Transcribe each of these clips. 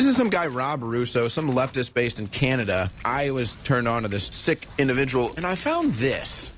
is some guy, Rob Russo, some leftist based in Canada. I was turned on to this sick individual, and I found this.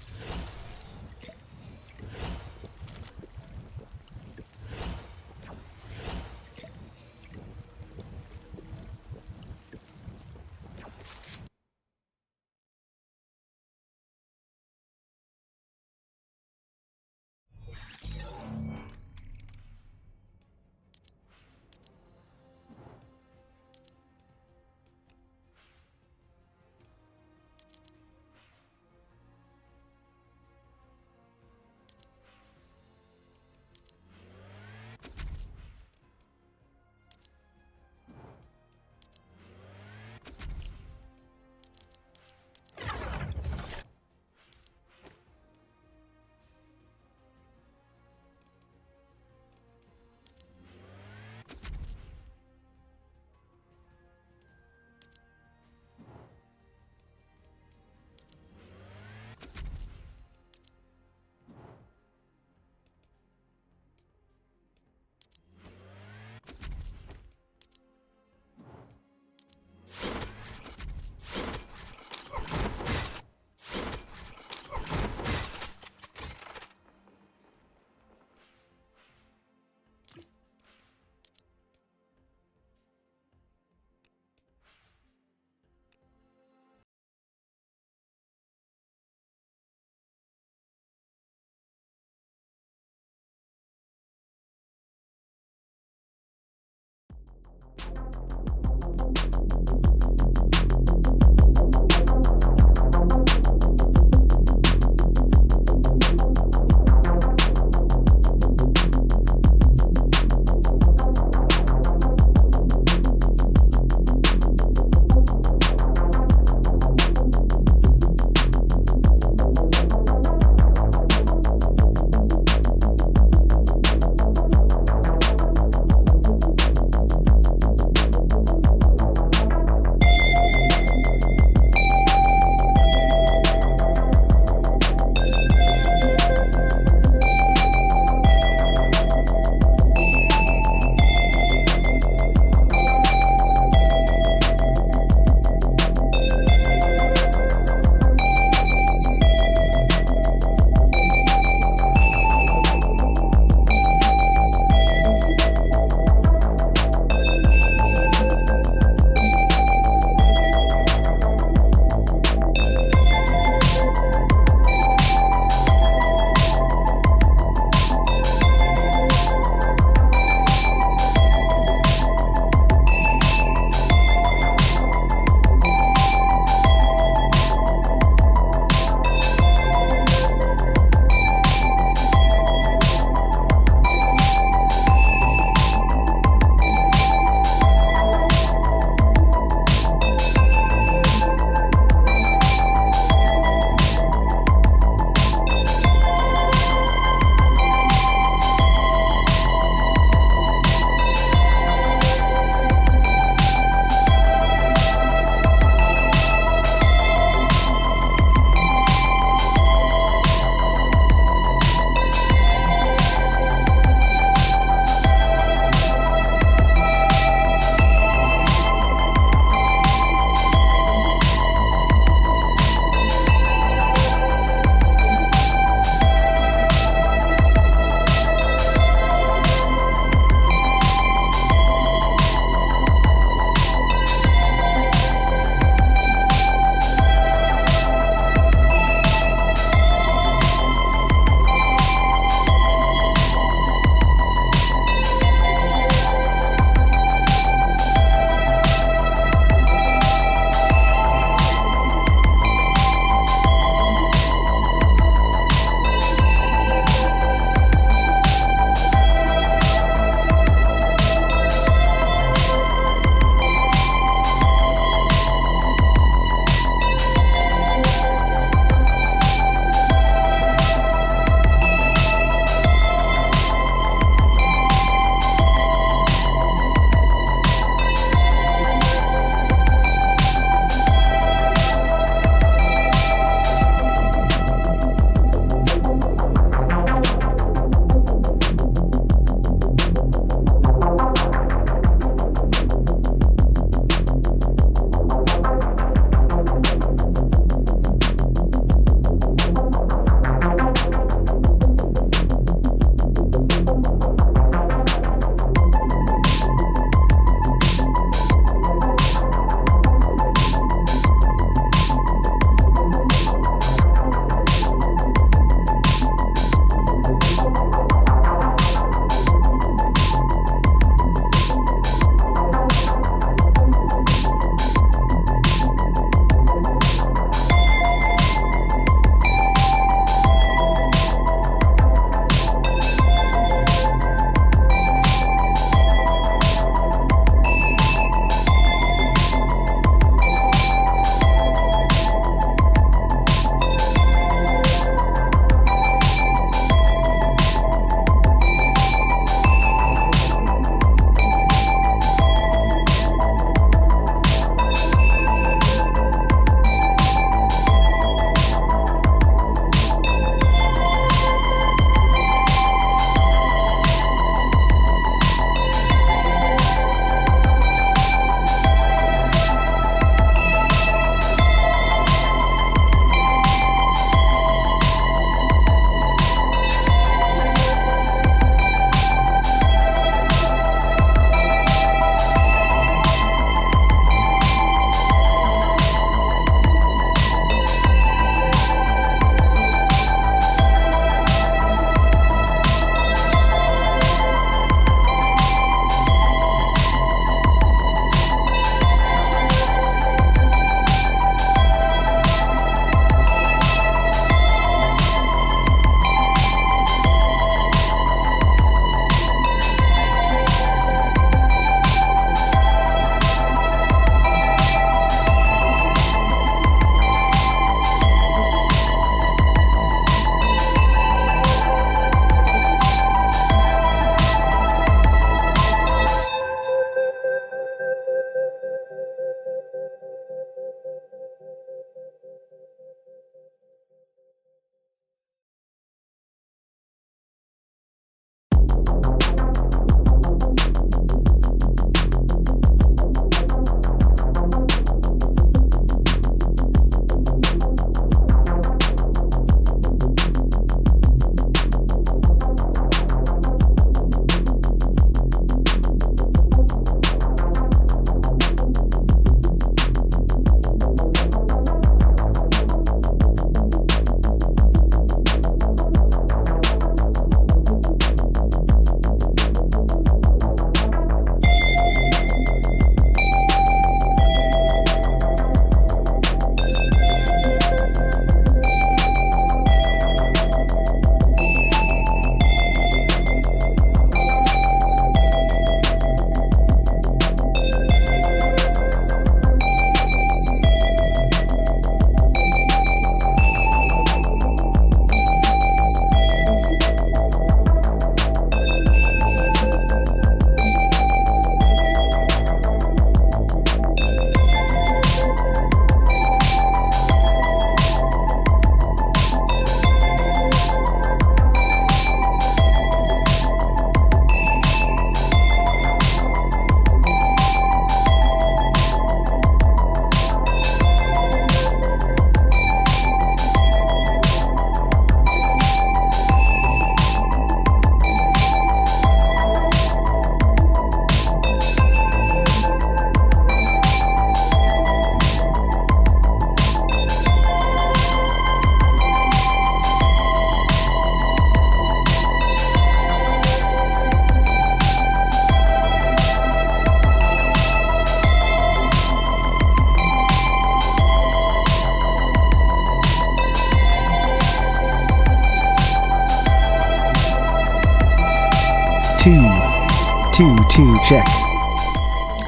2, check.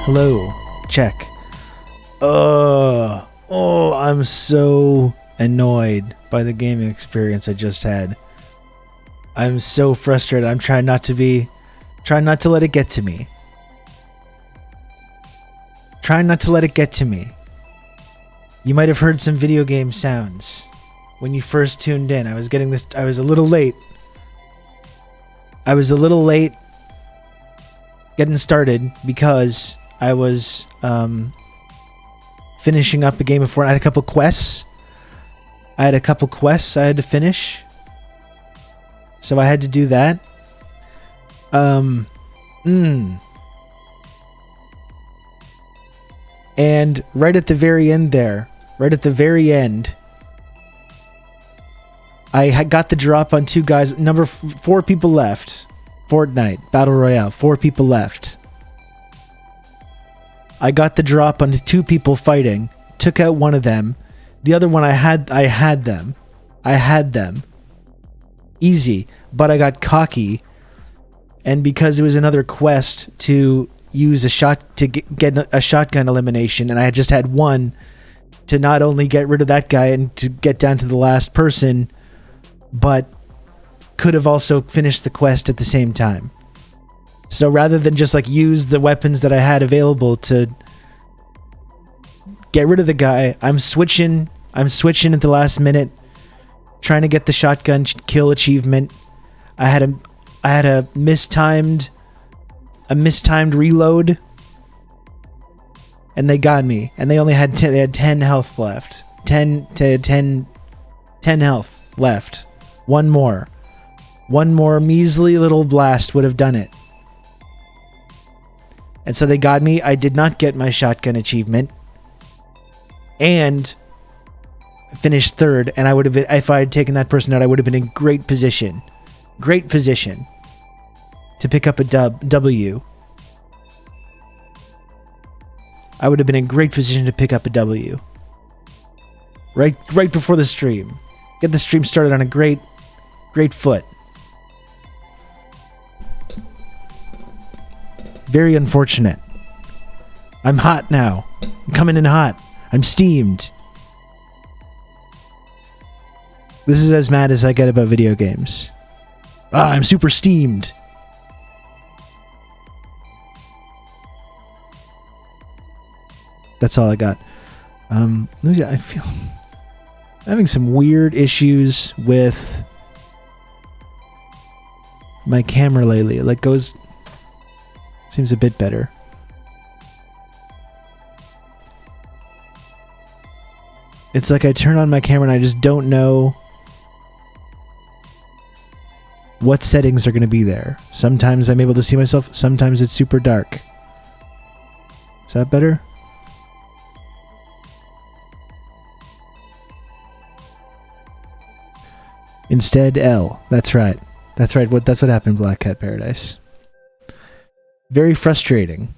Hello, check. Oh, I'm so annoyed by the gaming experience I just had. I'm so frustrated. I'm trying not to let it get to me. Trying not to let it get to me. You might have heard some video game sounds when you first tuned in. I was a little late. Getting started because I was finishing up a game before. I had a couple quests I had to finish, so I had to do that. And right at the very end, I got the drop on 2 guys. 4 people left. Fortnite Battle Royale. 4 people left. I got the drop on 2 people fighting. Took out one of them. The other one I had them. Easy. But I got cocky. And because it was another quest to use get a shotgun elimination, and I had just had one to not only get rid of that guy and to get down to the last person, but could have also finished the quest at the same time. So rather than just use the weapons that I had available to get rid of the guy, I'm switching at the last minute, trying to get the shotgun kill achievement. I had a mistimed reload, and they got me, and they only had 10 health left. 10 health left. One more measly little blast would have done it. And so they got me. I did not get my shotgun achievement, and finished 3rd, and I would have been, if I had taken that person out, I would have been in great position to pick up a W. I would have been in great position to pick up a W. Right before the stream. Get the stream started on a great foot. Very unfortunate. I'm hot now. I'm coming in hot. I'm steamed. This is as mad as I get about video games. I'm super steamed. That's all I got. I feel I'm having some weird issues with my camera lately. It seems a bit better. It's like I turn on my camera and I just don't know what settings are going to be there. Sometimes I'm able to see myself. Sometimes it's super dark. Is that better? Instead, L. That's right. That's what happened in Black Cat Paradise. Very frustrating.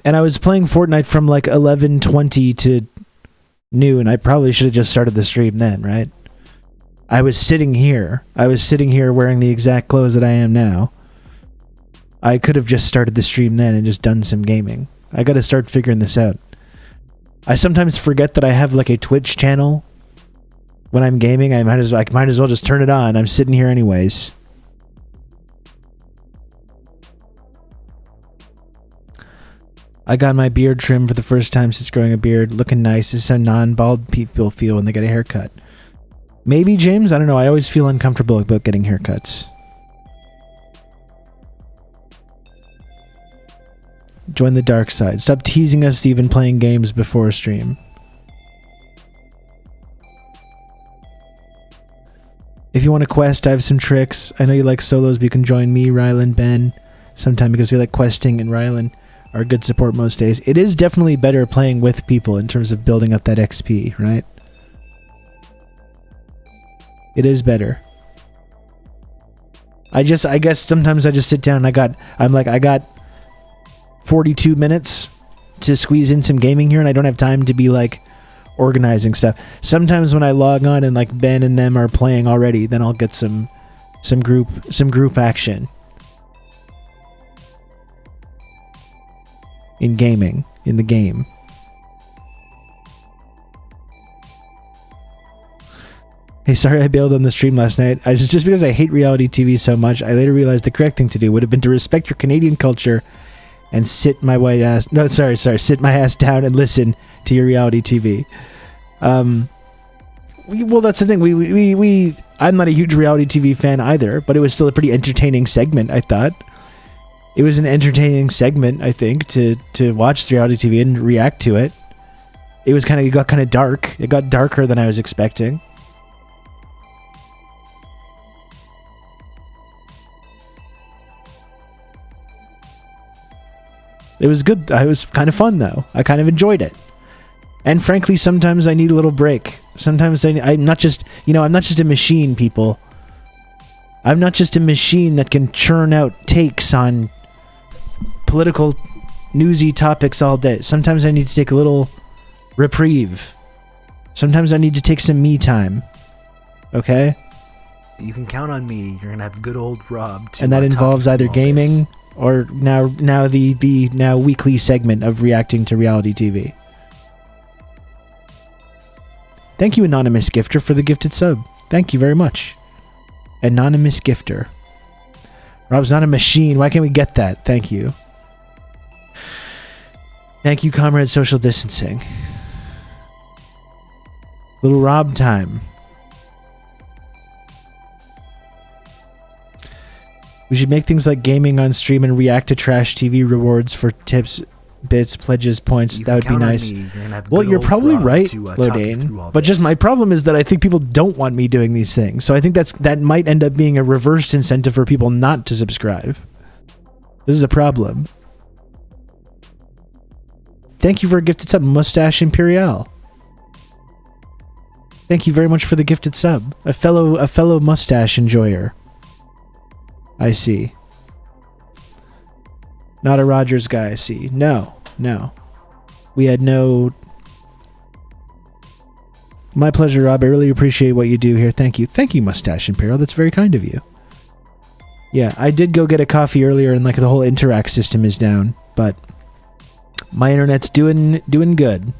And I was playing Fortnite from 11:20 to noon. I probably should have just started the stream then, right? I was sitting here wearing the exact clothes that I am now. I could have just started the stream then and just done some gaming. I gotta start figuring this out. I sometimes forget that I have a Twitch channel. When I'm gaming, I might as well just turn it on. I'm sitting here anyways. I got my beard trimmed for the first time since growing a beard. Looking nice. This is how non-bald people feel when they get a haircut. Maybe, James? I don't know. I always feel uncomfortable about getting haircuts. Join the dark side. Stop teasing us even playing games before a stream. If you want a quest, I have some tricks. I know you like solos, but you can join me, Rylan, Ben, sometime because we like questing, and Rylan are good support most days. It is definitely better playing with people in terms of building up that XP, right? It is better. I guess sometimes I just sit down and I got 42 minutes to squeeze in some gaming here, and I don't have time to be organizing stuff. Sometimes when I log on and Ben and them are playing already, then I'll get some some group action in gaming, in the game. Hey, sorry I bailed on the stream last night. Just because I hate reality TV so much, I later realized the correct thing to do would have been to respect your Canadian culture and sit my ass down and listen to your reality TV. Well, that's the thing. I'm not a huge reality TV fan either, but it was still a pretty entertaining segment, I thought. It was an entertaining segment, I think, to watch reality TV and react to it. It got kind of dark. It got darker than I was expecting. It was good. It was kind of fun, though. I kind of enjoyed it. And frankly, sometimes I need a little break. Sometimes I'm not just a machine, people. I'm not just a machine that can churn out takes on political, newsy topics all day. Sometimes I need to take a little reprieve. Sometimes I need to take some me time. Okay? You can count on me. You're going to have good old Rob. And that involves either gaming or now the weekly segment of reacting to reality TV. Thank you, Anonymous Gifter, for the gifted sub. Thank you very much. Anonymous Gifter. Rob's not a machine. Why can't we get that? Thank you. Thank you, Comrade Social Distancing. Little Rob time. We should make things like gaming on stream and react to trash TV rewards for tips, bits, pledges, points. That would be nice. Well, you're probably right, Lodane. But just my problem is that I think people don't want me doing these things. So I think that might end up being a reverse incentive for people not to subscribe. This is a problem. Thank you for a gifted sub, Mustache Imperial. Thank you very much for the gifted sub. A fellow mustache enjoyer. I see. Not a Rogers guy, I see. No. We had no... My pleasure, Rob. I really appreciate what you do here. Thank you. Thank you, Mustache Imperial. That's very kind of you. Yeah, I did go get a coffee earlier and the whole Interact system is down, but my internet's doing good.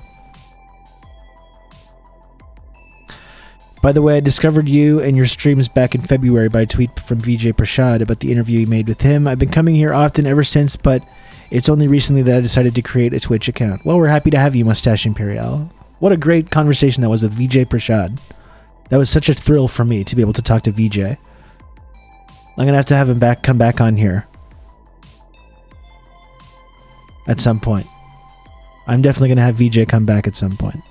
By the way, I discovered you and your streams back in February by a tweet from VJ Prashad about the interview you made with him. I've been coming here often ever since, but it's only recently that I decided to create a Twitch account. Well, we're happy to have you, Mustache Imperial. What a great conversation that was with VJ Prashad. That was such a thrill for me to be able to talk to VJ. I'm going to have him come back on here. At some point. I'm definitely going to have VJ come back at some point.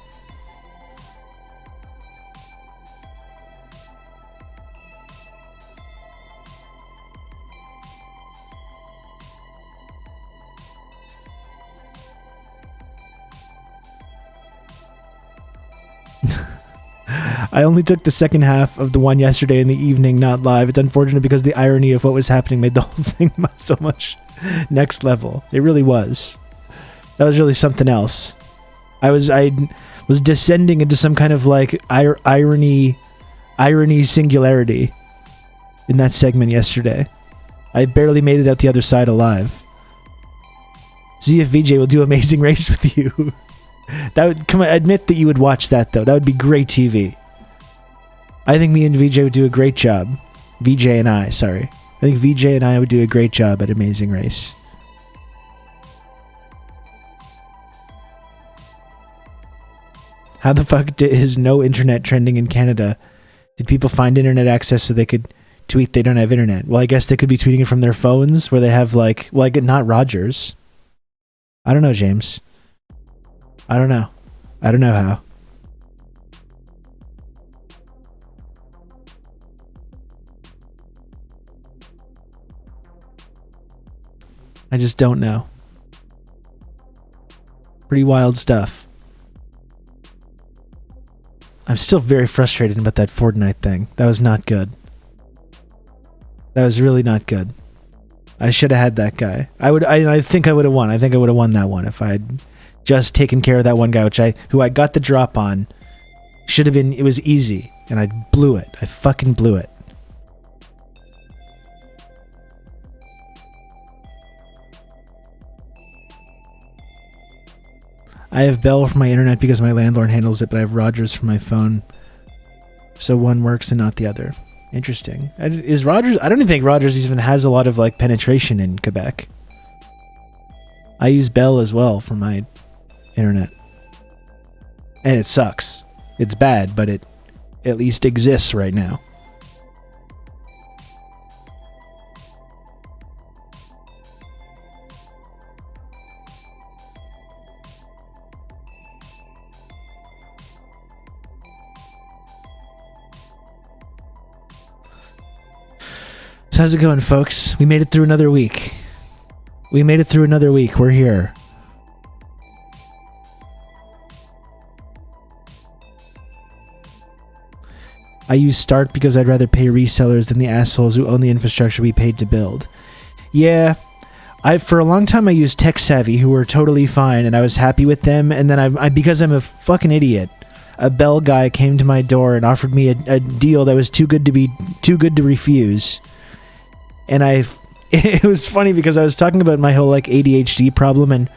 I only took the second half of the one yesterday in the evening, not live. It's unfortunate because the irony of what was happening made the whole thing so much next level. It really was. That was really something else. I was descending into some kind of irony singularity in that segment yesterday. I barely made it out the other side alive. See if VJ will do Amazing Race with you. That would come. Admit that you would watch that though. That would be great TV. I think me and VJ would do a great job. VJ and I, sorry. I think VJ and I would do a great job at Amazing Race. How the fuck is no internet trending in Canada? Did people find internet access so they could tweet they don't have internet? Well, I guess they could be tweeting it from their phones where they have not Rogers. I don't know, James. I don't know how. I just don't know. Pretty wild stuff. I'm still very frustrated about that Fortnite thing. That was not good. That was really not good. I should have had that guy. I think I would have won. I think I would have won that one if I had just taken care of that one guy, who I got the drop on. Should have been. It was easy, and I blew it. I fucking blew it. I have Bell for my internet because my landlord handles it, but I have Rogers for my phone. So one works and not the other. Interesting. Is Rogers... I don't even think Rogers even has a lot of like penetration in Quebec. I use Bell as well for my internet. And it sucks. It's bad, but it at least exists right now. So how's it going, folks? We made it through another week. We're here. I use Start because I'd rather pay resellers than the assholes who own the infrastructure we paid to build. Yeah, for a long time I used Tech Savvy, who were totally fine, and I was happy with them. And then because I'm a fucking idiot, a Bell guy came to my door and offered me a deal that was too good to refuse. And it was funny because I was talking about my whole like ADHD problem and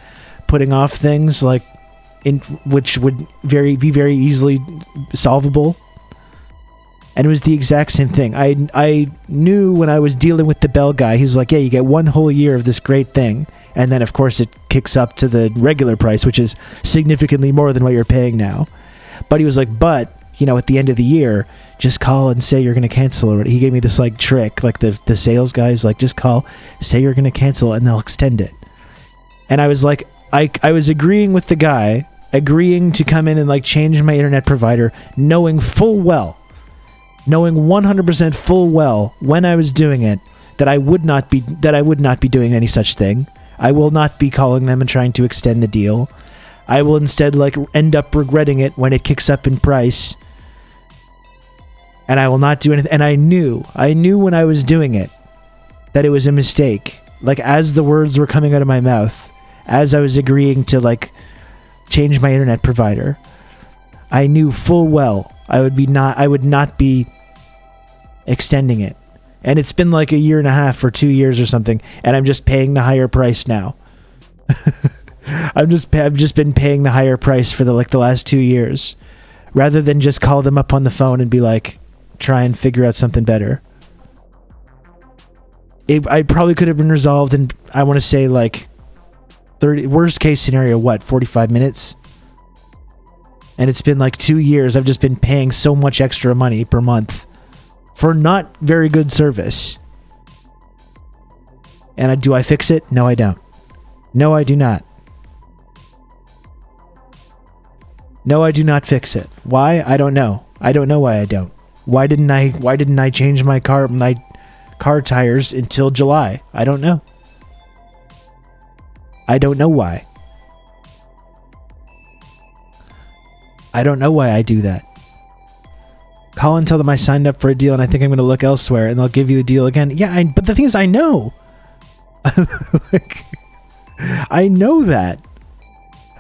putting off things like which would be very easily solvable. And it was the exact same thing. I knew when I was dealing with the Bell guy, he's like, yeah, you get 1 whole year of this great thing. And then, of course, it kicks up to the regular price, which is significantly more than what you're paying now. But he was like, at the end of the year, just call and say you're going to cancel. Or he gave me this like trick, like the sales guys, like just call, say you're going to cancel, and they'll extend it. And I was like, I was agreeing with the guy, agreeing to come in and like change my internet provider, knowing 100% full well when I was doing it that I would not be doing any such thing. I will not be calling them and trying to extend the deal. I will instead like end up regretting it when it kicks up in price. And I will not do anything. And I knew when I was doing it that it was a mistake. Like as the words were coming out of my mouth, as I was agreeing to like change my internet provider, I knew full well I would not be extending it. And it's been like 1.5 years or 2 years or something, and I'm just paying the higher price now. I've just been paying the higher price for the last 2 years, rather than just call them up on the phone and be like, try and figure out something better. I probably could have been resolved in, I want to say like 30, worst case scenario, 45 minutes? And it's been like 2 years. I've just been paying so much extra money per month for not very good service. And do I fix it? No, I don't. No, I do not. No, I do not fix it. Why? I don't know. I don't know why I don't. Why didn't I change my car tires until July? I don't know. I don't know why. I don't know why I do that. Call and tell them I signed up for a deal and I think I'm going to look elsewhere, and they'll give you the deal again. Yeah, but the thing is, I know. I know that.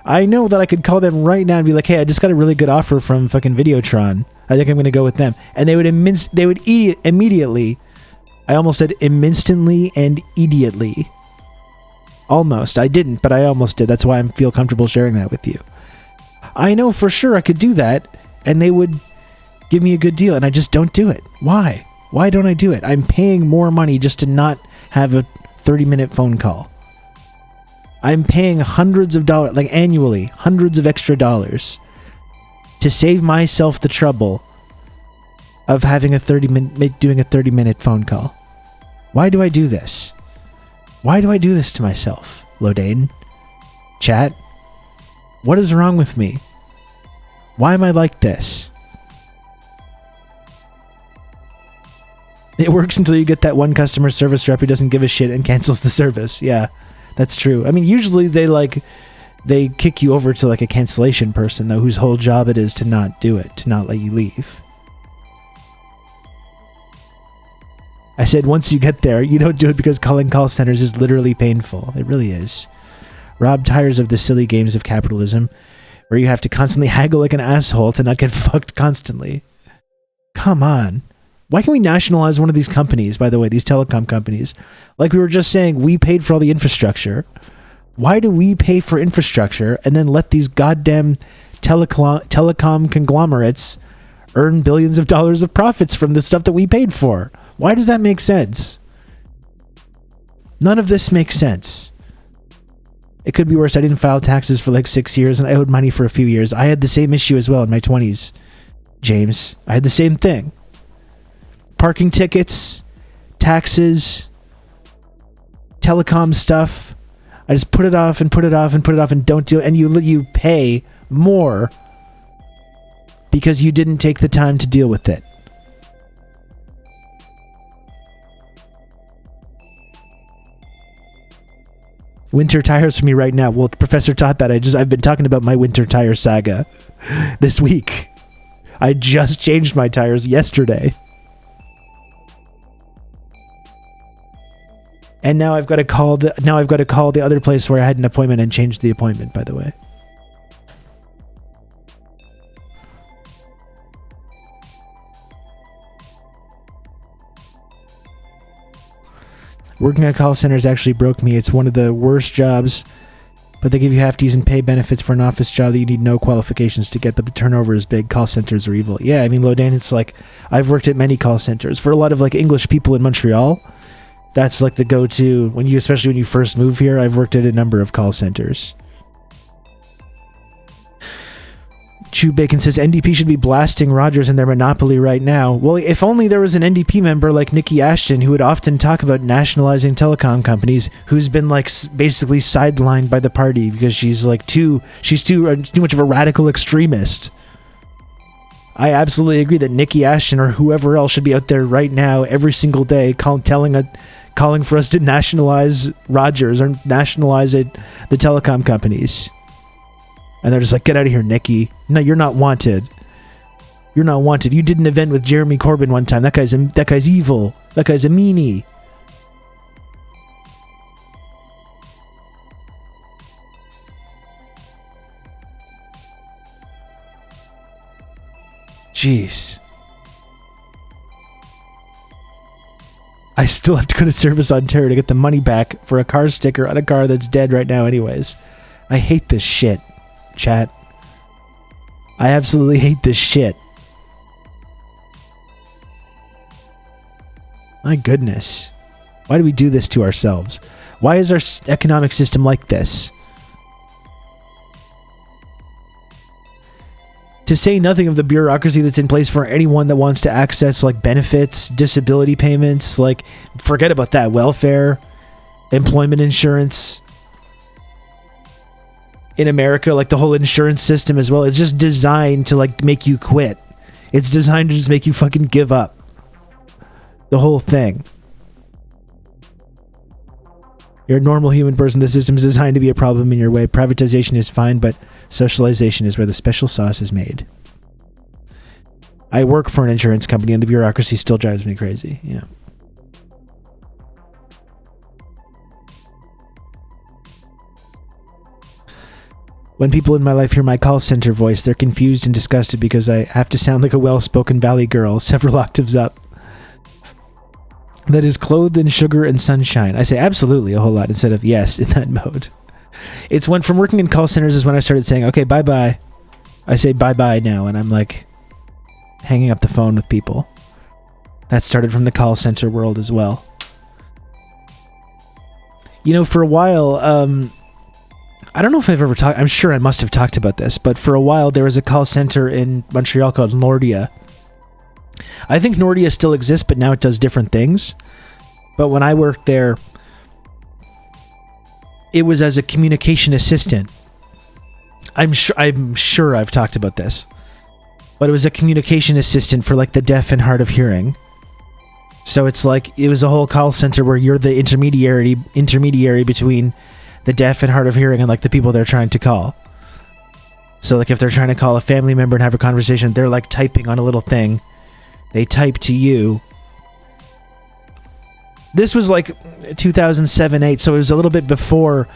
I know that I could call them right now and be like, hey, I just got a really good offer from fucking Videotron. I think I'm going to go with them. And they would immediately, I almost said instantly and immediately. Almost. I didn't, but I almost did. That's why I feel comfortable sharing that with you. I know for sure I could do that, and they would give me a good deal, and I just don't do it. Why? Why don't I do it? I'm paying more money just to not have a 30-minute phone call. I'm paying hundreds of dollars, like annually, hundreds of extra dollars to save myself the trouble of having doing a 30-minute phone call. Why do I do this? Why do I do this to myself? Lodane? Chat? What is wrong with me? Why am I like this? It works until you get that one customer service rep who doesn't give a shit and cancels the service. Yeah, that's true. I mean, usually they kick you over to like a cancellation person, though, whose whole job it is to not do it, to not let you leave. I said once you get there, you don't do it because calling call centers is literally painful. It really is. Rob tires of the silly games of capitalism where you have to constantly haggle like an asshole to not get fucked constantly. Come on. Why can't we nationalize one of these companies, by the way, these telecom companies? Like we were just saying, we paid for all the infrastructure. Why do we pay for infrastructure and then let these goddamn telecom conglomerates earn billions of dollars of profits from the stuff that we paid for? Why does that make sense? None of this makes sense. It could be worse. I didn't file taxes for like 6 years and I owed money for a few years. I had the same issue as well in my 20s, James. I had the same thing. Parking tickets, taxes, telecom stuff. I just put it off and put it off and put it off and don't do it. And you pay more because you didn't take the time to deal with it. Winter tires for me right now. Well, Professor Totbat, I've been talking about my winter tire saga this week. I just changed my tires yesterday. And now I've got to call the other place where I had an appointment and change the appointment, by the way. Working at call centers actually broke me. It's one of the worst jobs, but they give you half decent pay benefits for an office job that you need no qualifications to get, but the turnover is big. Call centers are evil. Yeah, I mean, Lodan, it's like, I've worked at many call centers. For a lot of like English people in Montreal, that's like the go-to, especially when you first move here. I've worked at a number of call centers. Chew Bacon says NDP should be blasting Rogers and their monopoly right now. Well, if only there was an NDP member like Nikki Ashton who would often talk about nationalizing telecom companies, who's been like basically sidelined by the party because she's too much of a radical extremist. I absolutely agree that Nikki Ashton or whoever else should be out there right now every single day calling for us to nationalize Rogers or nationalize the telecom companies. And they're just like, get out of here, Nikki. No, you're not wanted. You're not wanted. You did an event with Jeremy Corbyn one time. That guy's evil. That guy's a meanie. Jeez. I still have to go to Service Ontario to get the money back for a car sticker on a car that's dead right now anyways. I hate this shit. Chat. I absolutely hate this shit. My goodness. Why do we do this to ourselves? Why is our economic system like this? To say nothing of the bureaucracy that's in place for anyone that wants to access like benefits, disability payments, like forget about that, welfare, employment insurance. In America, like the whole insurance system as well, is just designed to like make you quit. It's designed to just make you fucking give up. The whole thing. You're a normal human person. The system is designed to be a problem in your way. Privatization is fine, but socialization is where the special sauce is made. I work for an insurance company and the bureaucracy still drives me crazy. Yeah. When people in my life hear my call center voice, they're confused and disgusted because I have to sound like a well-spoken valley girl, several octaves up, that is clothed in sugar and sunshine. I say absolutely a whole lot instead of yes in that mode. It's when from working in call centers is when I started saying, okay, bye-bye. I say bye-bye now, and I'm like hanging up the phone with people. That started from the call center world as well. You know, for a while, I don't know if I've ever talked, I'm sure I must have talked about this, but for a while there was a call center in Montreal called Nordia. I think Nordia still exists, but now it does different things. But when I worked there, it was as a communication assistant. I'm sure I've talked about this. But it was a communication assistant for like the deaf and hard of hearing. So it's like, it was a whole call center where you're the intermediary between the deaf and hard of hearing and like the people they're trying to call. So like if they're trying to call a family member and have a conversation, they're like typing on a little thing. They type to you. This was like 2007-8, so it was a little bit before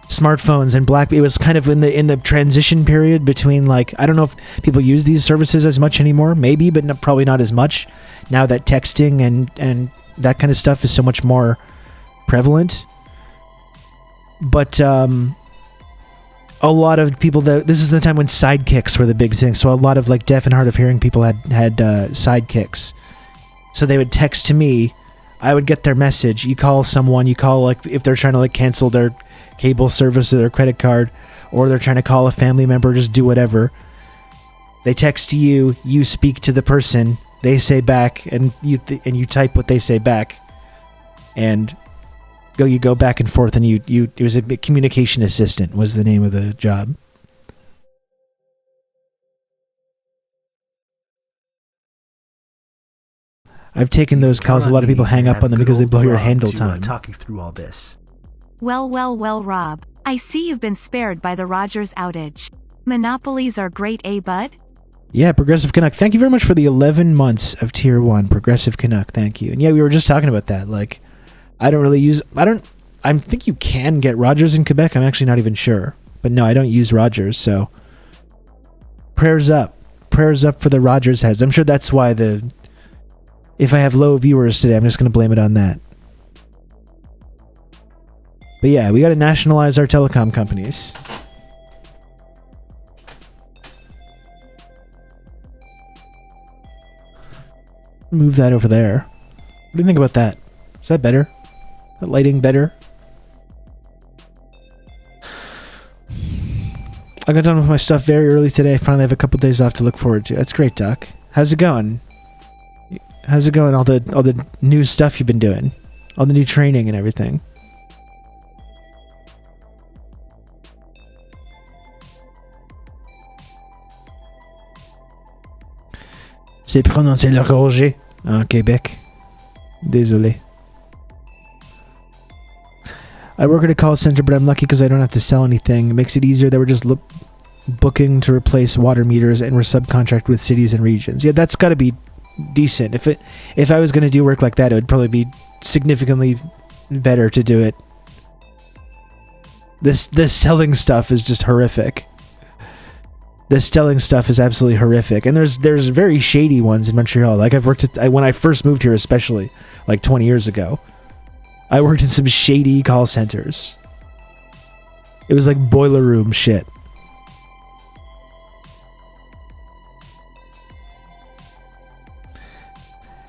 smartphones and it was kind of in the transition period between like, I don't know if people use these services as much anymore, maybe, but probably not as much now that texting and that kind of stuff is so much more prevalent. But a lot of people this is the time when sidekicks were the big thing. So a lot of like deaf and hard of hearing people had sidekicks. So they would text to me. I would get their message. You call someone. You call like if they're trying to like cancel their cable service or their credit card, or they're trying to call a family member. Just do whatever. They text to you. You speak to the person. They say back, and you type what they say back, and you go back and forth, and it was a communication assistant was the name of the job. I've taken those calls. A lot of people hang up on them because they blow your handle time. Talk you through all this. Well, Rob. I see you've been spared by the Rogers outage. Monopolies are great, bud? Yeah, Progressive Canuck. Thank you very much for the 11 months of Tier 1. Progressive Canuck, thank you. And yeah, we were just talking about that. Like, I think you can get Rogers in Quebec. I'm actually not even sure. But no, I don't use Rogers, so prayers up. Prayers up for the Rogers heads. I'm sure that's why if I have low viewers today, I'm just going to blame it on that. But yeah, we got to nationalize our telecom companies. Move that over there. What do you think about that? Is that better? Is that lighting better? I got done with my stuff very early today. I finally have a couple days off to look forward to. That's great, Doc. How's it going? How's it going? All the new stuff you've been doing, all the new training and everything. C'est prononcé le Roger en Québec. Désolé. I work at a call center, but I'm lucky because I don't have to sell anything. It makes it easier that we're just booking to replace water meters, and we're subcontract with cities and regions. Yeah, that's got to be decent. If I was going to do work like that, it would probably be significantly better to do it. This selling stuff is just horrific. This selling stuff is absolutely horrific, and there's very shady ones in Montreal. Like when I first moved here, especially like 20 years ago, I worked in some shady call centers. It was like boiler room shit.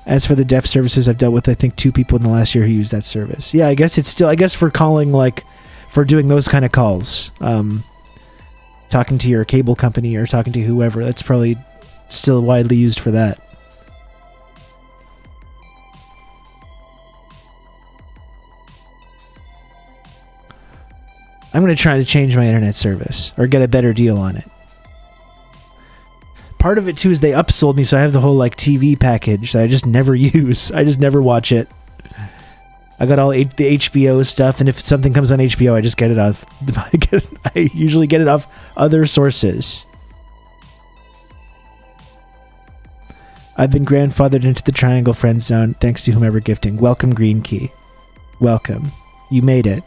As for the deaf services, I've dealt with, I think, 2 people in the last year who used that service. Yeah, I guess for calling, like, for doing those kind of calls, talking to your cable company or talking to whoever, that's probably still widely used for that. I'm going to try to change my internet service or get a better deal on it. Part of it too is they upsold me, so I have the whole like TV package that I just never use. I just never watch it. I got all the HBO stuff, and if something comes on HBO, I just get it off. I usually get it off other sources. I've been grandfathered into the Triangle Friend Zone thanks to whomever gifting. Welcome, Green Key. Welcome. You made it.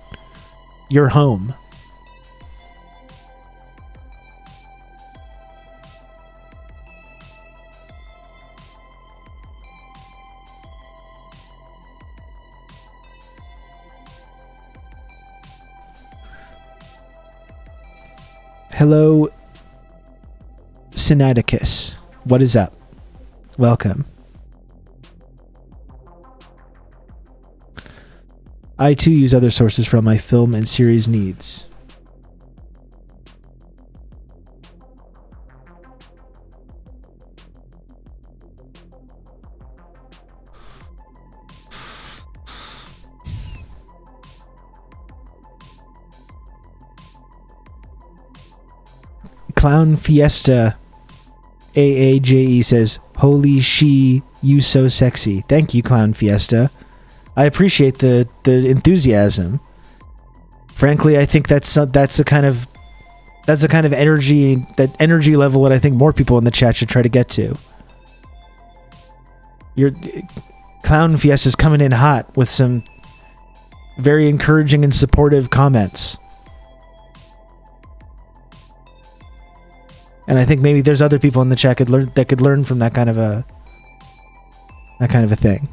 You're home. Hello, Sinaticus. What is up? Welcome. I too use other sources for my film and series needs. Clown Fiesta AAJE says, "Holy she, you so sexy." Thank you, Clown Fiesta. I appreciate the enthusiasm. Frankly, I think that's a kind of energy level that I think more people in the chat should try to get to. Your Clown Fiesta's coming in hot with some very encouraging and supportive comments. And I think maybe there's other people in the chat that could learn from that kind of a thing.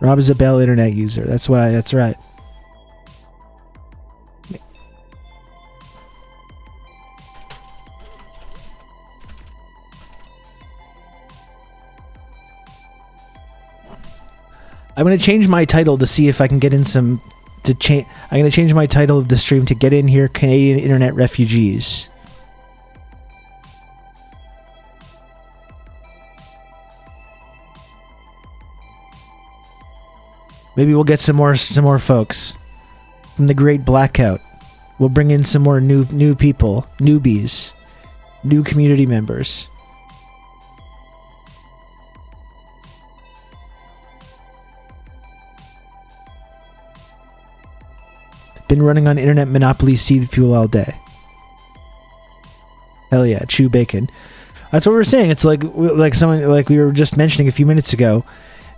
Rob is a Bell internet user. That's right. I'm going to change my title to see if I can get in some... I'm going to change my title of the stream to Get In Here, Canadian Internet Refugees. Maybe we'll get some more folks from the Great Blackout. We'll bring in some more new people, newbies, new community members. Been running on internet monopoly seed fuel all day. Hell yeah, chew bacon. That's what we were saying. It's like someone like we were just mentioning a few minutes ago.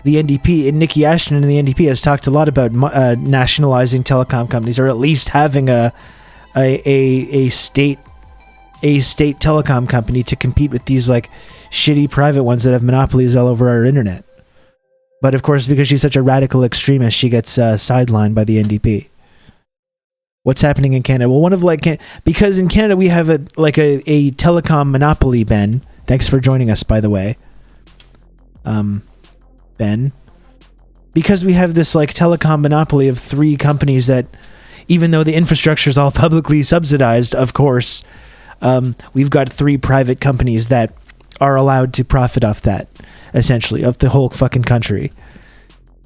The NDP and Nikki Ashton and the NDP has talked a lot about nationalizing telecom companies, or at least having a state telecom company to compete with these like shitty private ones that have monopolies all over our internet. But of course, because she's such a radical extremist, she gets sidelined by the NDP. What's happening in Canada? Well, because in Canada we have a telecom monopoly, Ben. Thanks for joining us, by the way. Ben. Because we have this like telecom monopoly of 3 companies that, even though the infrastructure is all publicly subsidized, of course, we've got 3 private companies that are allowed to profit off that, essentially, of the whole fucking country.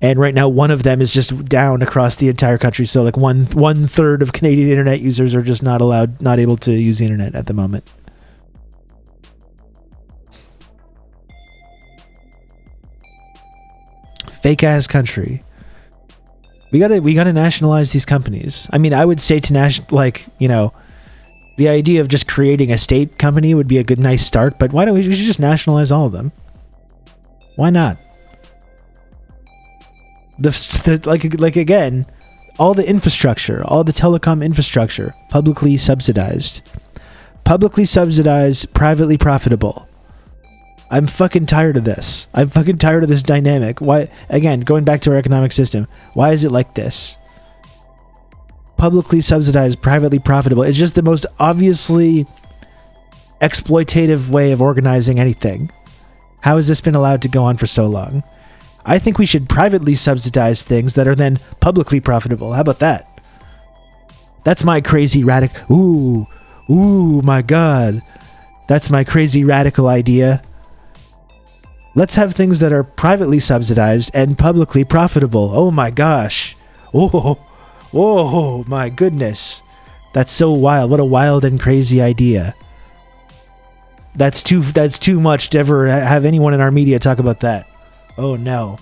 And right now, one of them is just down across the entire country. So like one third of Canadian internet users are just not able to use the internet at the moment. Fake ass country. We gotta nationalize these companies. I mean, I would say to the idea of just creating a state company would be a nice start. But why don't we should just nationalize all of them? Why not? Again, all the infrastructure, all the telecom infrastructure, publicly subsidized, privately profitable. I'm fucking tired of this. I'm fucking tired of this dynamic. Why? Again, going back to our economic system, why is it like this? Publicly subsidized, privately profitable. It's just the most obviously exploitative way of organizing anything. How has this been allowed to go on for so long? I think we should privately subsidize things that are then publicly profitable. How about that? That's my crazy radical... Ooh, my God. That's my crazy radical idea. Let's have things that are privately subsidized and publicly profitable. Oh my gosh. Oh, my goodness. That's so wild. What a wild and crazy idea. That's too much to ever have anyone in our media talk about that. Oh no.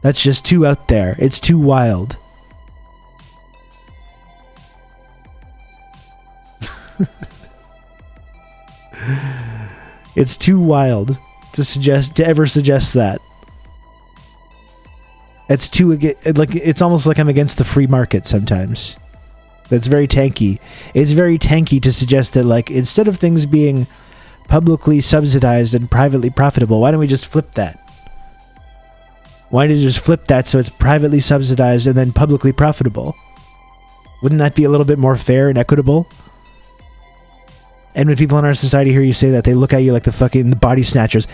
That's just too out there. It's too wild. It's too wild to ever suggest that. It's almost like I'm against the free market sometimes. That's very tanky. It's very tanky to suggest that instead of things being publicly subsidized and privately profitable, why don't we just flip that? Why don't you just flip that so it's privately subsidized and then publicly profitable? Wouldn't that be a little bit more fair and equitable? And when people in our society hear you say that, they look at you like the body snatchers.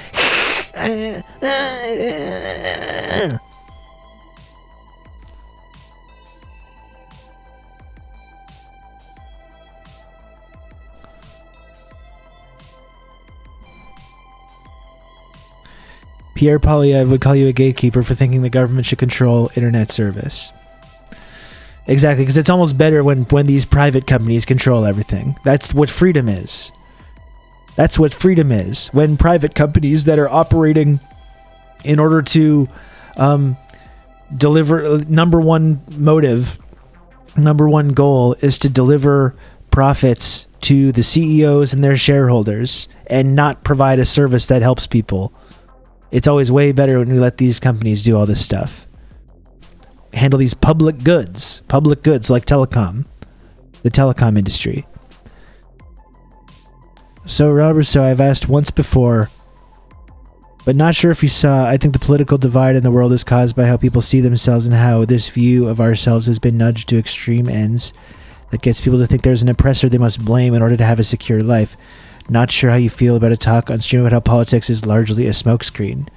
Pierre Polyev would call you a gatekeeper for thinking the government should control internet service. Exactly, because it's almost better when these private companies control everything. That's what freedom is. That's what freedom is. When private companies that are operating in order to deliver, number one goal is to deliver profits to the CEOs and their shareholders and not provide a service that helps people. It's always way better when we let these companies do all this stuff. Handle these public goods like the telecom industry. So, Robert, I've asked once before, but not sure if you saw. I think the political divide in the world is caused by how people see themselves and how this view of ourselves has been nudged to extreme ends that gets people to think there's an oppressor they must blame in order to have a secure life. Not sure how you feel about a talk on stream about how politics is largely a smokescreen.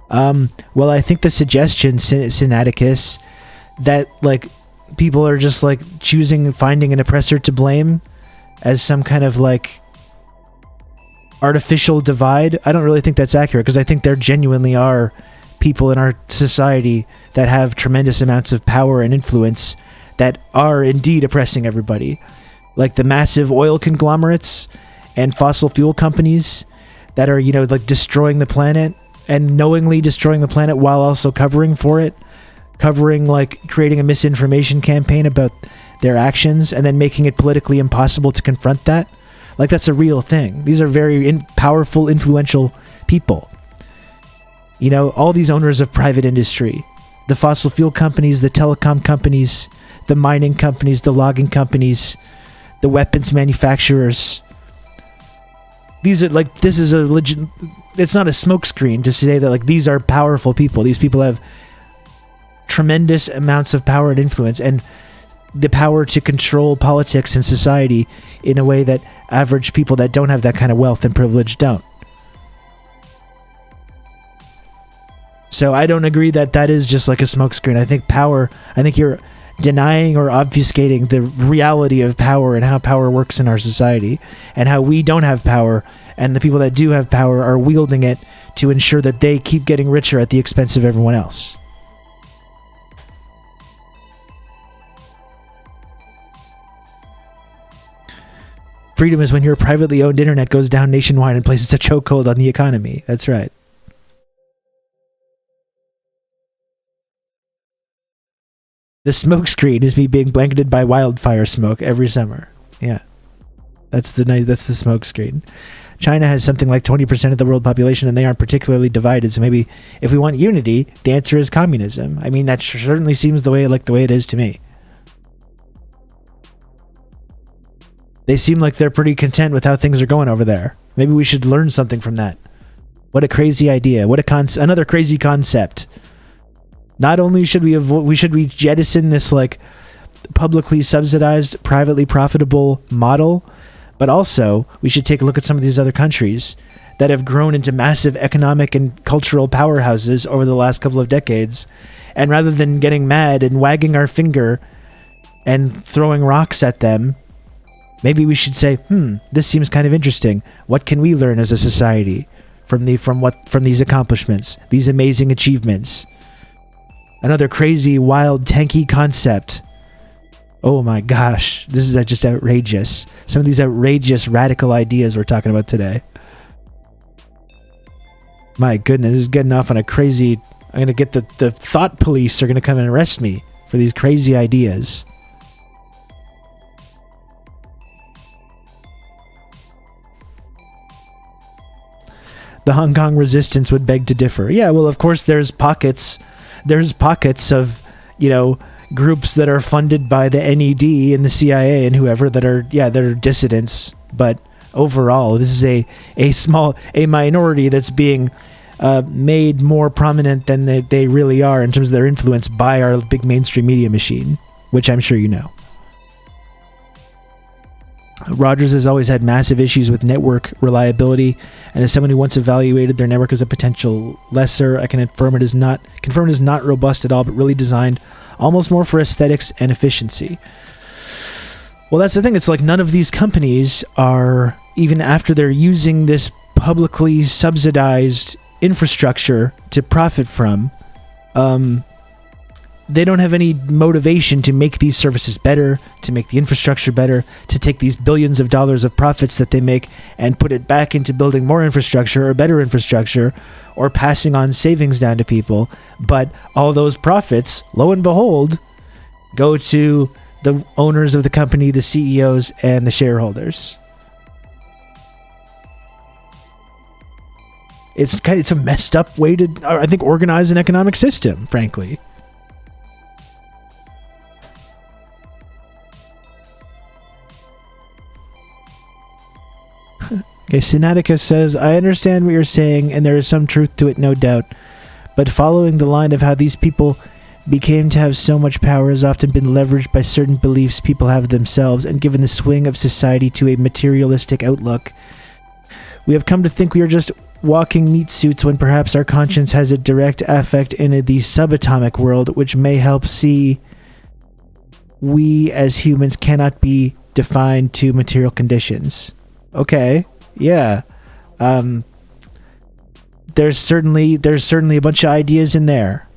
Well, I think the suggestion, Sinaticus, that like people are just like finding an oppressor to blame as some kind of like artificial divide, I don't really think that's accurate, because I think there genuinely are people in our society that have tremendous amounts of power and influence that are indeed oppressing everybody. Like the massive oil conglomerates and fossil fuel companies that are, like destroying the planet and knowingly destroying the planet while also covering for it. Like creating a misinformation campaign about their actions and then making it politically impossible to confront that. Like that's a real thing. These are very powerful, influential people. All these owners of private industry, the fossil fuel companies, the telecom companies, the mining companies, the logging companies, the weapons manufacturers. This is a legit. It's not a smokescreen to say that like these are powerful people. These people have tremendous amounts of power and influence and the power to control politics and society in a way that average people that don't have that kind of wealth and privilege don't. So I don't agree that is just like a smokescreen. I think you're denying or obfuscating the reality of power and how power works in our society and how we don't have power and the people that do have power are wielding it to ensure that they keep getting richer at the expense of everyone else. Freedom is when your privately owned internet goes down nationwide and places a chokehold on the economy. That's right. The smoke screen is me being blanketed by wildfire smoke every summer. Yeah. That's the smoke screen. China has something like 20% of the world population and they aren't particularly divided. So maybe if we want unity, the answer is communism. I mean, that certainly seems the way it is to me. They seem like they're pretty content with how things are going over there. Maybe we should learn something from that. What a crazy idea. Another crazy concept. Not only should we jettison this like publicly subsidized, privately profitable model, but also we should take a look at some of these other countries that have grown into massive economic and cultural powerhouses over the last couple of decades. And rather than getting mad and wagging our finger and throwing rocks at them, maybe we should say, this seems kind of interesting. What can we learn as a society from these accomplishments, these amazing achievements? Another crazy, wild, tanky concept. Oh my gosh, this is just outrageous. Some of these outrageous, radical ideas we're talking about today. My goodness, this is getting off on a crazy... I'm going to get the thought police are going to come and arrest me for these crazy ideas. The Hong Kong resistance would beg to differ. Yeah, well, of course, there's pockets of, groups that are funded by the NED and the CIA and whoever that are dissidents. But overall, this is a minority that's being made more prominent than they really are in terms of their influence by our big mainstream media machine, which I'm sure you know. Rogers has always had massive issues with network reliability, and as someone who once evaluated their network as a potential lessor, I can confirm it is not robust at all, but really designed almost more for aesthetics and efficiency. Well, that's the thing. It's like none of these companies are, even after they're using this publicly subsidized infrastructure to profit from, they don't have any motivation to make these services better, to make the infrastructure better, to take these billions of dollars of profits that they make and put it back into building more infrastructure or better infrastructure or passing on savings down to people. But all those profits, lo and behold, go to the owners of the company, the CEOs, and the shareholders. It's a messed up way to, I think, organize an economic system, frankly. Okay, Sinaticus says, I understand what you're saying, and there is some truth to it, no doubt. But following the line of how these people became to have so much power has often been leveraged by certain beliefs people have themselves, and given the swing of society to a materialistic outlook, we have come to think we are just walking meat suits when perhaps our conscience has a direct effect in the subatomic world, which may help see we as humans cannot be defined to material conditions. Okay, yeah. There's certainly a bunch of ideas in there.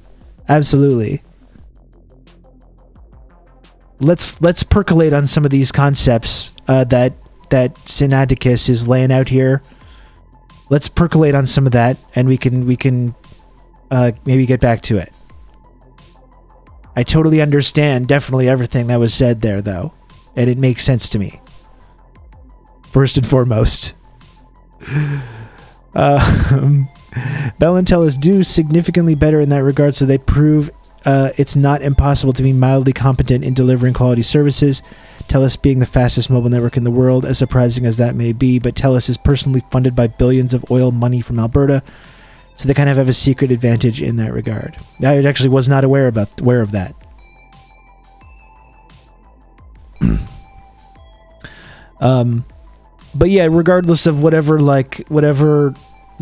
Absolutely. Let's percolate on some of these concepts that Sinadicus is laying out here. Let's percolate on some of that, and we can maybe get back to it. I totally understand definitely everything that was said there, though, and it makes sense to me. First and foremost. Bell and Tellus do significantly better in that regard, so they prove it's not impossible to be mildly competent in delivering quality services. Tellus being the fastest mobile network in the world, as surprising as that may be, but Tellus is personally funded by billions of oil money from Alberta, so they kind of have a secret advantage in that regard. I actually was not aware of that. But yeah, regardless of whatever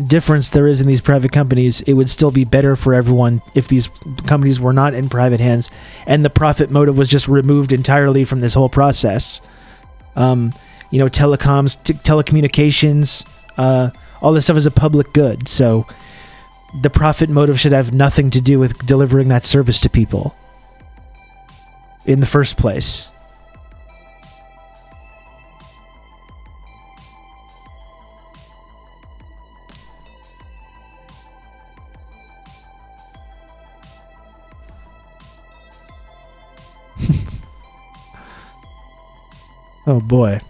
difference there is in these private companies, it would still be better for everyone if these companies were not in private hands and the profit motive was just removed entirely from this whole process. Telecoms, telecommunications, all this stuff is a public good, so the profit motive should have nothing to do with delivering that service to people in the first place. Oh boy.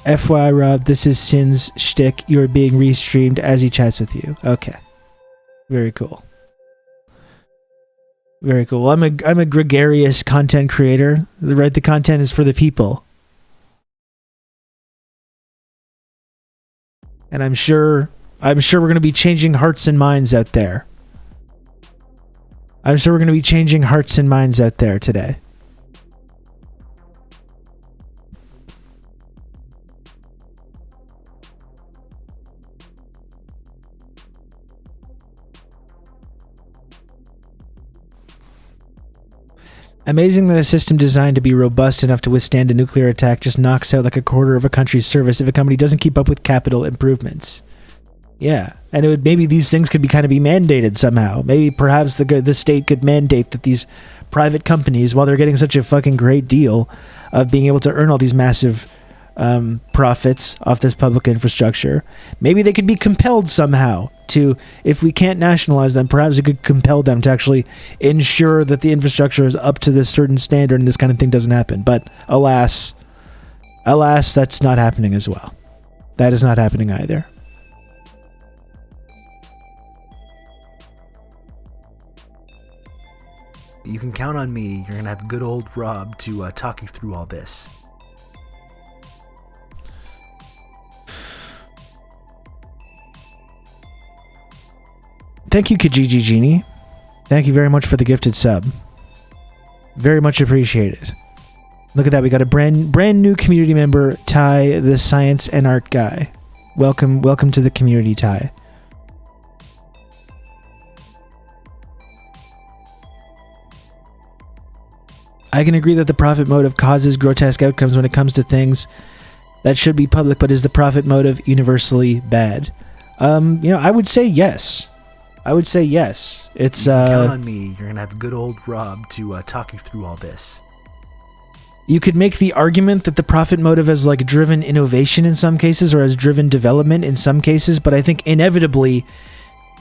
FYI, Rob, this is Sin's shtick. You are being restreamed as he chats with you. Okay. Very cool. Very cool. Well, I'm a gregarious content creator. The content is for the people. And I'm sure we're going to be changing hearts and minds out there. I'm sure we're going to be changing hearts and minds out there today. Amazing that a system designed to be robust enough to withstand a nuclear attack just knocks out like a quarter of a country's service if a company doesn't keep up with capital improvements. Yeah, and maybe these things could be mandated somehow. Maybe perhaps the state could mandate that these private companies, while they're getting such a fucking great deal of being able to earn all these massive profits off this public infrastructure, maybe they could be compelled somehow to, if we can't nationalize them, perhaps it could compel them to actually ensure that the infrastructure is up to this certain standard and this kind of thing doesn't happen. But alas, that's not happening as well. That is not happening either. You can count on me. You're going to have good old Rob to talk you through all this. Thank you, Kijiji Genie. Thank you very much for the gifted sub. Very much appreciated. Look at that. We got a brand new community member, Ty, the science and art guy. Welcome to the community, Ty. I can agree that the profit motive causes grotesque outcomes when it comes to things that should be public, but is the profit motive universally bad? I would say yes. It's You can count on me. You're gonna have good old Rob to talk you through all this. You could make the argument that the profit motive has driven innovation in some cases or has driven development in some cases, but I think inevitably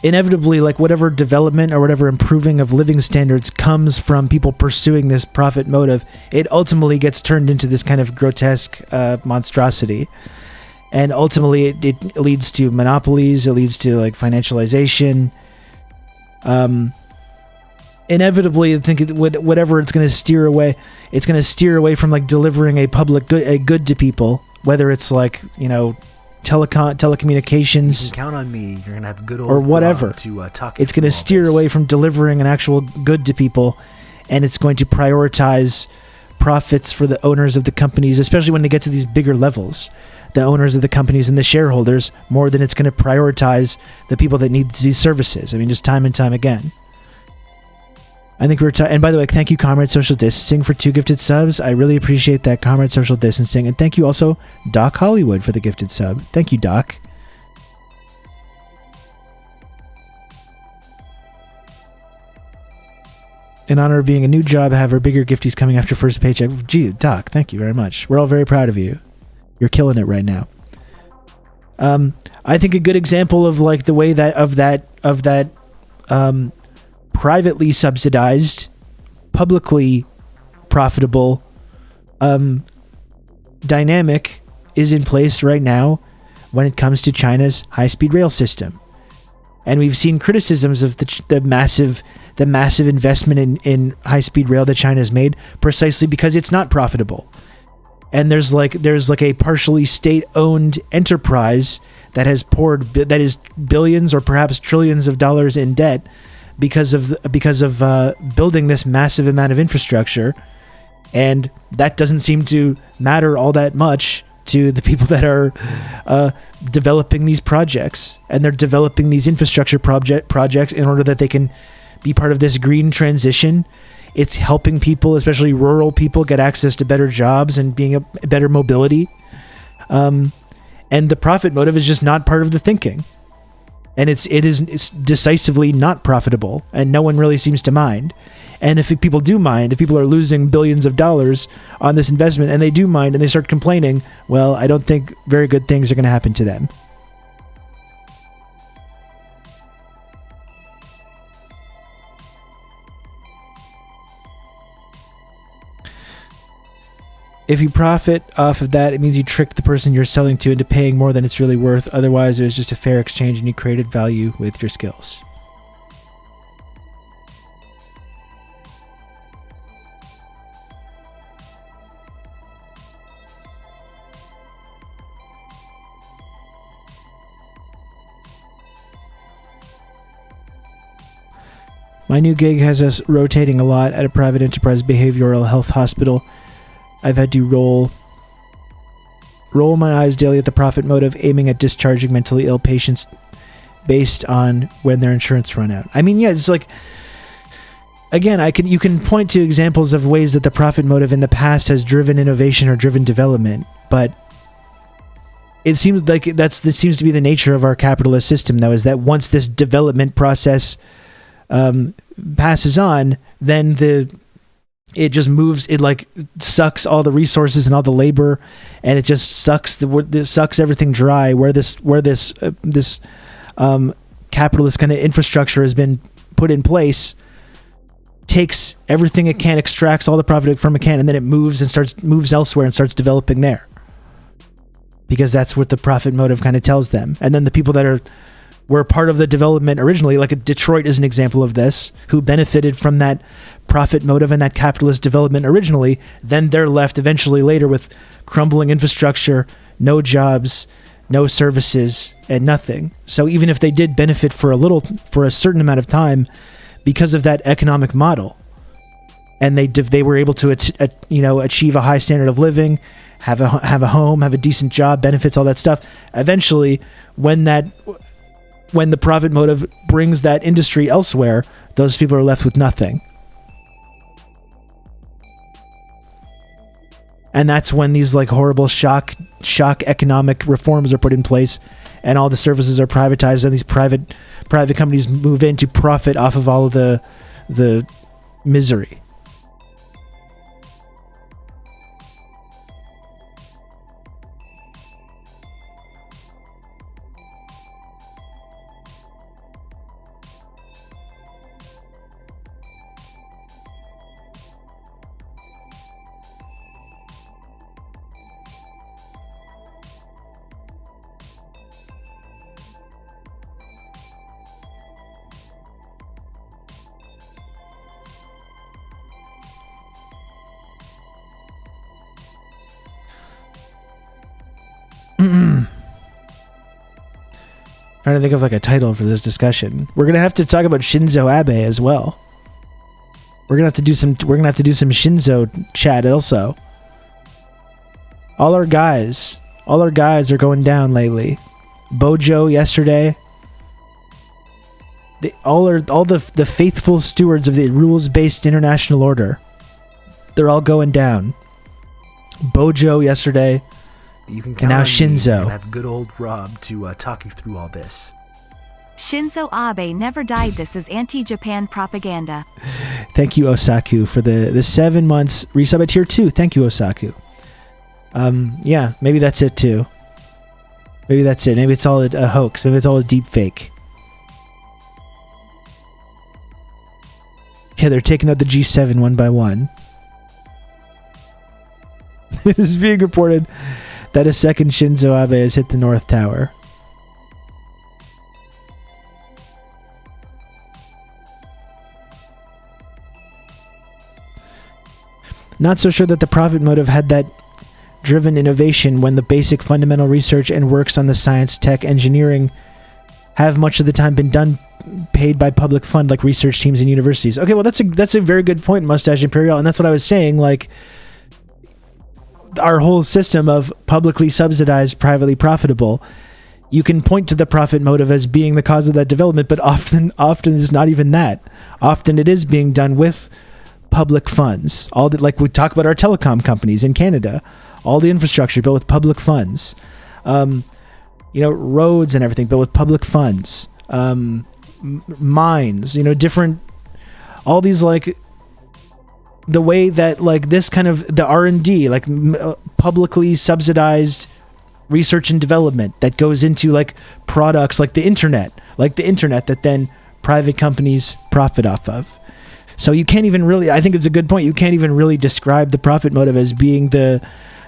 inevitably, like whatever development or whatever improving of living standards comes from people pursuing this profit motive, it ultimately gets turned into this kind of grotesque monstrosity. And ultimately it leads to monopolies, it leads to like financialization. Inevitably, I think whatever it's going to steer away from like delivering a public good, a good to people, whether it's like, you know, telecommunications. You can count on me. You're gonna have good old or whatever Rob to talk. It's going to steer away from delivering an actual good to people, and it's going to prioritize profits for the owners of the companies, especially when they get to these bigger levels, the owners of the companies and the shareholders, more than it's going to prioritize the people that need these services. I mean, just time and time again. I think and by the way, thank you, Comrade Social Distancing, for 2 gifted subs. I really appreciate that, Comrade Social Distancing. And thank you also, Doc Hollywood, for the gifted sub. Thank you, Doc. In honor of being a new job haver, bigger gifties coming after first paycheck. Gee, Doc, thank you very much. We're all very proud of you. You're killing it right now. I think a good example of like the way that of that privately subsidized, publicly profitable dynamic is in place right now when it comes to China's high-speed rail system. And we've seen criticisms of the massive investment in high-speed rail that China's made precisely because it's not profitable. And there's like a partially state-owned enterprise that is billions or perhaps trillions of dollars in debt because of building this massive amount of infrastructure, and that doesn't seem to matter all that much to the people that are developing these projects, and they're developing these infrastructure projects in order that they can be part of this green transition. It's helping people, especially rural people, get access to better jobs and being a better mobility. And the profit motive is just not part of the thinking. And it's decisively not profitable, and no one really seems to mind. And if people do mind, if people are losing billions of dollars on this investment, and they do mind, and they start complaining, well, I don't think very good things are going to happen to them. If you profit off of that, it means you tricked the person you're selling to into paying more than it's really worth. Otherwise, it was just a fair exchange and you created value with your skills. My new gig has us rotating a lot at a private enterprise behavioral health hospital. I've had to roll my eyes daily at the profit motive, aiming at discharging mentally ill patients based on when their insurance run out. I mean, yeah, it's like, again, you can point to examples of ways that the profit motive in the past has driven innovation or driven development, but it seems like that seems to be the nature of our capitalist system, though, is that once this development process passes on, then it just moves. It like sucks all the resources and all the labor, and it just sucks everything dry. Where this capitalist kind of infrastructure has been put in place, takes everything it can, extracts all the profit from it can, and then it moves elsewhere and starts developing there, because that's what the profit motive kind of tells them. And then the people that were part of the development originally, like Detroit is an example of this, who benefited from that profit motive and that capitalist development originally, then they're left eventually later with crumbling infrastructure, no jobs, no services, and nothing. So even if they did benefit for a certain amount of time because of that economic model, and they were able to achieve a high standard of living, have a home, have a decent job, benefits, all that stuff, eventually when the profit motive brings that industry elsewhere, those people are left with nothing. And that's when these like horrible shock economic reforms are put in place, and all the services are privatized, and these private companies move in to profit off of all of the misery. Trying to think of like a title for this discussion. We're gonna have to talk about Shinzo Abe as well. We're gonna have to do some Shinzo chat also. All our guys are going down lately. Bojo yesterday. All the faithful stewards of the rules-based international order. They're all going down. Bojo yesterday. You can And count now on Shinzo. me. I have good old Rob to talk you through all this. Shinzo Abe never died. This is anti-Japan propaganda. Thank you, Osaku, for the 7 months resub at tier 2. Thank you, Osaku. Yeah, maybe that's it too. Maybe that's it. Maybe it's all a hoax. Maybe it's all a deep fake. Yeah, they're taking out the G7 one by one. It is being reported that a second Shinzo Abe has hit the North Tower. Not so sure that the profit motive had that driven innovation when the basic fundamental research and works on the science, tech, engineering have much of the time been done paid by public fund like research teams and universities. Okay, well that's a very good point, Mustache Imperial, and that's what I was saying, like our whole system of publicly subsidized, privately profitable, you can point to the profit motive as being the cause of that development, but often it's not even that. Often it is being done with public funds. All that, like we talk about our telecom companies in Canada, all the infrastructure built with public funds, roads and everything built with public funds, mines, different, all these, like the way that like this kind of the R&D, like publicly subsidized research and development that goes into like products like the internet that then private companies profit off of. So you can't even really, I think it's a good point, you can't even really describe the profit motive as being the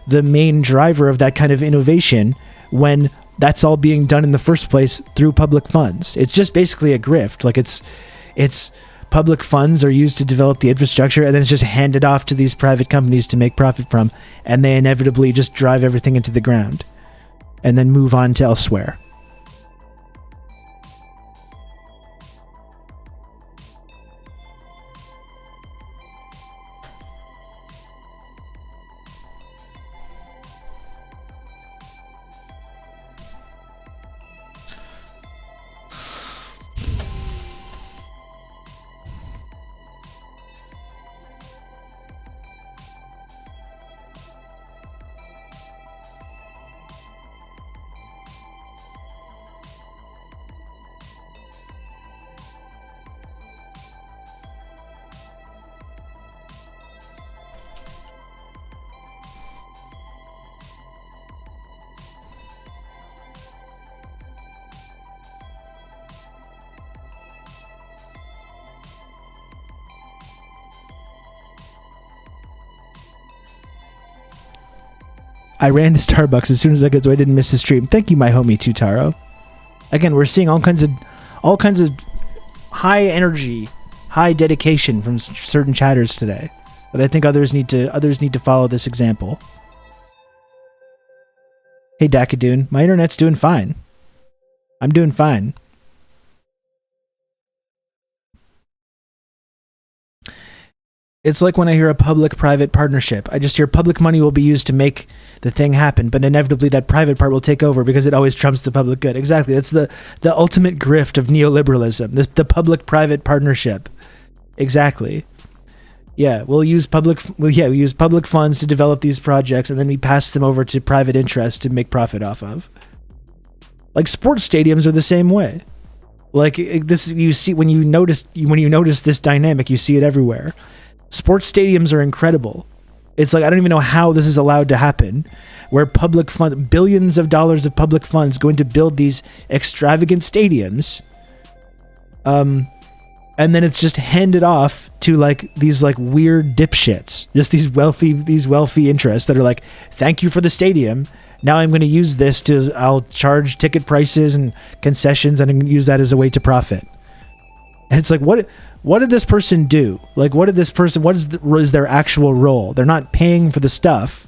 main driver of that kind of innovation when that's all being done in the first place through public funds. It's just basically a grift. Like it's public funds are used to develop the infrastructure and then it's just handed off to these private companies to make profit from, and they inevitably just drive everything into the ground and then move on to elsewhere. I ran to Starbucks as soon as I could so I didn't miss the stream. Thank you, my homie Tutaro. Again, we're seeing all kinds of high energy, high dedication from certain chatters today. But I think others need to follow this example. Hey Dakadoon, my internet's doing fine. I'm doing fine. It's like when I hear a public-private partnership. I just hear public money will be used to make the thing happen, but inevitably that private part will take over because it always trumps the public good. Exactly. That's the ultimate grift of neoliberalism. The public-private partnership. Exactly. Yeah, we use public funds to develop these projects, and then we pass them over to private interests to make profit off of. Like sports stadiums are the same way. Like this, you see when you notice this dynamic, you see it everywhere. Sports stadiums are incredible. It's like, I don't even know how this is allowed to happen, where public fund, billions of dollars of public funds go into build these extravagant stadiums. And then it's just handed off to like these like weird dipshits, just these wealthy interests that are like, thank you for the stadium. Now I'm going to use this I'll charge ticket prices and concessions and I'm going to use that as a way to profit. And it's like, what did this person do? Like, what is their actual role? They're not paying for the stuff.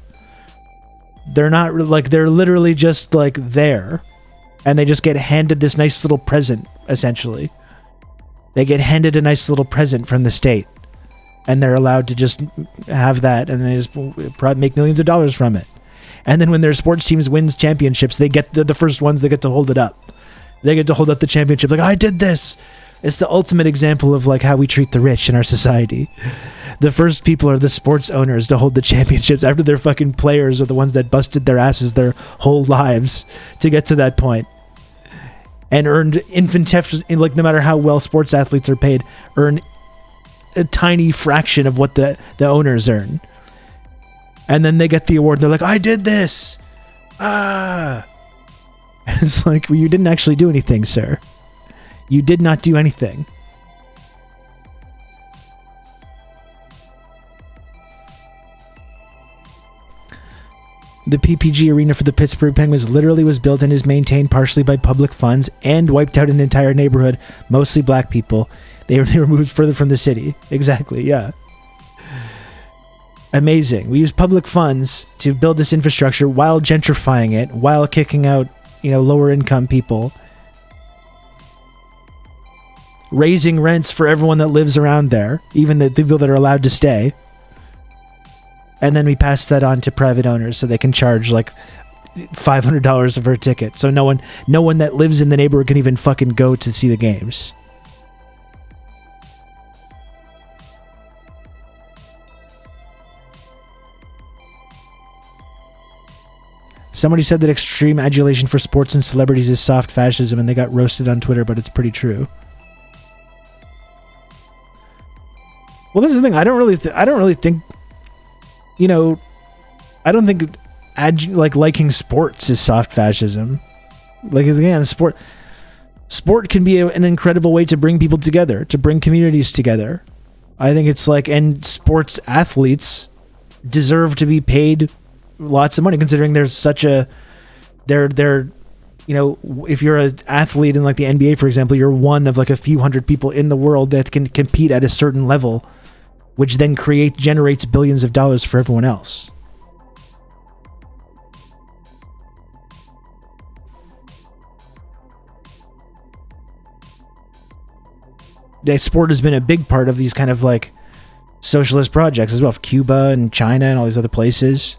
They're not like, they're literally just like there. and they just get handed this nice little present, essentially. They get handed a nice little present from the state, and they're allowed to just have that, and they just make millions of dollars from it. And then when their sports teams wins championships, they get the first ones that get to hold it up. They get to hold up the championship, like, I did this. It's the ultimate example of like how we treat the rich in our society. The first people are the sports owners to hold the championships after their fucking players are the ones that busted their asses their whole lives to get to that point. And earned like no matter how well sports athletes are paid, earn a tiny fraction of what the owners earn. And then they get the award. They're like, I did this. It's like, well, you didn't actually do anything, sir. You did not do anything. The PPG arena for the Pittsburgh Penguins literally was built and is maintained partially by public funds and wiped out an entire neighborhood, mostly black people. They were moved further from the city. Exactly, yeah. Amazing. We used public funds to build this infrastructure while gentrifying it, while kicking out, lower income people. Raising rents for everyone that lives around there, even the people that are allowed to stay. And then we pass that on to private owners so they can charge like $500 for a ticket. So no one that lives in the neighborhood can even fucking go to see the games. Somebody said that extreme adulation for sports and celebrities is soft fascism, and they got roasted on Twitter, but it's pretty true. Well, this is the thing. I don't really think. I don't think liking sports is soft fascism. Like, again, sport can be an incredible way to bring people together, to bring communities together. I think it's like, and sports athletes deserve to be paid lots of money, considering there's such a, if you're an athlete in like the NBA, for example, you're one of like a few hundred people in the world that can compete at a certain level, which then generates billions of dollars for everyone else. The sport has been a big part of these kind of like socialist projects as well, Cuba and China and all these other places.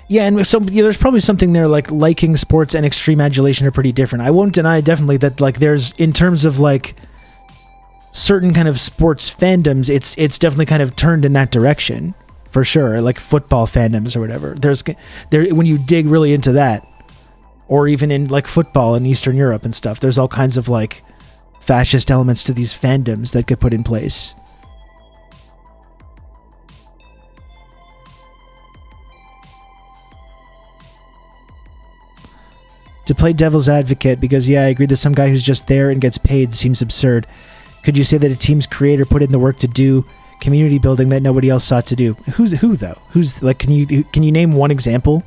Yeah, and so there's probably something there, like liking sports and extreme adulation are pretty different. I won't deny definitely that like there's, in terms of like certain kind of sports fandoms, it's definitely kind of turned in that direction for sure. Like football fandoms or whatever. When you dig really into that, or even in like football in Eastern Europe and stuff, there's all kinds of like fascist elements to these fandoms that get put in place. To play devil's advocate, because yeah, I agree that some guy who's just there and gets paid seems absurd. Could you say that a team's creator put in the work to do community building that nobody else sought to do? Who though? Who's like? Can you name one example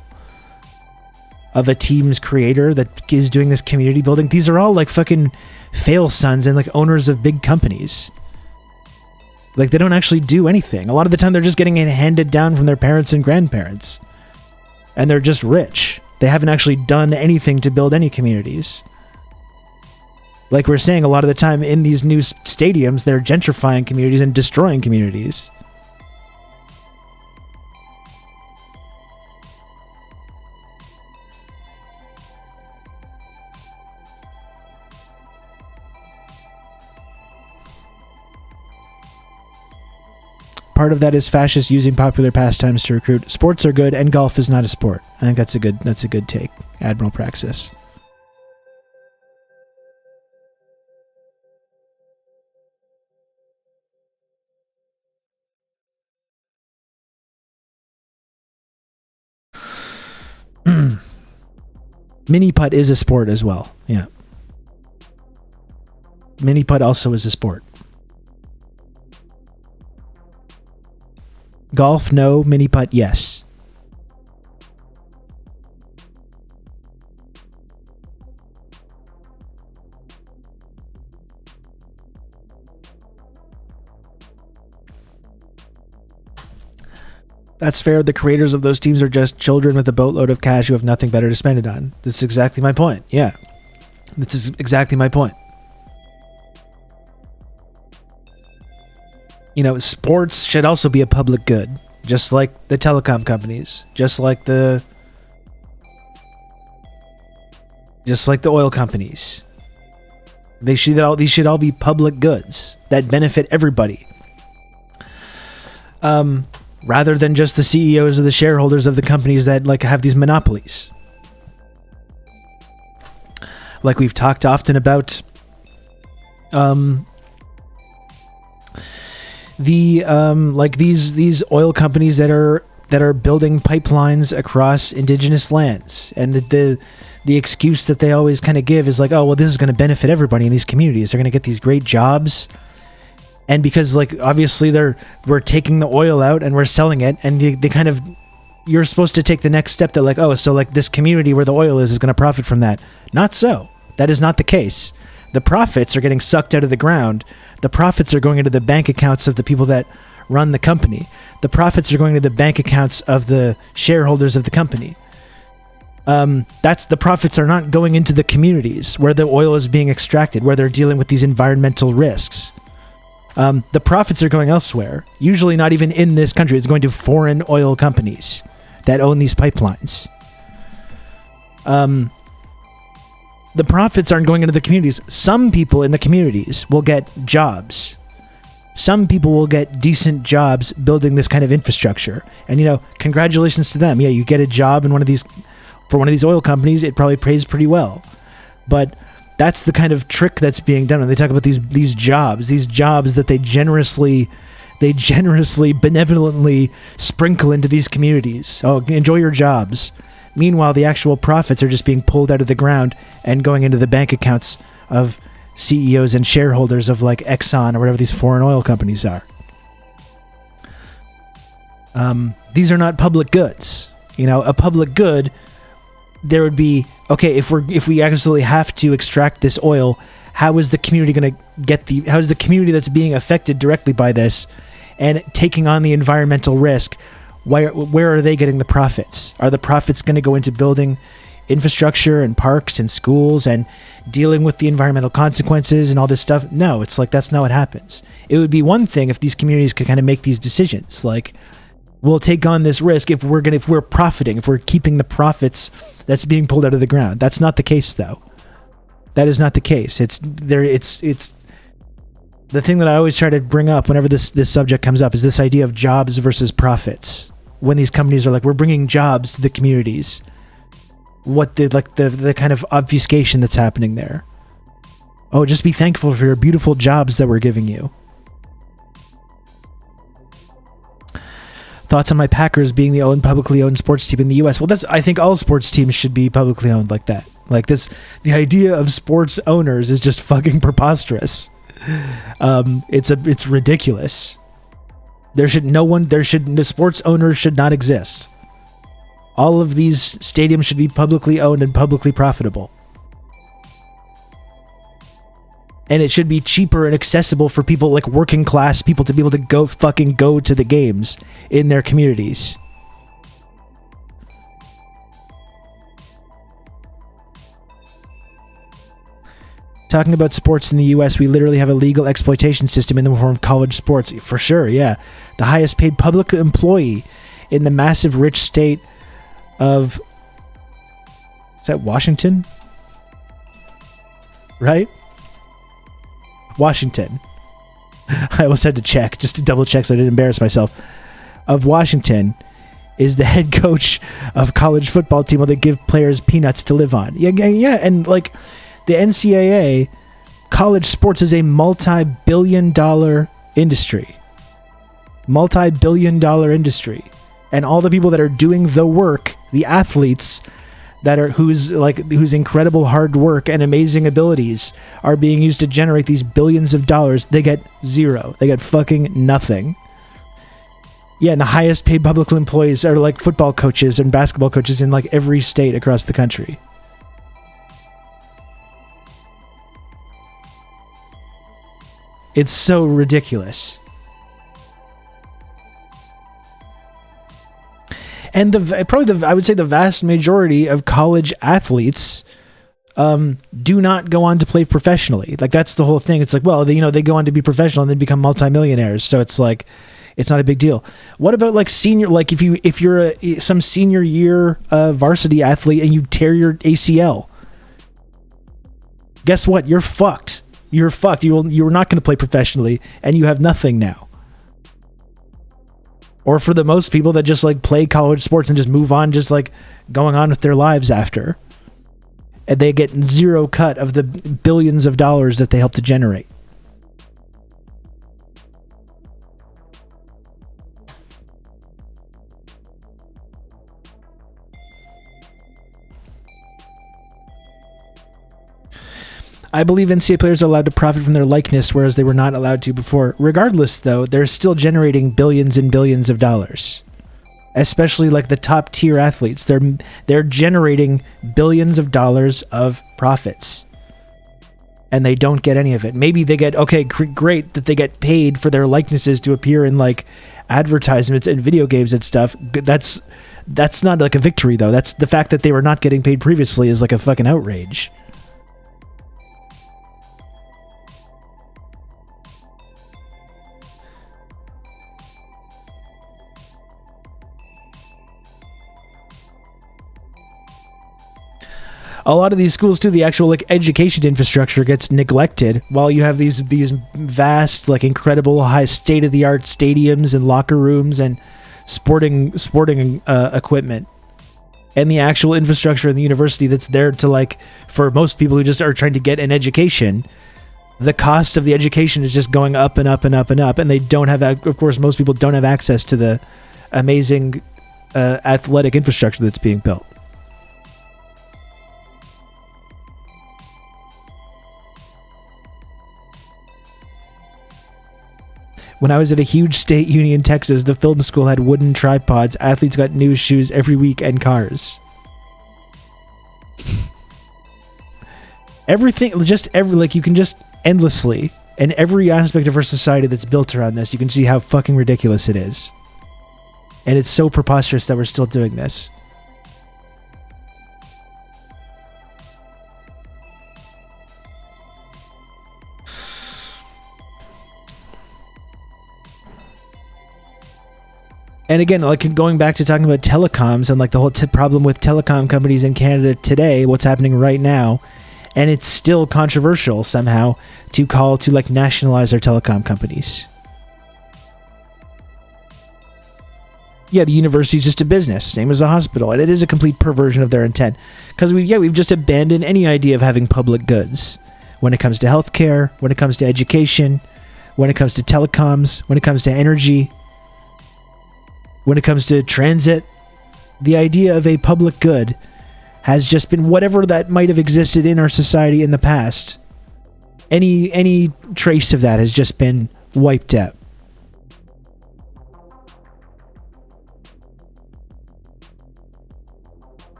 of a team's creator that is doing this community building? These are all like fucking fail sons and like owners of big companies. Like they don't actually do anything. A lot of the time they're just getting it handed down from their parents and grandparents, and they're just rich. They haven't actually done anything to build any communities. Like we're saying, a lot of the time in these new stadiums, they're gentrifying communities and destroying communities. Part of that is fascists using popular pastimes to recruit. Sports are good, and golf is not a sport. I think that's a good take, Admiral Praxis. Mini putt is a sport as well. Yeah. Mini putt also is a sport. Golf, no. Mini putt, yes. That's fair. The creators of those teams are just children with a boatload of cash who have nothing better to spend it on. That's exactly my point. Yeah. This is exactly my point. You know, sports should also be a public good, just like the telecom companies, just like the oil companies. These should all be public goods that benefit everybody. Rather than just the CEOs or the shareholders of the companies that like have these monopolies. Like we've talked often about these oil companies that are building pipelines across indigenous lands, and the excuse that they always kind of give is like, oh well, this is going to benefit everybody in these communities. They're going to get these great jobs. And because, like, obviously we're taking the oil out and we're selling it, and they kind of, you're supposed to take the next step that, like, oh, so, like, this community where the oil is going to profit from that. Not so. That is not the case. The profits are getting sucked out of the ground. The profits are going into the bank accounts of the people that run the company. The profits are going to the bank accounts of the shareholders of the company. The profits are not going into the communities where the oil is being extracted, where they're dealing with these environmental risks. The profits are going elsewhere, usually not even in this country. It's going to foreign oil companies that own these pipelines. The profits aren't going into the communities. Some people in the communities will get jobs. Some people will get decent jobs building this kind of infrastructure. And, you know, congratulations to them. Yeah, you get a job in one of these oil companies, it probably pays pretty well. But that's the kind of trick that's being done when they talk about these jobs that they generously, benevolently sprinkle into these communities. Oh, enjoy your jobs. Meanwhile, the actual profits are just being pulled out of the ground and going into the bank accounts of CEOs and shareholders of like Exxon or whatever these foreign oil companies are. These are not public goods. You know, a public good, there would be, okay, if we actually have to extract this oil, how is the community going to how is the community that's being affected directly by this and taking on the environmental risk, where are they getting the profits? Are the profits going to go into building infrastructure and parks and schools and dealing with the environmental consequences and all this stuff? No, it's like, that's not what happens. It would be one thing if these communities could kind of make these decisions, like, we'll take on this risk if we're profiting, if we're keeping the profits that's being pulled out of the ground. That's not the case, though. That is not the case. It's the thing that I always try to bring up whenever this subject comes up is this idea of jobs versus profits. When these companies are like, we're bringing jobs to the communities, what the kind of obfuscation that's happening there. Oh, just be thankful for your beautiful jobs that we're giving you. Thoughts on my Packers being the publicly owned sports team in the U.S.? Well, I think all sports teams should be publicly owned like that. Like this, the idea of sports owners is just fucking preposterous. It's ridiculous. The sports owners should not exist. All of these stadiums should be publicly owned and publicly profitable. And it should be cheaper and accessible for people like working class people to be able to go to the games in their communities. Talking about sports in the US, we literally have a legal exploitation system in the form of college sports. For sure, yeah. The highest paid public employee in the massive rich state of... Is that Washington? Right? Washington. I almost had to check, just to double check so I didn't embarrass myself. Of Washington is the head coach of college football team where they give players peanuts to live on. Yeah, and like the NCAA, college sports is a multi-billion-dollar industry. Multi-billion-dollar industry. And all the people that are doing the work, the athletes whose incredible hard work and amazing abilities are being used to generate these billions of dollars, they get zero. They get fucking nothing. Yeah, and the highest paid public employees are like football coaches and basketball coaches in like every state across the country. It's so ridiculous. And I would say the vast majority of college athletes do not go on to play professionally. Like, that's the whole thing. It's like, well, they go on to be professional and then become multimillionaires. So it's like, it's not a big deal. What about like senior? Like if you're some senior year varsity athlete and you tear your ACL, guess what? You're fucked. You're fucked. You're not going to play professionally, and you have nothing now. Or for the most people that just like play college sports and just move on, just like going on with their lives after, and they get zero cut of the billions of dollars that they help to generate. I believe NCAA players are allowed to profit from their likeness, whereas they were not allowed to before. Regardless, though, they're still generating billions and billions of dollars. Especially like the top tier athletes. They're generating billions of dollars of profits. And they don't get any of it. Maybe they get, okay, great that they get paid for their likenesses to appear in like advertisements and video games and stuff. That's not like a victory, though. That's the fact that they were not getting paid previously is like a fucking outrage. A lot of these schools too, the actual like education infrastructure gets neglected, while you have these vast, like incredible, high state of the art stadiums and locker rooms and sporting equipment, and the actual infrastructure in the university that's there to like, for most people who just are trying to get an education, the cost of the education is just going up and up and up and up, and they don't have, of course, most people don't have access to the amazing athletic infrastructure that's being built. When I was at a huge state uni in Texas, the film school had wooden tripods. Athletes got new shoes every week and cars. Everything, like you can just endlessly, and every aspect of our society that's built around this, you can see how fucking ridiculous it is. And it's so preposterous that we're still doing this. And again, like going back to talking about telecoms and like the whole problem with telecom companies in Canada today, what's happening right now, and it's still controversial somehow to call to like nationalize our telecom companies. Yeah, the university is just a business, same as a hospital, and it is a complete perversion of their intent, because we've just abandoned any idea of having public goods when it comes to healthcare, when it comes to education, when it comes to telecoms, when it comes to energy. When it comes to transit, the idea of a public good has just been whatever that might have existed in our society in the past. Any trace of that has just been wiped out.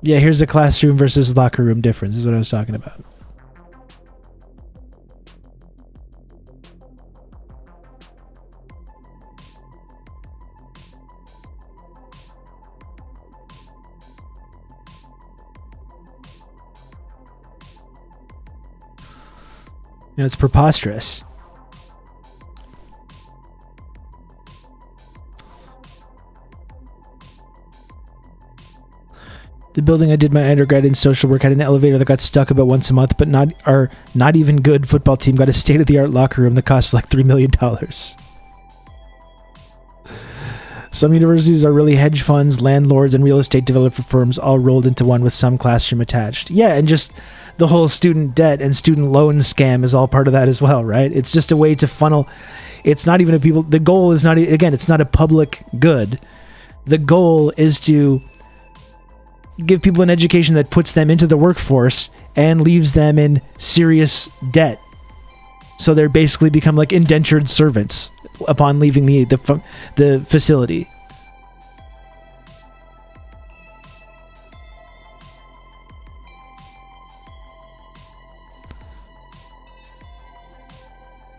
Yeah, here's the classroom versus locker room difference. This is what I was talking about. It's preposterous. The building I did my undergrad in social work had an elevator that got stuck about once a month, but our not even good football team got a state-of-the-art locker room that cost like $3 million. Some universities are really hedge funds, landlords, and real estate developer firms all rolled into one with some classroom attached. Yeah, and just the whole student debt and student loan scam is all part of that as well, right? It's just a way to funnel. It's not even the goal is not, again, it's not a public good. The goal is to give people an education that puts them into the workforce and leaves them in serious debt. So they basically become like indentured servants upon leaving the facility.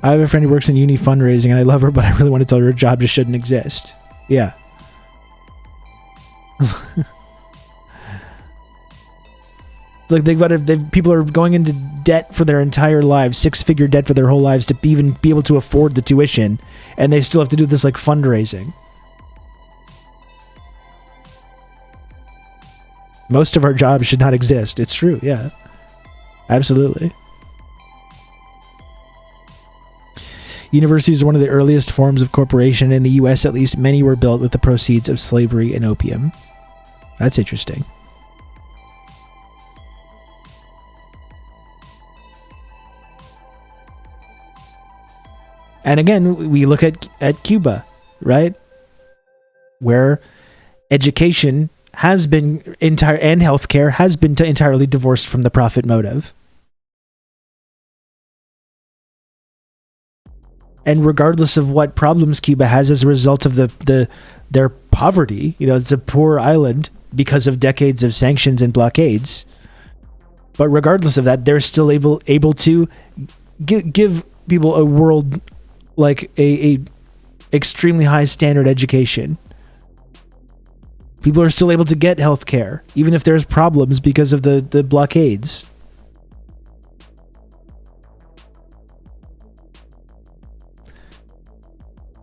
I have a friend who works in uni fundraising and I love her, but I really want to tell her job just shouldn't exist. Yeah. It's like people are going into debt for their entire lives, 6-figure debt for their whole lives to even be able to afford the tuition, and they still have to do this like fundraising. Most of our jobs should not exist. It's true, yeah. Absolutely. Universities are one of the earliest forms of corporation. In the US, at least, many were built with the proceeds of slavery and opium. That's interesting. And again, we look at Cuba, right? Where education has been and healthcare has been entirely divorced from the profit motive. And regardless of what problems Cuba has as a result of their poverty, it's a poor island because of decades of sanctions and blockades. But regardless of that, they're still able to give people a world like a extremely high standard education. People are still able to get health care, even if there's problems because of the blockades.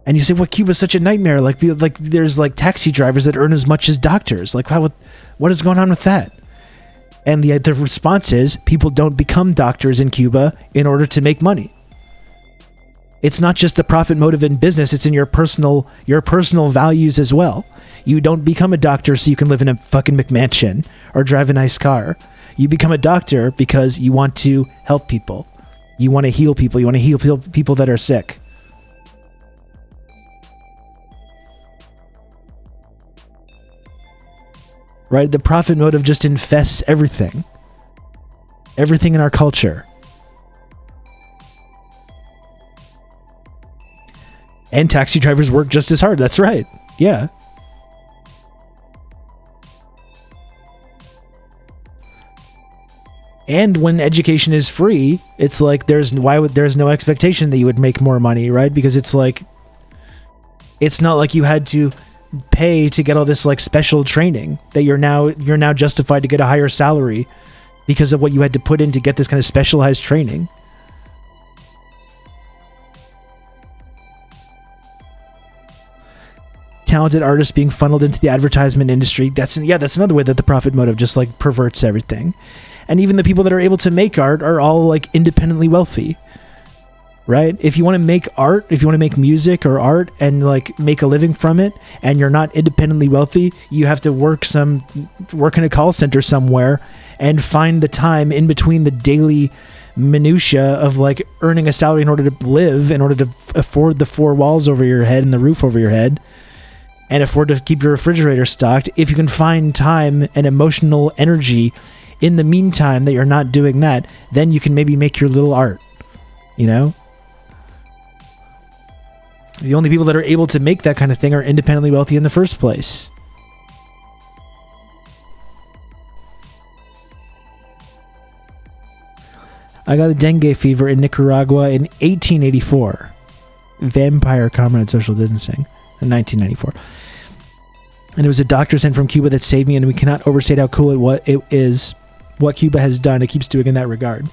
And you say, well, Cuba's such a nightmare. Like there's like taxi drivers that earn as much as doctors. Like, what is going on with that? And the response is, people don't become doctors in Cuba in order to make money. It's not just the profit motive in business, it's in your personal values as well. You don't become a doctor so you can live in a fucking McMansion or drive a nice car. You become a doctor because you want to help people. You want to heal people. You want to heal people that are sick. Right? The profit motive just infests everything. Everything in our culture. And taxi drivers work just as hard. That's right. Yeah. And when education is free, it's like there's no expectation that you would make more money, right? Because it's like, it's not like you had to pay to get all this like special training that you're now justified to get a higher salary because of what you had to put in to get this kind of specialized training. Talented artists being funneled into the advertisement industry. That's another way that the profit motive just like perverts everything. And even the people that are able to make art are all like independently wealthy, right? If you want to make art, if you want to make music or art and like make a living from it, and you're not independently wealthy, you have to work in a call center somewhere and find the time in between the daily minutia of like earning a salary in order to live, in order to afford the 4 walls over your head and the roof over your head, and afford to keep your refrigerator stocked. If you can find time and emotional energy in the meantime that you're not doing that, then you can maybe make your little art, The only people that are able to make that kind of thing are independently wealthy in the first place. I got the dengue fever in Nicaragua in 1884. Vampire comrade social distancing in 1994. And it was a doctor sent from Cuba that saved me, and we cannot overstate how cool it is what Cuba has done. It keeps doing in that regard.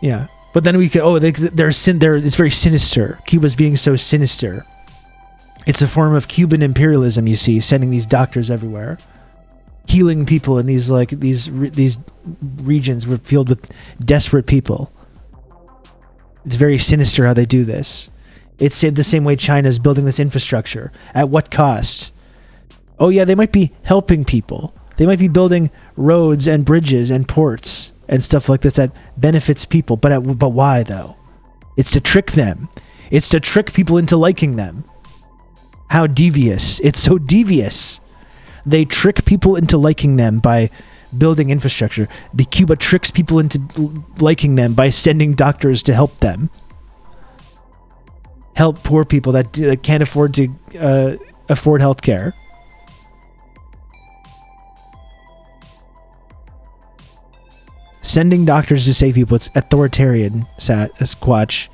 Yeah. But then we could, it's very sinister. Cuba's being so sinister. It's a form of Cuban imperialism, you see, sending these doctors everywhere, healing people in these regions filled with desperate people. It's very sinister how they do this. It's the same way China is building this infrastructure. At what cost? Oh yeah, they might be helping people. They might be building roads and bridges and ports and stuff like this that benefits people. But why, though? It's to trick them. It's to trick people into liking them. How devious. It's so devious. They trick people into liking them by building infrastructure. The Cuba tricks people into liking them by sending doctors to help them. Help poor people that can't afford to afford health care. Sending doctors to save people. It's authoritarian, Squatch.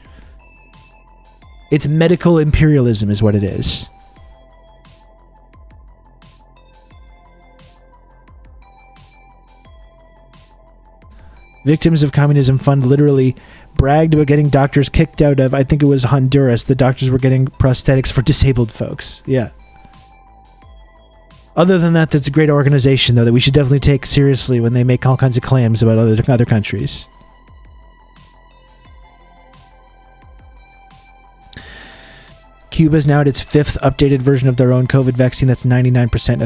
It's medical imperialism is what it is. Victims of Communism Fund literally bragged about getting doctors kicked out of, I think it was Honduras. The doctors were getting prosthetics for disabled folks. Yeah. Other than that, that's a great organization, though, that we should definitely take seriously when they make all kinds of claims about other countries. Cuba's now at its 5th updated version of their own COVID vaccine that's 99%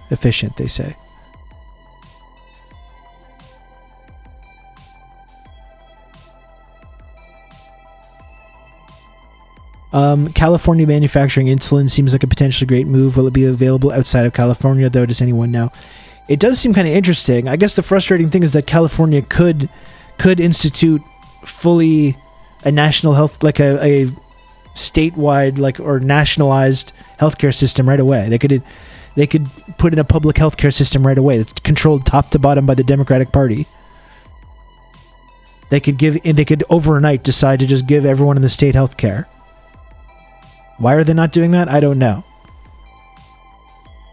efficient, they say. California manufacturing insulin seems like a potentially great move. Will it be available outside of California, though? Does anyone know? It does seem kind of interesting. I guess the frustrating thing is that California could institute fully a national health, like a statewide, like, or nationalized healthcare system right away. They could put in a public healthcare system right away that's controlled top to bottom by the Democratic Party. They could overnight decide to just give everyone in the state healthcare. Why are they not doing that? I don't know.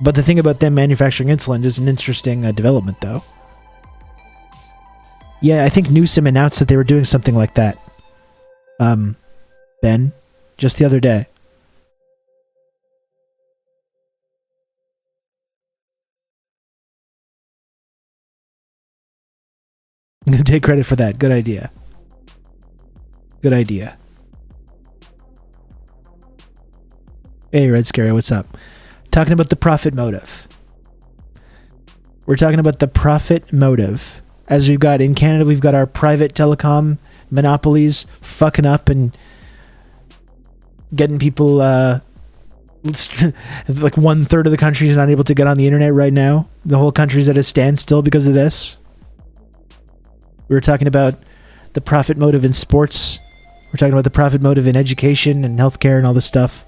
But the thing about them manufacturing insulin is an interesting development, though. Yeah, I think Newsom announced that they were doing something like that. Ben, just the other day. I'm going to take credit for that. Good idea. Good idea. Hey, Red Scary, what's up? Talking about the profit motive. We're talking about the profit motive. As we've got in Canada, we've got our private telecom monopolies fucking up and getting people, like 1/3 of the country is not able to get on the internet right now. The whole country's at a standstill because of this. We were talking about the profit motive in sports. We're talking about the profit motive in education and healthcare and all this stuff.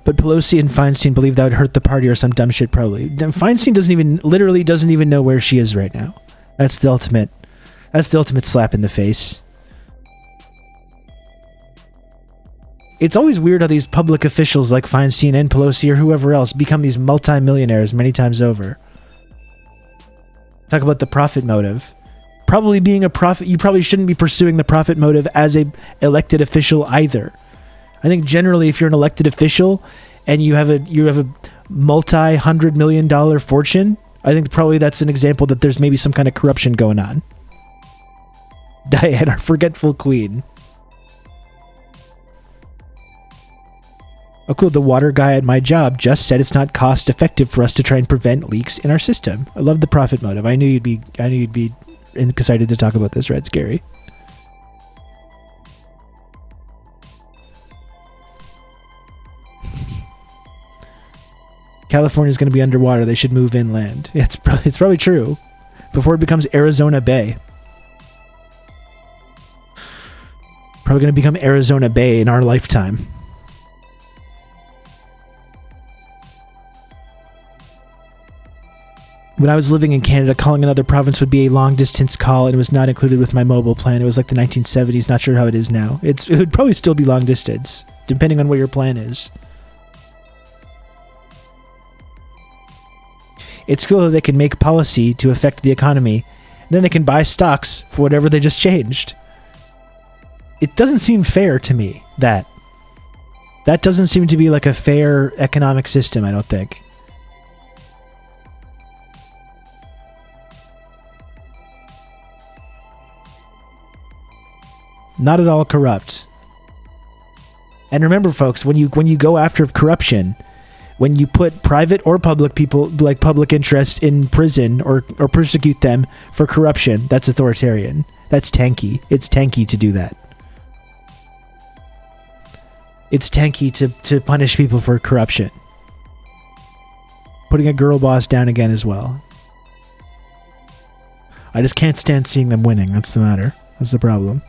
But Pelosi and Feinstein believe that would hurt the party or some dumb shit, probably. Feinstein doesn't even know where she is right now. That's the ultimate slap in the face. It's always weird how these public officials like Feinstein and Pelosi or whoever else become these multi-millionaires many times over. Talk about the profit motive. Probably being a profit, you probably shouldn't be pursuing the profit motive as a elected official either. I think generally, if you're an elected official and you have a multi-$100 million fortune, I think probably that's an example that there's maybe some kind of corruption going on. Diana, forgetful queen. Oh, cool. The water guy at my job just said it's not cost effective for us to try and prevent leaks in our system. I love the profit motive. I knew you'd be excited to talk about this, Red Scary. California's going to be underwater. They should move inland. It's probably true. Before it becomes Arizona Bay. Probably going to become Arizona Bay in our lifetime. When I was living in Canada, calling another province would be a long-distance call, and it was not included with my mobile plan. It was like the 1970s. Not sure how it is now. It would probably still be long-distance, depending on what your plan is. It's cool that they can make policy to affect the economy, and then they can buy stocks for whatever they just changed. It doesn't seem fair to me, that doesn't seem to be like a fair economic system, I don't think. Not at all corrupt. And remember, folks, when you go after corruption, when you put private or public people, like public interest, in prison or persecute them for corruption, that's authoritarian. That's tanky. It's tanky to do that. It's tanky to punish people for corruption. Putting a girl boss down again as well. I just can't stand seeing them winning. That's the matter. That's the problem.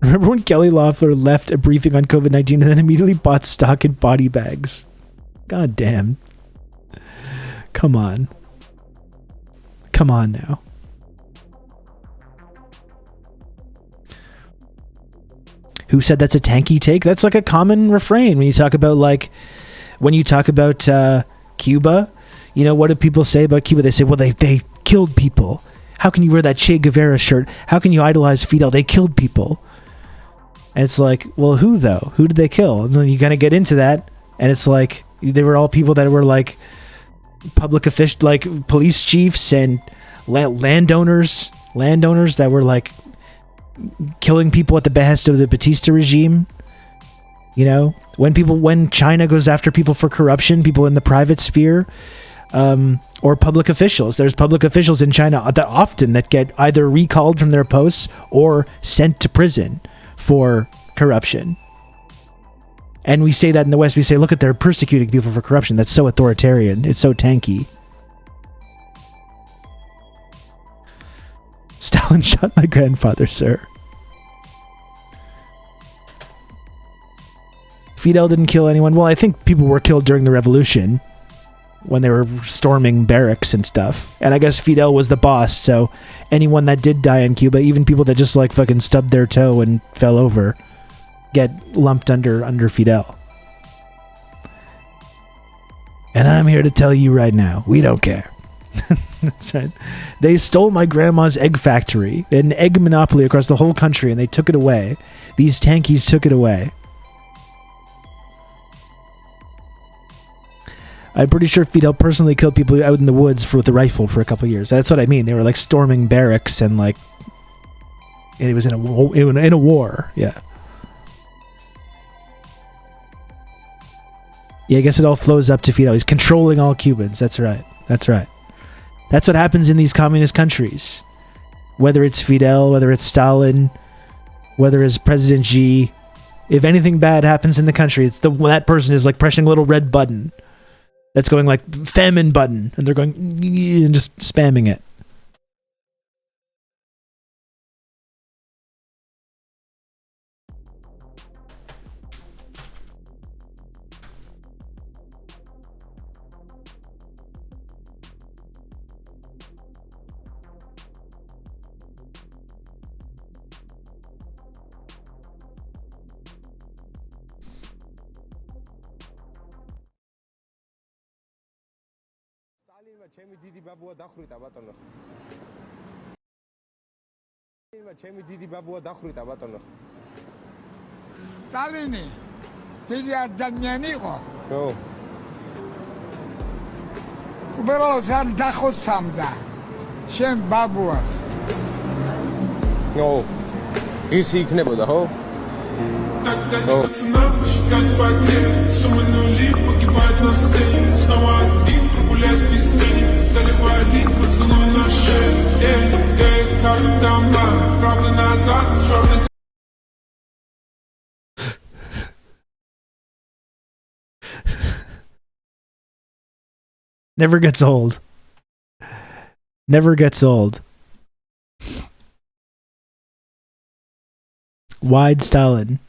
Remember when Kelly Loeffler left a briefing on COVID-19 and then immediately bought stock in body bags? God damn. Come on. Come on now. Who said that's a tanky take? That's like a common refrain when you talk about Cuba. You know, what do people say about Cuba? They say, well, they killed people. How can you wear that Che Guevara shirt? How can you idolize Fidel? They killed people. And it's like, well, who though? Who did they kill? And then you kind of get into that, and it's like they were all people that were like public officials, like police chiefs and landowners that were like killing people at the behest of the Batista regime. You know, when China goes after people for corruption, people in the private sphere, or public officials. There's public officials in China that often that get either recalled from their posts or sent to prison for corruption. And we say that in the West, we say, look at, they're persecuting people for corruption. That's so authoritarian. It's so tanky. Stalin shot my grandfather, sir. Fidel didn't kill anyone. Well, I think people were killed during the revolution when they were storming barracks and stuff. And I guess Fidel was the boss, so anyone that did die in Cuba, even people that just like fucking stubbed their toe and fell over, get lumped under Fidel. And I'm here to tell you right now, we don't care. That's right. They stole my grandma's egg factory, an egg monopoly across the whole country, and they took it away. These tankies took it away. I'm pretty sure Fidel personally killed people out in the woods with a rifle for a couple of years. That's what I mean. They were like storming barracks and like, and it was in a war. Yeah. Yeah, I guess it all flows up to Fidel. He's controlling all Cubans. That's right. That's right. That's what happens in these communist countries. Whether it's Fidel, whether it's Stalin, whether it's President Xi, if anything bad happens in the country, it's that person is like pressing a little red button that's going like famine button, and they're going and just spamming it. Stalini, დიდი ადამიანი იყო. ხო. უბრალოდ არ დახოცამდა. შენ ბაბუას. ნო. ისი იქნებოდა, ხო? Never gets old. Never gets old. Wide Stalin.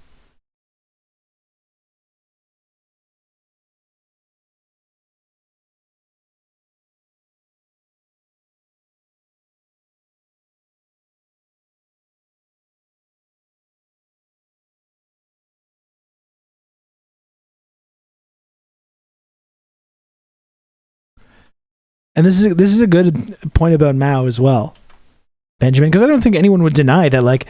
And this is a good point about Mao as well, Benjamin, because I don't think anyone would deny that like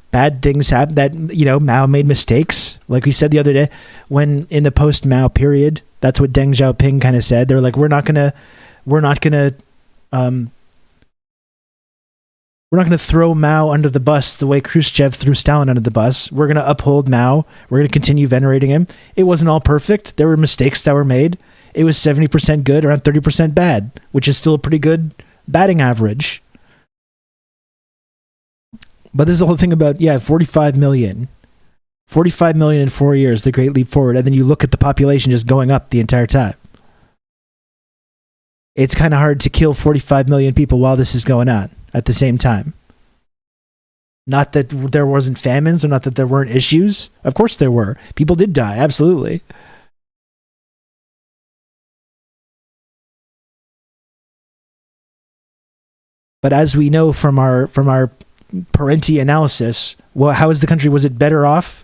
bad things happen, that, you know, Mao made mistakes. Like we said the other day, when in the post-Mao period, that's what Deng Xiaoping kind of said. They're like, we're not gonna throw Mao under the bus the way Khrushchev threw Stalin under the bus. We're gonna uphold Mao. We're gonna continue venerating him. It wasn't all perfect. There were mistakes that were made. It was 70% good, around 30% bad, which is still a pretty good batting average. But this is the whole thing about, 45 million. 45 million in 4 years, the great leap forward. And then you look at the population just going up the entire time. It's kind of hard to kill 45 million people while this is going on at the same time. Not that there wasn't famines, or not that there weren't issues. Of course there were. People did die, absolutely. But as we know from our Parenti analysis, well, how is the country? Was it better off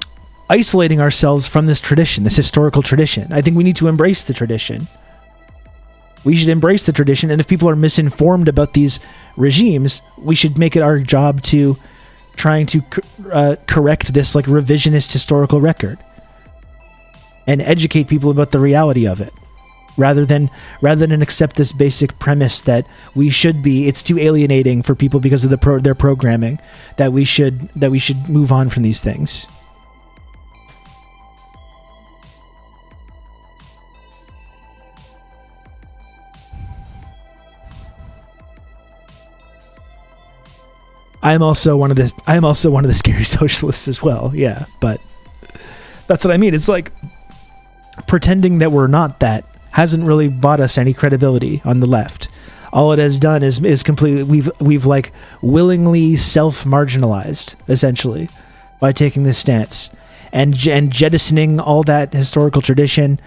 isolating ourselves from this tradition, this historical tradition. I think we need to embrace the tradition. We should embrace the tradition, and if people are misinformed about these regimes, we should make it our job to trying to correct this like revisionist historical record and educate people about the reality of it, rather than accept this basic premise that we should be. It's too alienating for people because of their programming that we should move on from these things. I'm also one of the scary socialists as well. Yeah, but that's what I mean. It's like pretending that we're not that hasn't really bought us any credibility on the left. All it has done is completely we've like willingly self-marginalized essentially by taking this stance and jettisoning all that historical tradition,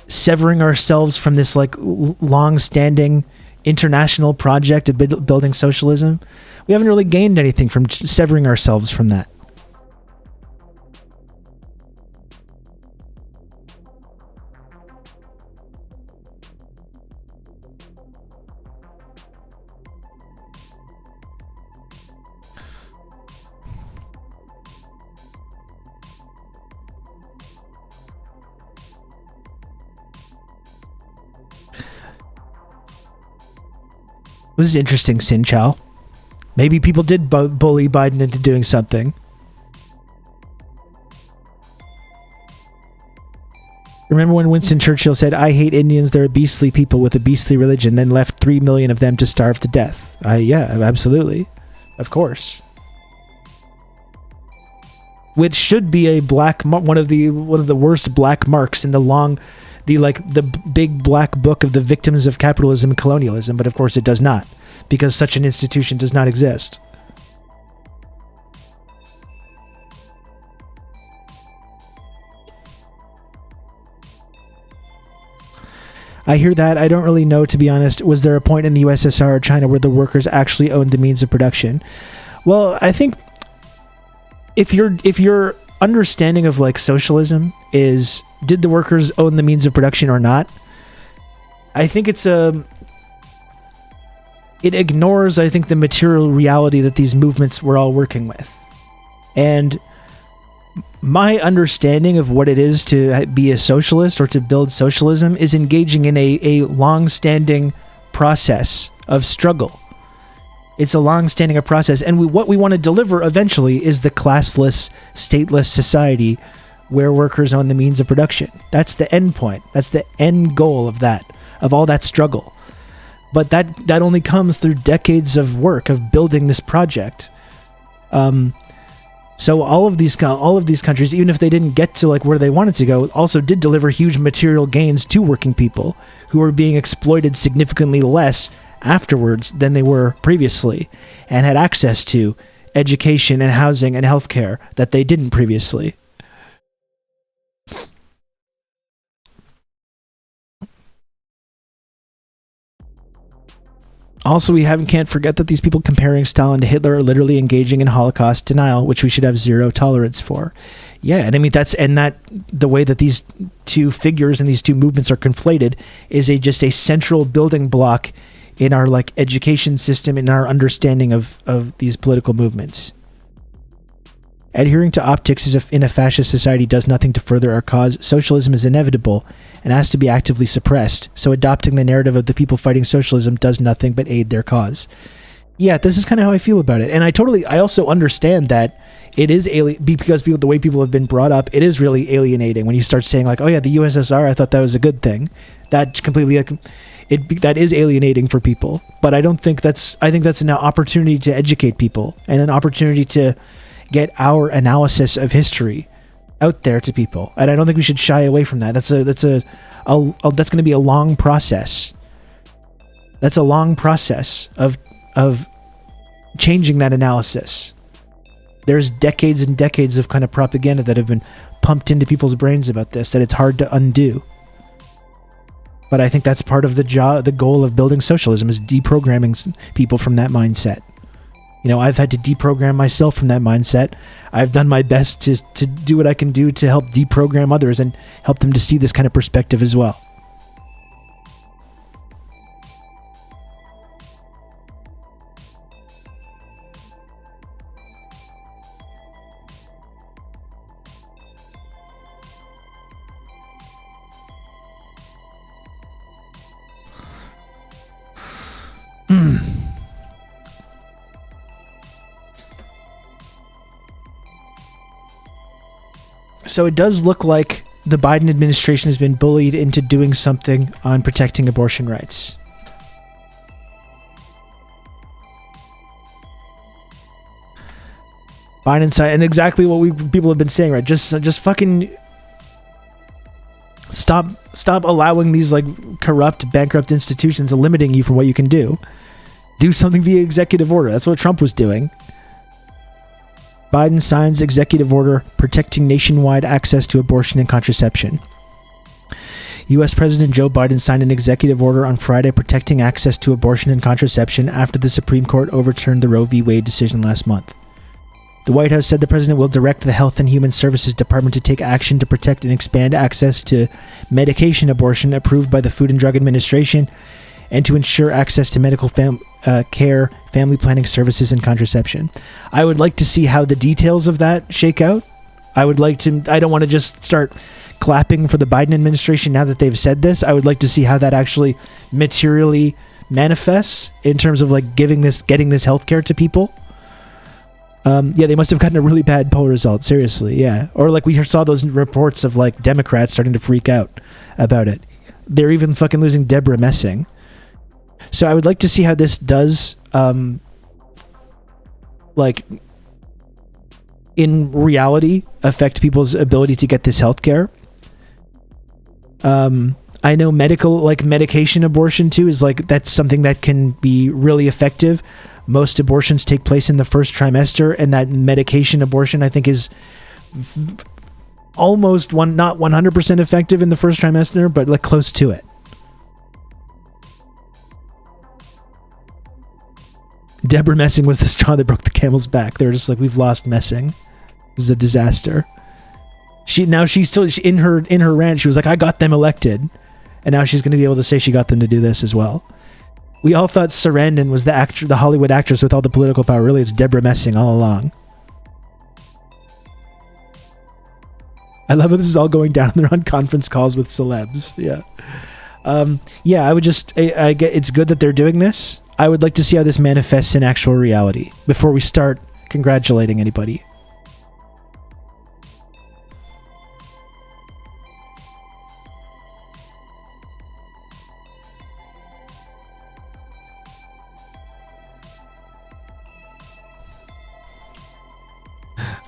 severing ourselves from this like long-standing international project of building socialism. We haven't really gained anything from severing ourselves from that. This is interesting, Sin Chow. Maybe people did bully Biden into doing something. Remember when Winston Churchill said, "I hate Indians, they're a beastly people with a beastly religion," then left 3 million of them to starve to death? Yeah, absolutely. Of course. Which should be a one of the worst black marks in the big black book of the victims of capitalism and colonialism, but of course it does not, because such an institution does not exist. I hear that. I don't really know, to be honest. Was there a point in the USSR or China where the workers actually owned the means of production? Well, I think if your understanding of like socialism is, did the workers own the means of production or not, I think it ignores, I think, the material reality that these movements were all working with. And my understanding of what it is to be a socialist or to build socialism is engaging in a long-standing process of struggle. It's a long-standing process, and what we want to deliver eventually is the classless, stateless society where workers own the means of production. That's the end point. That's the end goal of all that struggle. But that only comes through decades of work of building this project. So all of these countries, even if they didn't get to like where they wanted to go, also did deliver huge material gains to working people who were being exploited significantly less afterwards than they were previously, and had access to education and housing and healthcare that they didn't previously. Also, we can't forget that these people comparing Stalin to Hitler are literally engaging in Holocaust denial, which we should have zero tolerance for. Yeah, and I mean the way that these two figures and these two movements are conflated is just a central building block in our like education system, in our understanding of these political movements. Adhering to optics in a fascist society does nothing to further our cause. Socialism is inevitable and has to be actively suppressed. So adopting the narrative of the people fighting socialism does nothing but aid their cause. Yeah, this is kind of how I feel about it. And I also understand that it is because the way people have been brought up, it is really alienating when you start saying like, oh yeah, the USSR, I thought that was a good thing. That completely, that is alienating for people. But I think that's an opportunity to educate people and an opportunity to get our analysis of history out there to people, and I don't think we should shy away from that. That's going to be a long process. That's a long process of changing that analysis. There's decades and decades of kind of propaganda that have been pumped into people's brains about this that it's hard to undo. But I think that's part of the goal of building socialism, is deprogramming people from that mindset. You know, I've had to deprogram myself from that mindset. I've done my best to do what I can do to help deprogram others and help them to see this kind of perspective as well. So it does look like the Biden administration has been bullied into doing something on protecting abortion rights. Biden side, and exactly what people have been saying, right? Just fucking stop allowing these like corrupt, bankrupt institutions limiting you from what you can do. Do something via executive order. That's what Trump was doing. Biden signs executive order protecting nationwide access to abortion and contraception. U.S. President Joe Biden signed an executive order on Friday protecting access to abortion and contraception after the Supreme Court overturned the Roe v. Wade decision last month. The White House said the president will direct the Health and Human Services Department to take action to protect and expand access to medication abortion approved by the Food and Drug Administration and to ensure access to medical care, family planning services, and contraception. I would like to see how the details of that shake out. I don't want to just start clapping for the Biden administration now that they've said this. I would like to see how that actually materially manifests in terms of like getting this healthcare to people. Yeah, they must have gotten a really bad poll result. Seriously, yeah. Or like we saw those reports of like Democrats starting to freak out about it. They're even fucking losing Deborah Messing. So I would like to see how this does, like, in reality, affect people's ability to get this healthcare. I know medication abortion too is like, that's something that can be really effective. Most abortions take place in the first trimester, and that medication abortion I think is almost not 100% effective in the first trimester, but like close to it. Deborah Messing was the straw that broke the camel's back. They were just like, we've lost Messing. This is a disaster. She's still in her rant. She was like, I got them elected, and now she's going to be able to say she got them to do this as well. We all thought Sarandon was the Hollywood actress with all the political power. Really, it's Deborah Messing all along. I love how this is all going down. They're on conference calls with celebs. Yeah. Yeah, I would just, I get, it's good that they're doing this. I would like to see how this manifests in actual reality before we start congratulating anybody.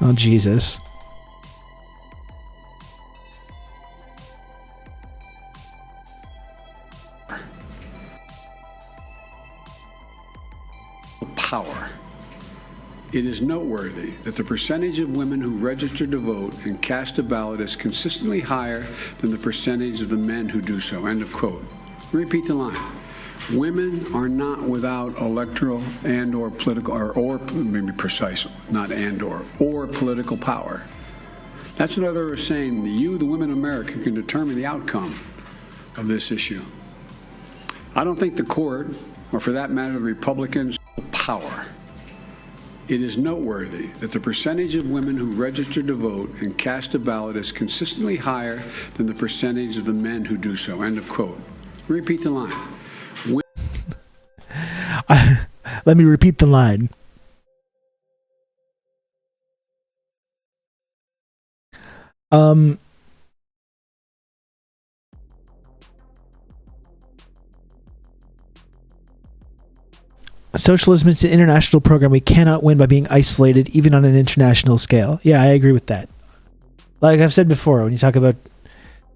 Oh, Jesus. Power. It is noteworthy that the percentage of women who register to vote and cast a ballot is consistently higher than the percentage of the men who do so. End of quote. Repeat the line. Women are not without electoral and or political, or maybe precise, not and or political power. That's another way of saying that you, the women of America, can determine the outcome of this issue. I don't think the court, or for that matter, the Republicans, power. It is noteworthy that the percentage of women who register to vote and cast a ballot is consistently higher than the percentage of the men who do so. End of quote. Repeat the line. Let me repeat the line. Socialism is an international program. We cannot win by being isolated, even on an international scale. Yeah, I agree with that. Like I've said before, when you talk about,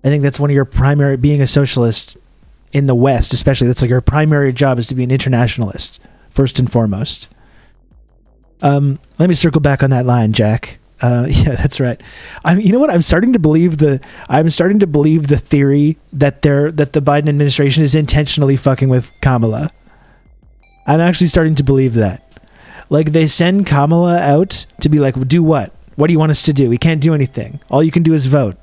I think that's one of your primary, being a socialist in the West, especially, that's like your primary job is to be an internationalist, first and foremost. Let me circle back on that line, Jack. Yeah, that's right. You know what? I'm starting to believe the theory that the Biden administration is intentionally fucking with Kamala. I'm actually starting to believe that. Like, they send Kamala out to be like, do what? What do you want us to do? We can't do anything. All you can do is vote.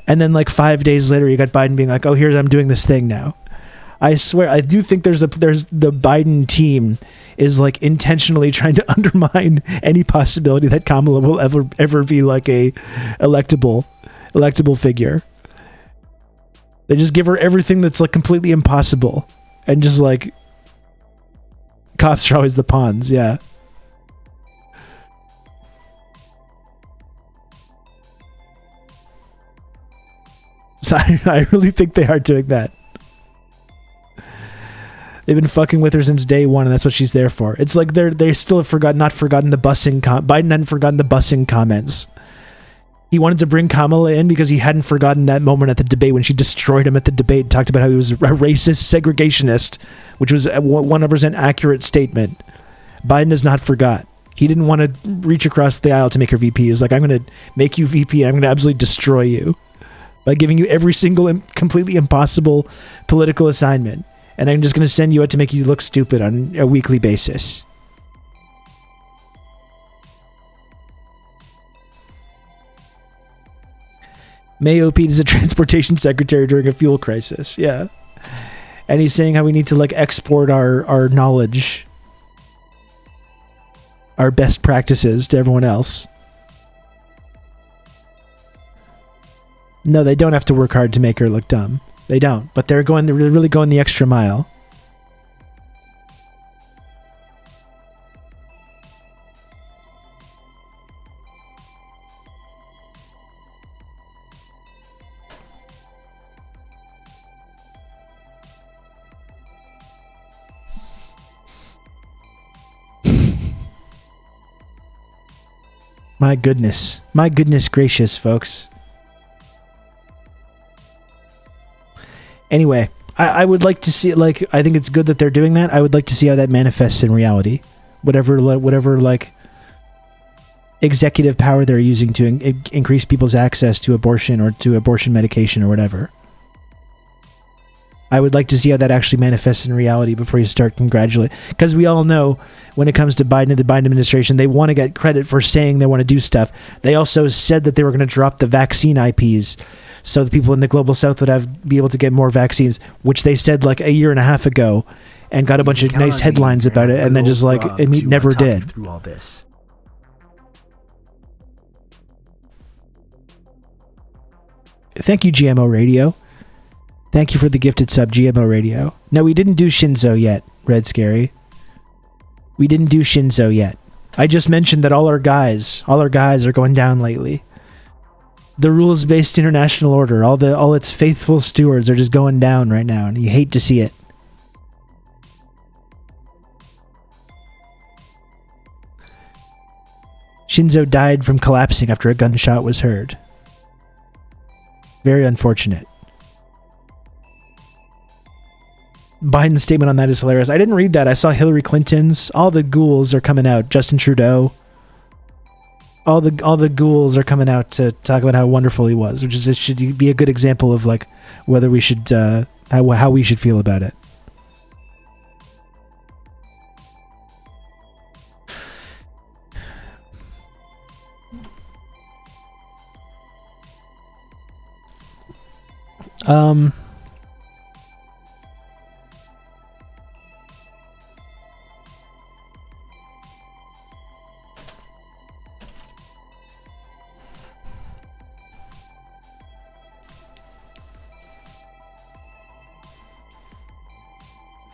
And then, like, 5 days later, you got Biden being like, oh, here's, I'm doing this thing now. I swear, I do think there's the Biden team is, like, intentionally trying to undermine any possibility that Kamala will ever be, like, a electable figure. They just give her everything that's, like, completely impossible. And just, like, cops are always the pawns, yeah. So I really think they are doing that. They've been fucking with her since day one, and that's what she's there for. It's like they still have not forgotten the busing. Biden hadn't forgotten the busing comments. He wanted to bring Kamala in because he hadn't forgotten that moment at the debate when she destroyed him at the debate and talked about how he was a racist segregationist, which was a 100% accurate statement. Biden has not forgot. He didn't want to reach across the aisle to make her VP. He's like, I'm going to make you VP. I'm going to absolutely destroy you by giving you every single completely impossible political assignment. And I'm just going to send you out to make you look stupid on a weekly basis. Mayo Pete is a transportation secretary during a fuel crisis. Yeah. And he's saying how we need to, like, export our knowledge, our best practices to everyone else. No, they don't have to work hard to make her look dumb. They don't, but they're really going the extra mile. My goodness gracious, folks. Anyway, I would like to see, like, I think it's good that they're doing that. I would like to see how that manifests in reality. Whatever like, executive power they're using to increase people's access to abortion or to abortion medication or whatever. I would like to see how that actually manifests in reality before you start congratulating. Because we all know when it comes to Biden and the Biden administration, they want to get credit for saying they want to do stuff. They also said that they were going to drop the vaccine IPs so the people in the global south would be able to get more vaccines, which they said like a year and a half ago and got a bunch of nice headlines about it, and then just like it never did. Through all this. Thank you, GMO Radio. Thank you for the gifted sub, GMO Radio. No, we didn't do Shinzo yet, Red Scary. We didn't do Shinzo yet. I just mentioned that all our guys are going down lately. The rules-based international order, all its faithful stewards are just going down right now, and you hate to see it. Shinzo died from collapsing after a gunshot was heard. Very unfortunate. Biden's statement on that is hilarious. I didn't read that. I saw Hillary Clinton's. All the ghouls are coming out. Justin Trudeau. All the ghouls are coming out to talk about how wonderful he was, which is, it should be a good example of like whether we should how we should feel about it.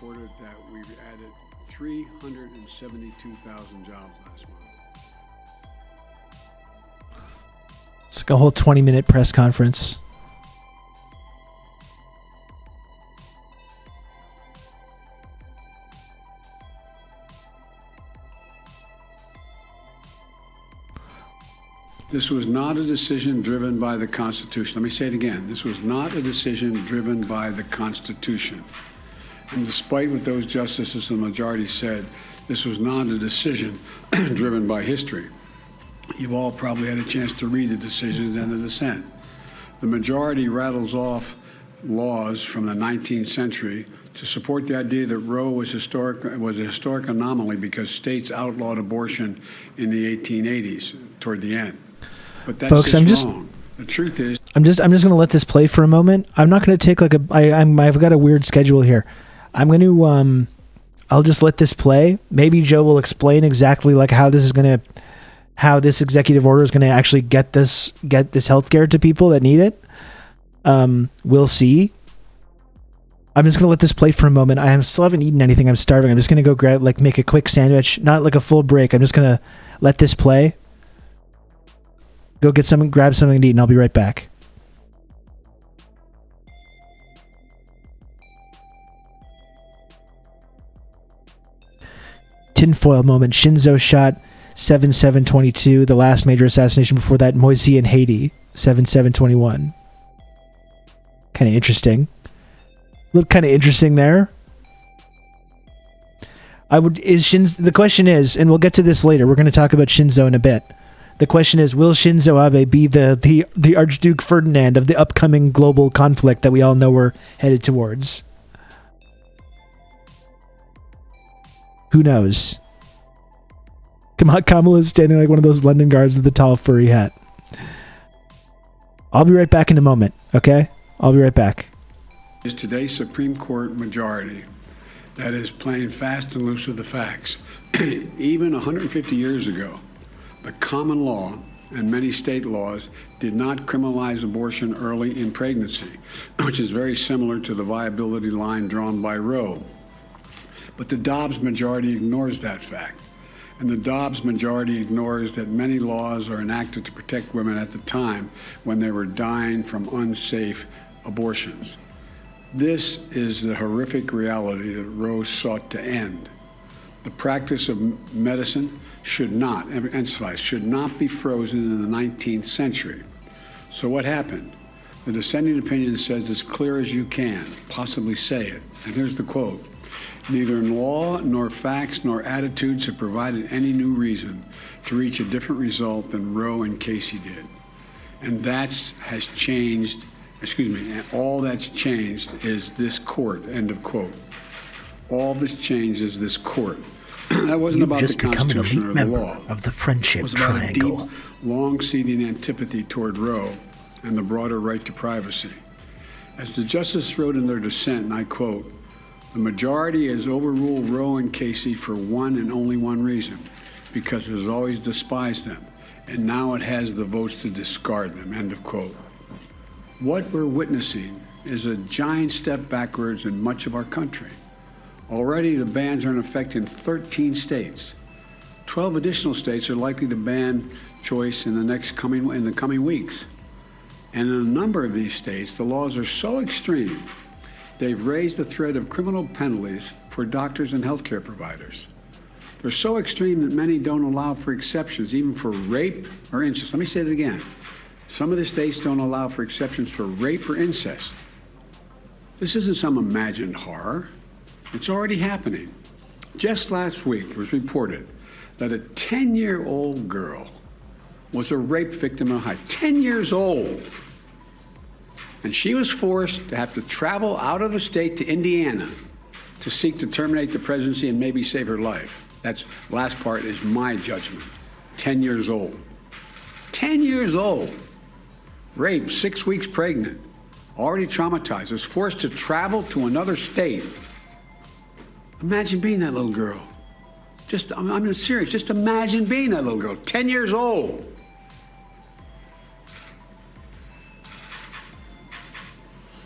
Reported that we've added 372,000 jobs last month. It's like a whole 20-minute press conference. This was not a decision driven by the Constitution. Let me say it again. This was not a decision driven by the Constitution. And despite what those justices in the majority said, this was not a decision driven by history. You've all probably had a chance to read the decisions and the dissent. The majority rattles off laws from the 19th century to support the idea that Roe was a historic anomaly because states outlawed abortion in the 1880s toward the end. But that's Folks, wrong. The truth is, I'm just going to let this play for a moment. I'm not going to take I've got a weird schedule here. I'm going to I'll just let this play. Maybe Joe will explain exactly like how this executive order is going to actually get this healthcare to people that need it. We'll see. I'm just going to let this play for a moment. I still haven't eaten anything. I'm starving. I'm just going to go make a quick sandwich, not like a full break. I'm just going to let this play. Go grab something to eat, and I'll be right back. Tinfoil moment. Shinzo shot 7/7/22. The last major assassination before that, Moise in Haiti, 7/7/21. Kind of interesting. Look kind of interesting there. The question is, and we'll get to this later. We're going to talk about Shinzo in a bit. The question is, will Shinzo Abe be the Archduke Ferdinand of the upcoming global conflict that we all know we're headed towards? Who knows? Kamala is standing like one of those London guards with the tall furry hat. I'll be right back in a moment, okay? I'll be right back. Is today's Supreme Court majority that is playing fast and loose with the facts. Even 150 years ago, the common law and many state laws did not criminalize abortion early in pregnancy, which is very similar to the viability line drawn by Roe. But the Dobbs majority ignores that fact. And the Dobbs majority ignores that many laws are enacted to protect women at the time when they were dying from unsafe abortions. This is the horrific reality that Roe sought to end. The practice of medicine should not be frozen in the 19th century. So what happened? The dissenting opinion says as clear as you can possibly say it. And here's the quote. Neither law nor facts nor attitudes have provided any new reason to reach a different result than Roe and Casey did. And all that's changed is this court, end of quote. All that's changed is this court. That wasn't You've about just the become an Constitution elite or the member law. of the Friendship It was about Triangle. a deep, long-seating antipathy toward Roe and the broader right to privacy. As the justices wrote in their dissent, and I quote, the majority has overruled Roe and Casey for one and only one reason, because it has always despised them, and now it has the votes to discard them, end of quote. What we're witnessing is a giant step backwards in much of our country. Already the bans are in effect in 13 states. 12 additional states are likely to ban choice in the coming weeks. And in a number of these states, the laws are so extreme, they've raised the threat of criminal penalties for doctors and healthcare providers. They're so extreme that many don't allow for exceptions, even for rape or incest. Let me say that again. Some of the states don't allow for exceptions for rape or incest. This isn't some imagined horror. It's already happening. Just last week, it was reported that a 10-year-old girl was a rape victim in Ohio. 10 years old. And she was forced to have to travel out of the state to Indiana to seek to terminate the presidency and maybe save her life. That's last part is my judgment. 10 years old. 10 years old. Raped, 6 weeks pregnant, already traumatized, was forced to travel to another state. Imagine being that little girl. I'm serious, just imagine being that little girl, 10 years old.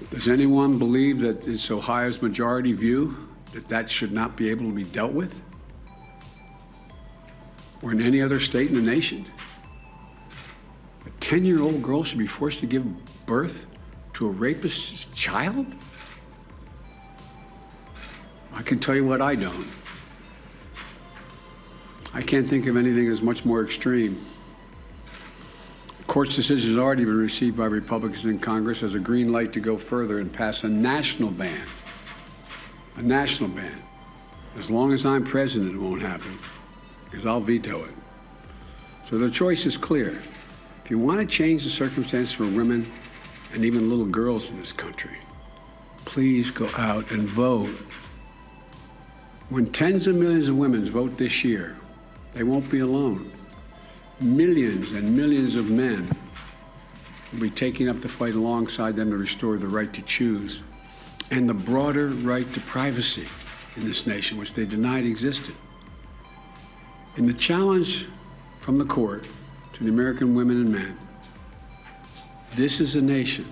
Does anyone believe that it's Ohio's majority view that should not be able to be dealt with? Or in any other state in the nation? A 10-year-old girl should be forced to give birth to a rapist's child? I can tell you what I don't. I can't think of anything that's much more extreme. The court's decision has already been received by Republicans in Congress as a green light to go further and pass a national ban. A national ban. As long as I'm president, it won't happen, because I'll veto it. So the choice is clear. If you want to change the circumstances for women and even little girls in this country, please go out and vote. When tens of millions of women vote this year, they won't be alone. Millions and millions of men will be taking up the fight alongside them to restore the right to choose and the broader right to privacy in this nation, which they denied existed. In the challenge from the court to the American women and men, this is a nation.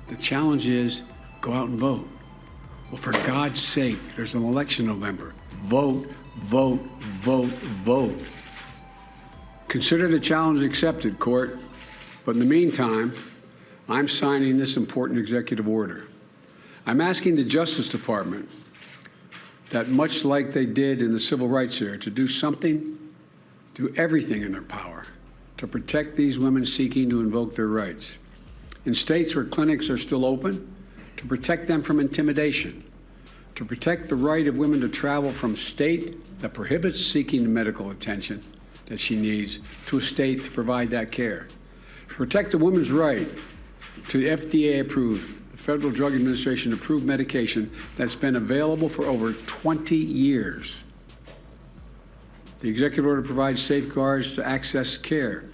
The challenge is go out and vote. Well, for God's sake, there's an election in November. Vote, vote, vote, vote. Consider the challenge accepted, court. But in the meantime, I'm signing this important executive order. I'm asking the Justice Department that, much like they did in the civil rights era, to do something, do everything in their power to protect these women seeking to invoke their rights. In states where clinics are still open, to protect them from intimidation, to protect the right of women to travel from state that prohibits seeking the medical attention that she needs to a state to provide that care, to protect the woman's right to the FDA-approved, the Federal Drug Administration-approved medication that's been available for over 20 years. The executive order provides safeguards to access care.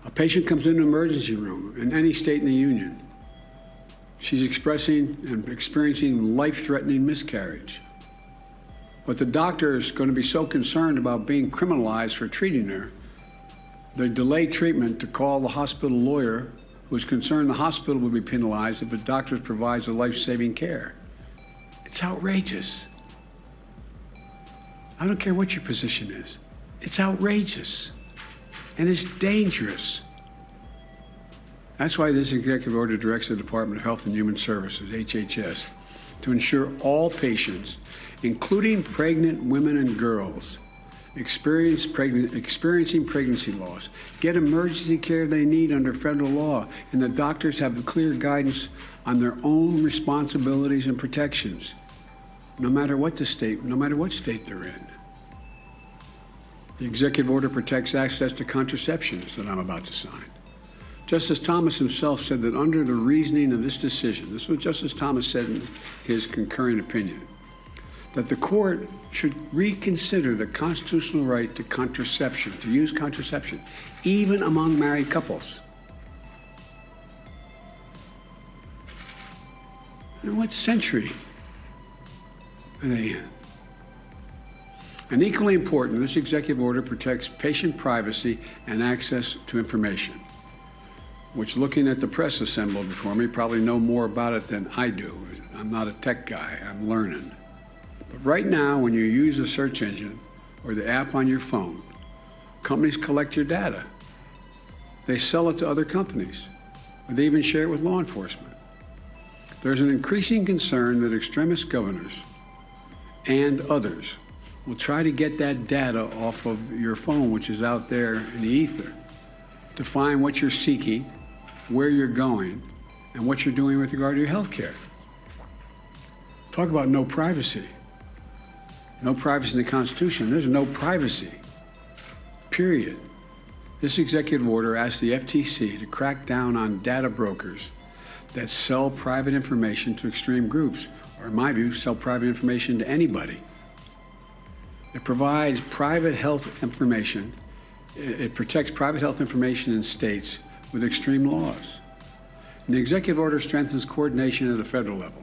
A patient comes into an emergency room in any state in the union. She's expressing and experiencing life-threatening miscarriage. But the doctor is going to be so concerned about being criminalized for treating her, they delay treatment to call the hospital lawyer who is concerned the hospital will be penalized if the doctor provides the life-saving care. It's outrageous. I don't care what your position is. It's outrageous. And it's dangerous. That's why this executive order directs the Department of Health and Human Services, HHS, to ensure all patients, including pregnant women and girls, experiencing pregnancy loss, get emergency care they need under federal law, and the doctors have clear guidance on their own responsibilities and protections, no matter what state they're in. The executive order protects access to contraceptions that I'm about to sign. Justice Thomas himself said that under the reasoning of this decision, this is what Justice Thomas said in his concurring opinion, that the court should reconsider the constitutional right to contraception, to use contraception, even among married couples. And what century are they in? And equally important, this executive order protects patient privacy and access to information, which, looking at the press assembled before me, probably know more about it than I do. I'm not a tech guy, I'm learning. But right now, when you use a search engine or the app on your phone, companies collect your data. They sell it to other companies, or they even share it with law enforcement. There's an increasing concern that extremist governors and others will try to get that data off of your phone, which is out there in the ether, to find what you're seeking, where you're going, and what you're doing with regard to your health care. Talk about no privacy. No privacy in the Constitution. There's no privacy, period. This executive order asks the FTC to crack down on data brokers that sell private information to extreme groups, or in my view, sell private information to anybody. It provides private health information. It protects private health information in states with extreme laws. And the executive order strengthens coordination at a federal level.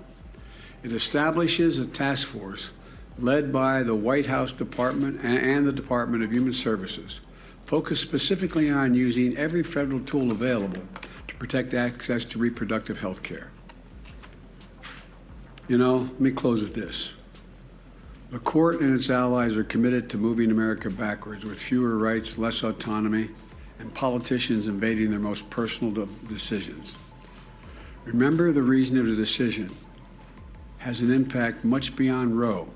It establishes a task force led by the White House Department and the Department of Human Services, focused specifically on using every federal tool available to protect access to reproductive health care. You know, let me close with this. The court and its allies are committed to moving America backwards with fewer rights, less autonomy, and politicians invading their most personal decisions. Remember, the reason of the decision has an impact much beyond Roe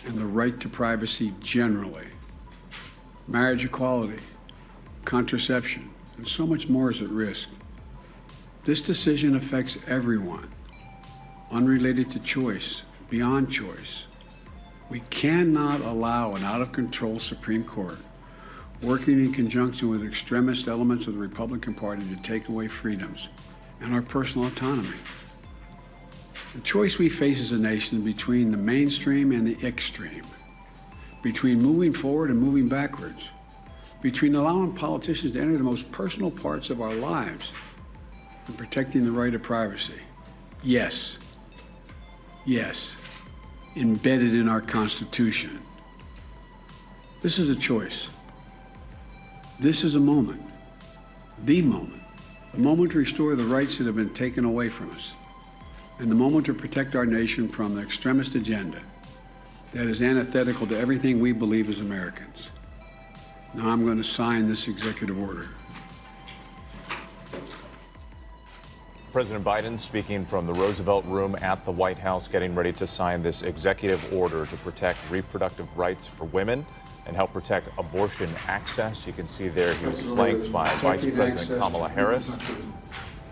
and the right to privacy generally. Marriage equality, contraception, and so much more is at risk. This decision affects everyone, unrelated to choice, beyond choice. We cannot allow an out-of-control Supreme Court working in conjunction with extremist elements of the Republican Party to take away freedoms and our personal autonomy. The choice we face as a nation is between the mainstream and the extreme, between moving forward and moving backwards, between allowing politicians to enter the most personal parts of our lives and protecting the right of privacy. Yes, embedded in our Constitution. This is a choice. This is a moment, the moment to restore the rights that have been taken away from us, and the moment to protect our nation from the extremist agenda that is antithetical to everything we believe as Americans. Now I'm going to sign this executive order. President Biden speaking from the Roosevelt Room at the White House, getting ready to sign this executive order to protect reproductive rights for women and help protect abortion access. You can see there he was flanked by Vice President Kamala Harris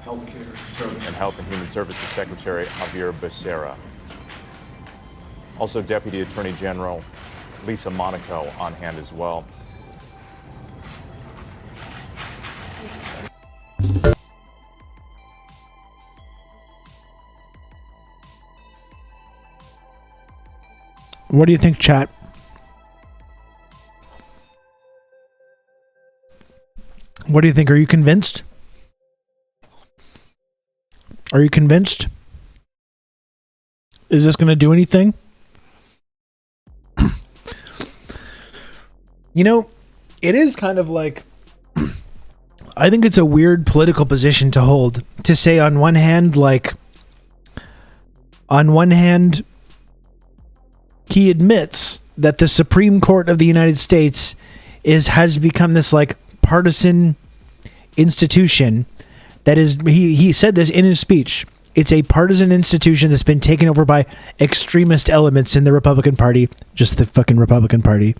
and Health and Human Services Secretary Javier Becerra. Also, Deputy Attorney General Lisa Monaco on hand as well. What do you think, chat? What do you think? Are you convinced? Are you convinced? Is this going to do anything? You know, it is kind of like, I think it's a weird political position to hold. To say on one hand, he admits that the Supreme Court of the United States has become this partisan institution that is, he said this in his speech. It's a partisan institution that's been taken over by extremist elements in the Republican Party, just the fucking Republican Party.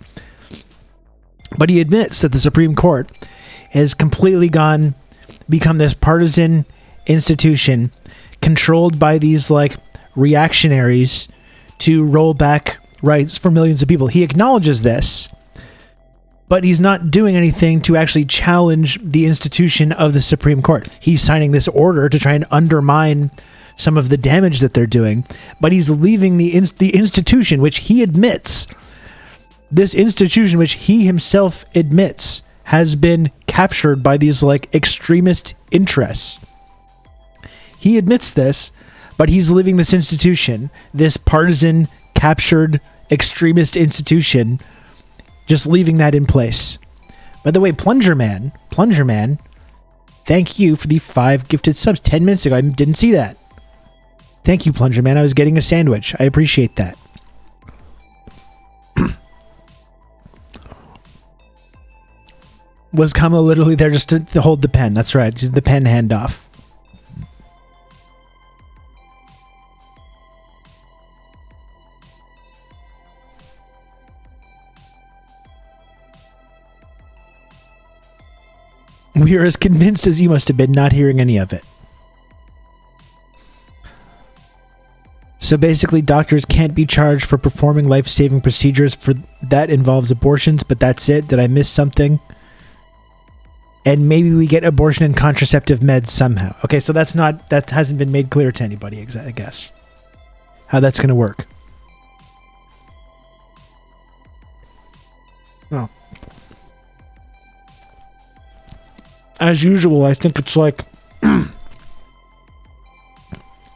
But he admits that the Supreme Court has completely become this partisan institution controlled by these reactionaries to roll back rights for millions of people. He acknowledges this, but he's not doing anything to actually challenge the institution of the Supreme Court. He's signing this order to try and undermine some of the damage that they're doing, but he's leaving the institution, which he admits, this institution which he himself admits has been captured by these extremist interests. He admits this, but he's leaving this institution, this partisan, captured, extremist institution, just leaving that in place. By the way, Plunger Man, thank you for the 5 gifted subs 10 minutes ago. I didn't see that. Thank you, Plunger Man. I was getting a sandwich. I appreciate that. Was Kamala literally there just to hold the pen? That's right, just the pen handoff. We are as convinced as you must have been, not hearing any of it. So basically, doctors can't be charged for performing life-saving procedures for that involves abortions, but that's it. Did I miss something? And maybe we get abortion and contraceptive meds somehow. Okay, so that hasn't been made clear to anybody, I guess. How that's going to work. Well, as usual, I think it's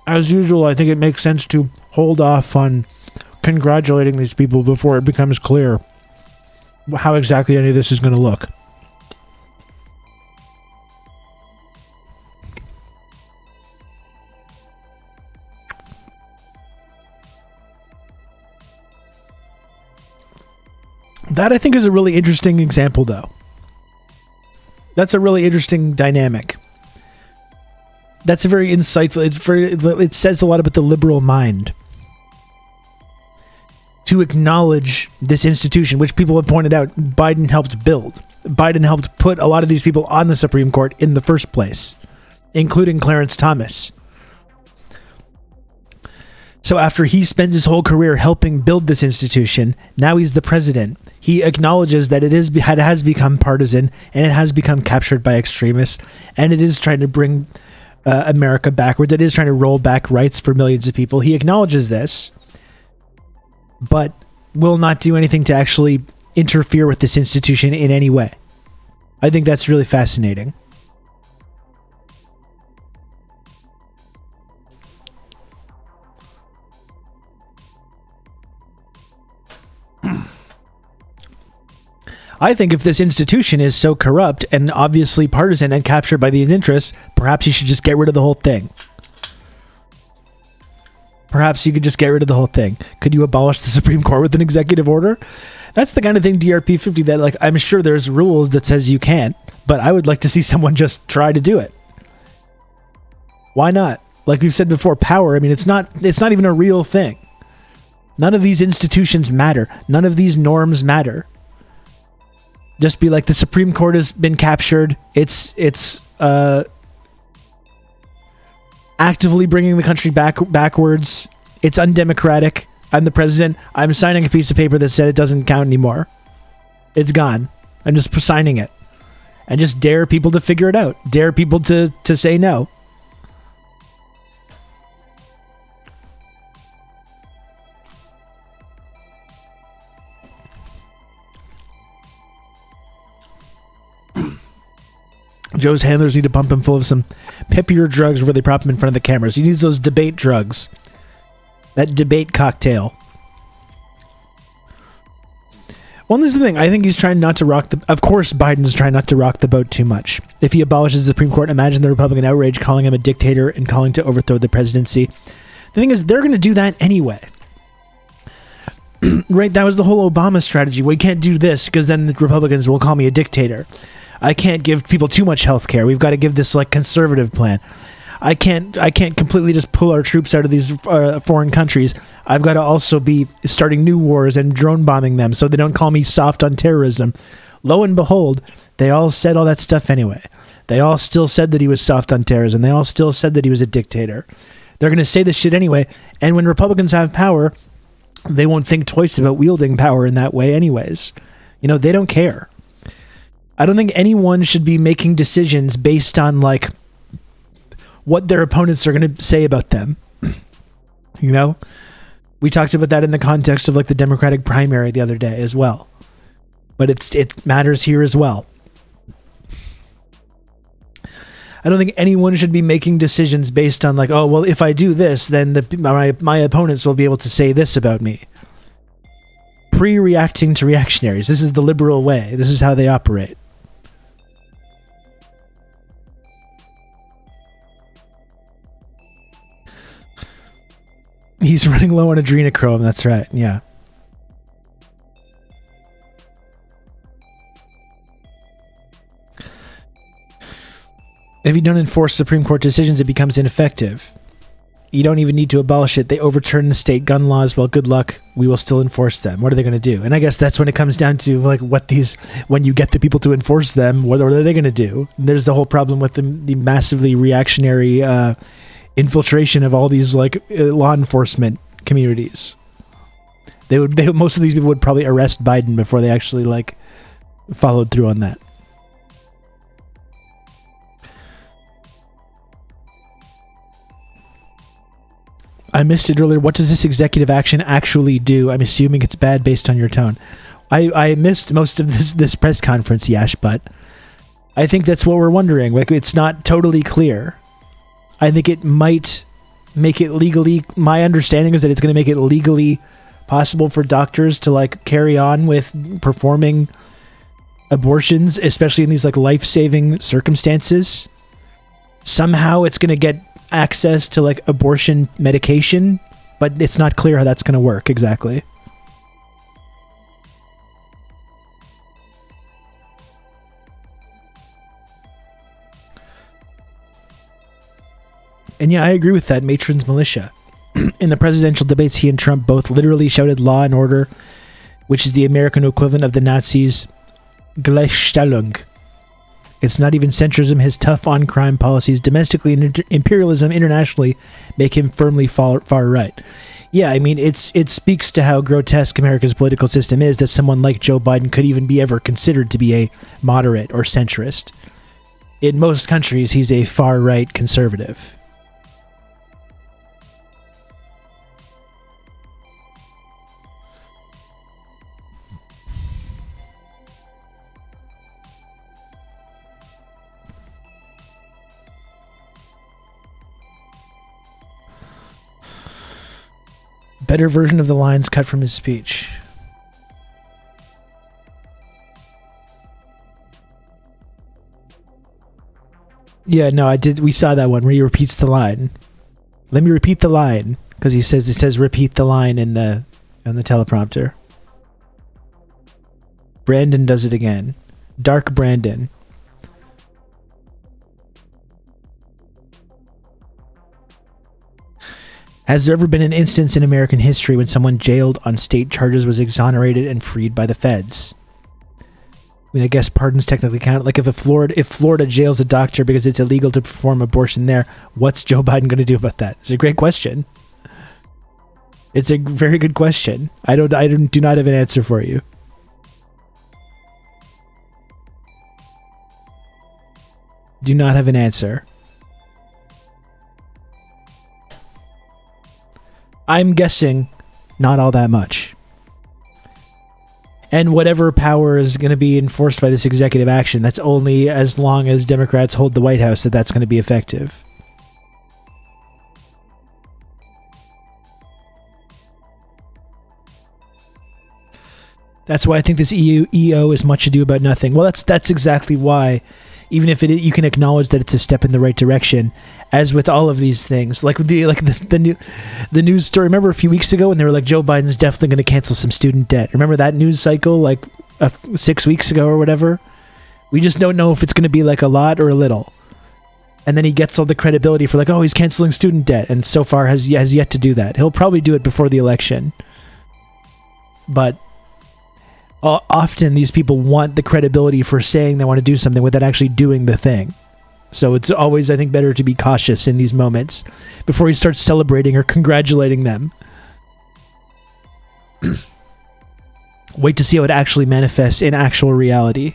as usual, I think it makes sense to hold off on congratulating these people before it becomes clear how exactly any of this is going to look. That, I think, is a really interesting example, though. That's a really interesting dynamic. That's a very insightful. It says a lot about the liberal mind. To acknowledge this institution, which people have pointed out, Biden helped build. Biden helped put a lot of these people on the Supreme Court in the first place, including Clarence Thomas. So after he spends his whole career helping build this institution, now he's the president. He acknowledges that it has become partisan and it has become captured by extremists, and it is trying to bring America backwards. It is trying to roll back rights for millions of people. He acknowledges this, but will not do anything to actually interfere with this institution in any way. I think that's really fascinating. I think if this institution is so corrupt and obviously partisan and captured by these interests, perhaps you should just get rid of the whole thing. Perhaps you could just get rid of the whole thing. Could you abolish the Supreme Court with an executive order? That's the kind of thing DRP 50 that, like, I'm sure there's rules that says you can't, but I would like to see someone just try to do it. Why not? Like we've said before, power, I mean, it's not even a real thing. None of these institutions matter. None of these norms matter. Just be like, the Supreme Court has been captured. It's actively bringing the country backwards. It's undemocratic. I'm the president. I'm signing a piece of paper that said it doesn't count anymore. It's gone. I'm just signing it. And just dare people to figure it out. Dare people to say no. Joe's handlers need to pump him full of some peppier drugs before they prop him in front of the cameras. He needs those debate drugs. That debate cocktail. Well, this is the thing. I think he's trying not to rock the... Of course, Biden's trying not to rock the boat too much. If he abolishes the Supreme Court, imagine the Republican outrage calling him a dictator and calling to overthrow the presidency. The thing is, they're going to do that anyway. Right? That was the whole Obama strategy. Well, you can't do this because then the Republicans will call me a dictator. I can't give people too much health care. We've got to give this like conservative plan. I can't completely just pull our troops out of these foreign countries. I've got to also be starting new wars and drone bombing them so they don't call me soft on terrorism. Lo and behold, they all said all that stuff anyway. They all still said that he was soft on terrorism. They all still said that he was a dictator. They're going to say this shit anyway. And when Republicans have power, they won't think twice about wielding power in that way anyways. You know, they don't care. I don't think anyone should be making decisions based on, like, what their opponents are going to say about them. You know? We talked about that in the context of, like, the Democratic primary the other day as well. But it matters here as well. I don't think anyone should be making decisions based on, like, oh, well, if I do this, then my opponents will be able to say this about me. Pre-reacting to reactionaries. This is the liberal way. This is how they operate. He's running low on adrenochrome, that's right, yeah. If you don't enforce Supreme Court decisions, it becomes ineffective. You don't even need to abolish it. They overturn the state gun laws. Well, good luck. We will still enforce them. What are they going to do? And I guess that's when it comes down to, like, when you get the people to enforce them, what are they going to do? There's the whole problem with the massively reactionary infiltration of all these, like, law enforcement communities. Most of these people would probably arrest Biden before they actually, like, followed through on that. I missed it earlier. What does this executive action actually do? I'm assuming it's bad based on your tone. I missed most of this press conference, Yash, but I think that's what we're wondering. Like, it's not totally clear. I think it might make it legally... My understanding is that it's going to make it legally possible for doctors to, like, carry on with performing abortions, especially in these, like, life-saving circumstances. Somehow it's going to get access to, like, abortion medication, but it's not clear how that's going to work exactly. And yeah, I agree with that. Matron's militia. In the presidential debates, he and Trump both literally shouted law and order, which is the American equivalent of the Nazis' Gleichstellung. It's not even centrism. His tough on-crime policies, domestically and imperialism internationally, make him firmly far right. Yeah, I mean, it speaks to how grotesque America's political system is that someone like Joe Biden could even be ever considered to be a moderate or centrist. in most countries, he's a far-right conservative. Better version of the lines cut from his speech. Yeah, no, I did. We saw that one where he repeats the line. Let me repeat the line, because it says repeat the line in the teleprompter. Brandon does it again. Dark Brandon. Has there ever been an instance in American history when someone jailed on state charges was exonerated and freed by the feds? I mean, I guess pardons technically count. Like if Florida jails a doctor because it's illegal to perform abortion there, what's Joe Biden going to do about that? It's a great question. It's a very good question. I do not have an answer for you. Do not have an answer. I'm guessing not all that much. And whatever power is going to be enforced by this executive action, that's only as long as Democrats hold the White House that's going to be effective. That's why I think this EO is much ado about nothing. Well, that's exactly why, even if you can acknowledge that it's a step in the right direction, as with all of these things, like the news story. Remember a few weeks ago when they were like, Joe Biden's definitely going to cancel some student debt. Remember that news cycle, like 6 weeks ago or whatever? We just don't know if it's going to be like a lot or a little. And then he gets all the credibility for like, oh, he's canceling student debt, and so far has yet to do that. He'll probably do it before the election, but often these people want the credibility for saying they want to do something without actually doing the thing. So it's always, I think, better to be cautious in these moments before you start celebrating or congratulating them. Wait to see how it actually manifests in actual reality.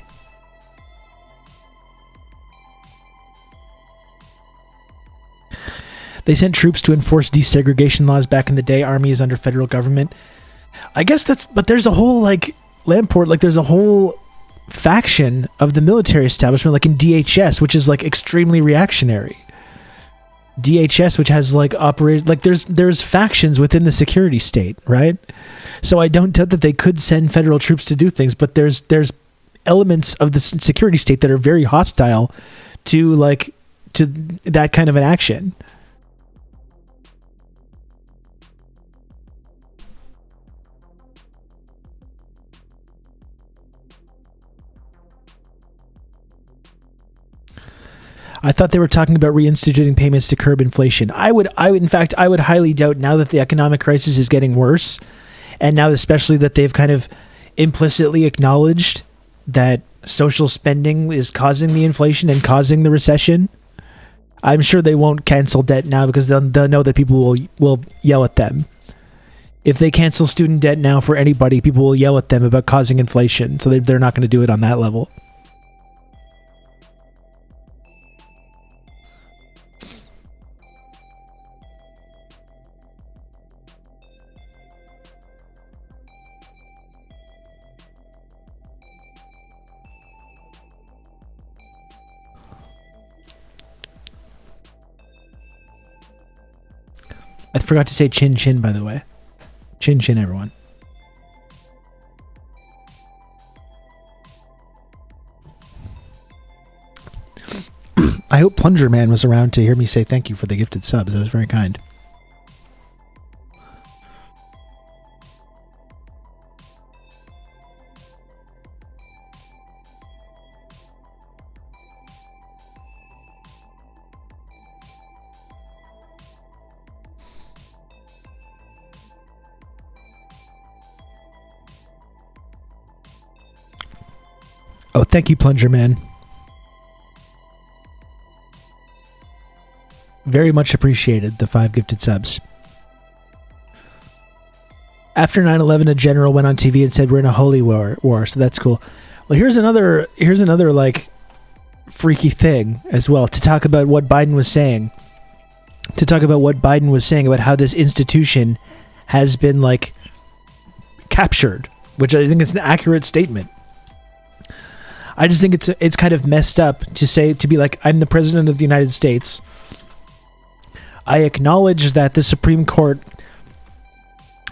They sent troops to enforce desegregation laws back in the day. Army is under federal government. I guess but there's a whole, like, Lamport, like there's a whole faction of the military establishment, like in DHS, which is like extremely reactionary. DHS, which has like operated, like there's factions within the security state, right? So I don't doubt that they could send federal troops to do things, but there's elements of the security state that are very hostile to that kind of an action. I thought they were talking about reinstituting payments to curb inflation. I would highly doubt, now that the economic crisis is getting worse, and now especially that they've kind of implicitly acknowledged that social spending is causing the inflation and causing the recession. I'm sure they won't cancel debt now because they'll know that people will yell at them. If they cancel student debt now for anybody, people will yell at them about causing inflation, so they're not going to do it on that level. I forgot to say chin chin, by the way. Chin chin, everyone. I hope Plunger Man was around to hear me say thank you for the gifted subs. That was very kind. Oh, thank you, Plunger Man. Very much appreciated, the 5 gifted subs. After 9/11, a general went on TV and said we're in a holy war, so that's cool. Well, here's another like freaky thing as well, to talk about what Biden was saying. To talk about what Biden was saying about how this institution has been, like, captured, which I think is an accurate statement. I just think it's kind of messed up to be like, I'm the president of the United States. I acknowledge that the Supreme Court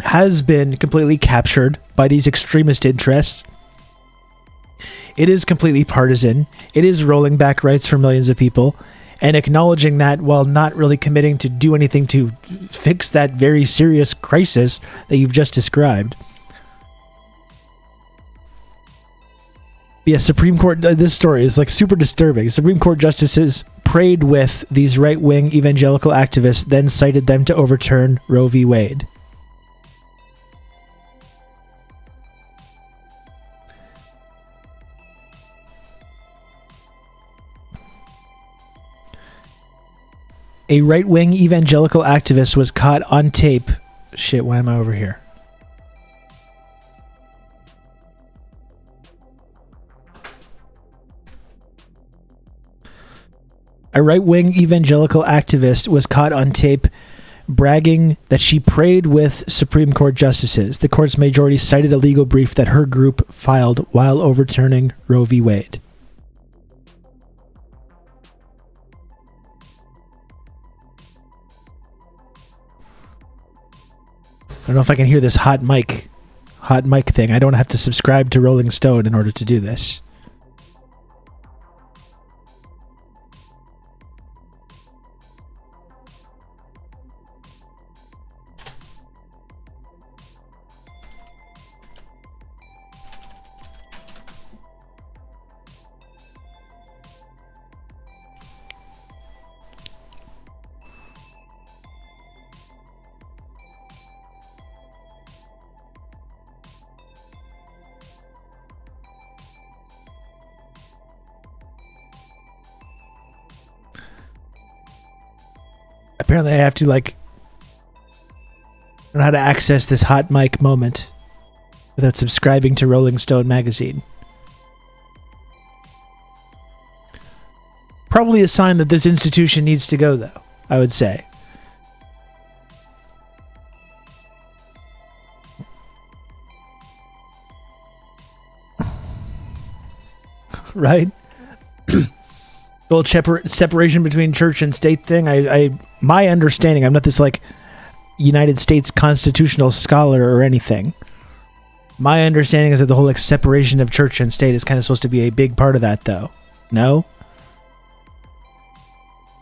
has been completely captured by these extremist interests. It is completely partisan. It is rolling back rights for millions of people, and acknowledging that while not really committing to do anything to fix that very serious crisis that you've just described. Yeah, Supreme Court, this story is like super disturbing. Supreme Court justices prayed with these right-wing evangelical activists, then cited them to overturn Roe v. Wade. A right-wing evangelical activist was caught on tape. Shit, why am I over here? A right-wing evangelical activist was caught on tape bragging that she prayed with Supreme Court justices. The court's majority cited a legal brief that her group filed while overturning Roe v. Wade. I don't know if I can hear this hot mic thing. I don't have to subscribe to Rolling Stone in order to do this. Apparently I have to, like, learn how to access this hot mic moment without subscribing to Rolling Stone magazine. Probably a sign that this institution needs to go, though, I would say. Right? The whole separation between church and state thing, my understanding, I'm not this, like, United States constitutional scholar or anything. My understanding is that the whole, like, separation of church and state is kind of supposed to be a big part of that, though. No?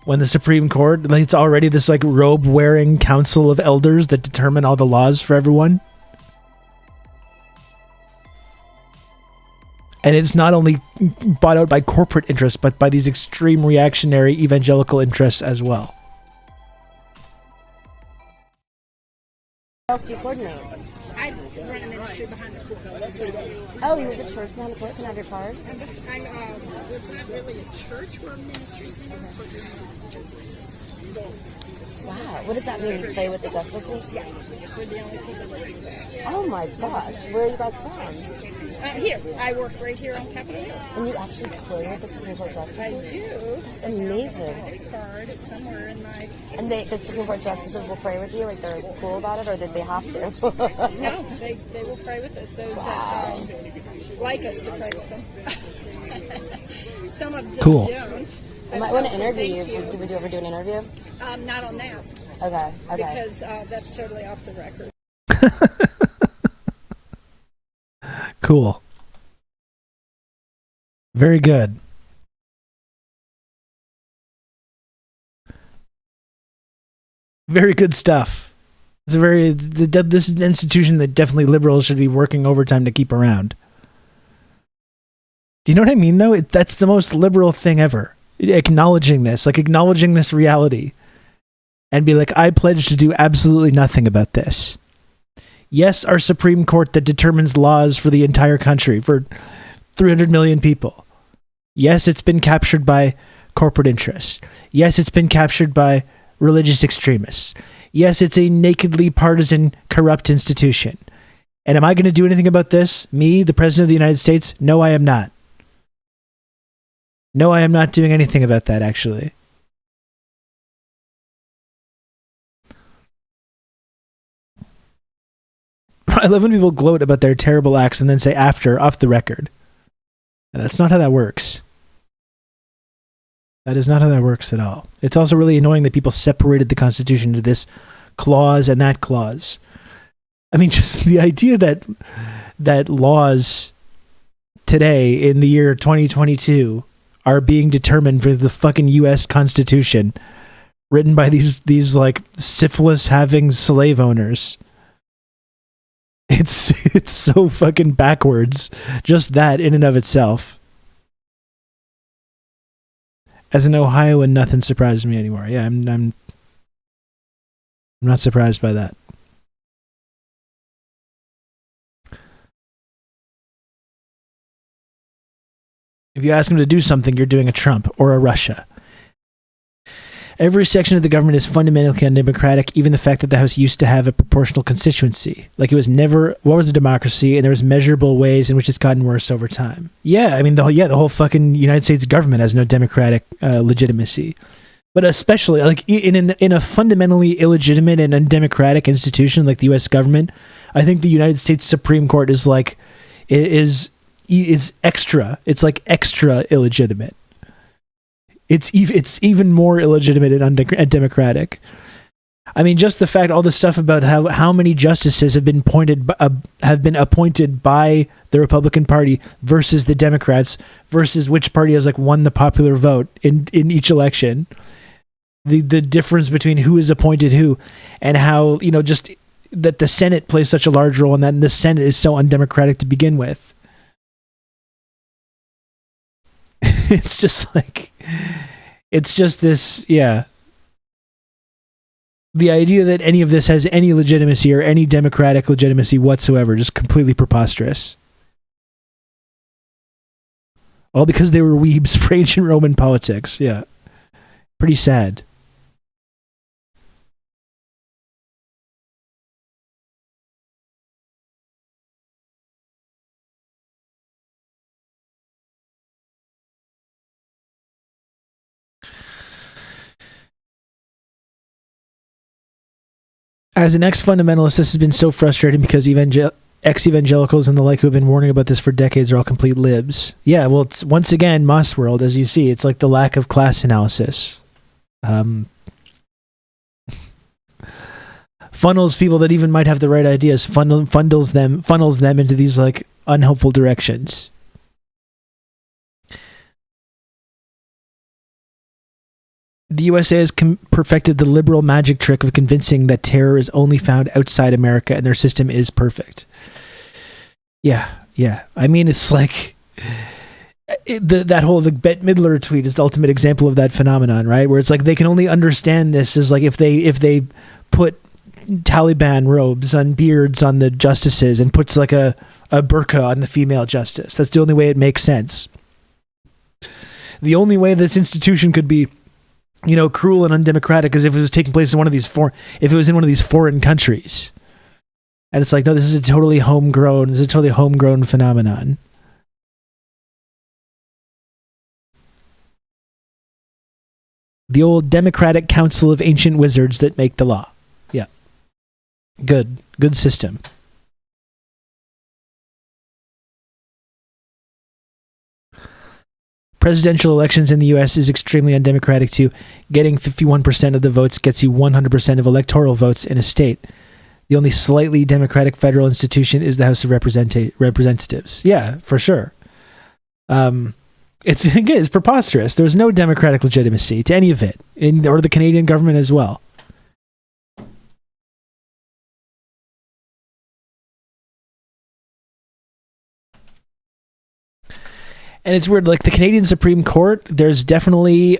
When the Supreme Court, like, it's already this, like, robe-wearing council of elders that determine all the laws for everyone. And it's not only bought out by corporate interests, but by these extreme reactionary evangelical interests as well. What else do you coordinate? I run a ministry behind the court. Oh, you're the church behind the court? Can I have your card? It's not really a church, we're a ministry center for the justices. Wow, what does that mean? You pray with the justices? Yes, we're the only people that do that. Oh my gosh, where are you guys from? Here, I work right here on Capitol Hill. And you actually pray with the Supreme Court justices? I do. That's amazing. Credit card, it's somewhere in my... And the Supreme Court justices will pray with you? Like they're cool about it, or did they have to? No, they will pray with us. Those that like us to pray with them. Some of them don't. I might want to interview you. Would you ever do an interview? Not on that. Okay. Because that's totally off the record. Cool. Very good. Very good stuff. This is an institution that definitely liberals should be working overtime to keep around. Do you know what I mean, though? That's the most liberal thing ever. Acknowledging this reality. And be like, I pledge to do absolutely nothing about this. Yes, our Supreme Court that determines laws for the entire country, for 300 million people. Yes, it's been captured by corporate interests. Yes, it's been captured by religious extremists. Yes, it's a nakedly partisan, corrupt institution. And am I going to do anything about this? Me, the President of the United States? No, I am not. No, I am not doing anything about that, actually. I love when people gloat about their terrible acts and then say after, off the record. That's not how that works. That is not how that works at all. It's also really annoying that people separated the Constitution into this clause and that clause. I mean, just the idea that laws today in the year 2022 are being determined for the fucking U.S. Constitution, written by these like syphilis-having slave owners. It's so fucking backwards. Just that in and of itself. As an Ohioan, nothing surprises me anymore. Yeah, I'm not surprised by that. If you ask them to do something, you're doing a Trump or a Russia. Every section of the government is fundamentally undemocratic, even the fact that the House used to have a proportional constituency. Like, it was never, what was a democracy, and there was measurable ways in which it's gotten worse over time. Yeah, I mean, the whole fucking United States government has no democratic legitimacy. But especially, like, in a fundamentally illegitimate and undemocratic institution like the U.S. government, I think the United States Supreme Court is extra. It's like extra illegitimate. It's even more illegitimate and undemocratic. I mean, just the fact, all this stuff about how many justices have been appointed by the Republican Party versus the Democrats, versus which party has like won the popular vote in each election. The difference between who is appointed who, and how, you know, just that the Senate plays such a large role in that, and the Senate is so undemocratic to begin with. It's just like, it's just this, yeah. The idea that any of this has any legitimacy or any democratic legitimacy whatsoever, just completely preposterous. All because they were weebs for ancient Roman politics, yeah. Pretty sad. As an ex-fundamentalist, this has been so frustrating because ex-evangelicals and the like who have been warning about this for decades are all complete libs. Yeah, well, it's, once again, Moss World, as you see, it's like the lack of class analysis. Funnels people that even might have the right ideas, funnels them into these like unhelpful directions. The USA has perfected the liberal magic trick of convincing that terror is only found outside America and their system is perfect. Yeah. I mean, it's like that whole Bette Midler tweet is the ultimate example of that phenomenon, right? Where it's like they can only understand this as like if they put Taliban robes on beards on the justices and puts like a burqa on the female justice. That's the only way it makes sense. The only way this institution could be, you know, cruel and undemocratic is if it was taking place in one of these foreign countries. And it's like, no, this is a totally homegrown phenomenon. The old Democratic Council of Ancient Wizards that make the law. Yeah. Good system. Presidential elections in the U.S. is extremely undemocratic too. Getting 51% of the votes gets you 100% of electoral votes in a state. The only slightly democratic federal institution is the House of Representatives. Yeah, for sure. It's preposterous. There's no democratic legitimacy to any of it, or the Canadian government as well. And it's weird, like the Canadian Supreme Court, there's definitely,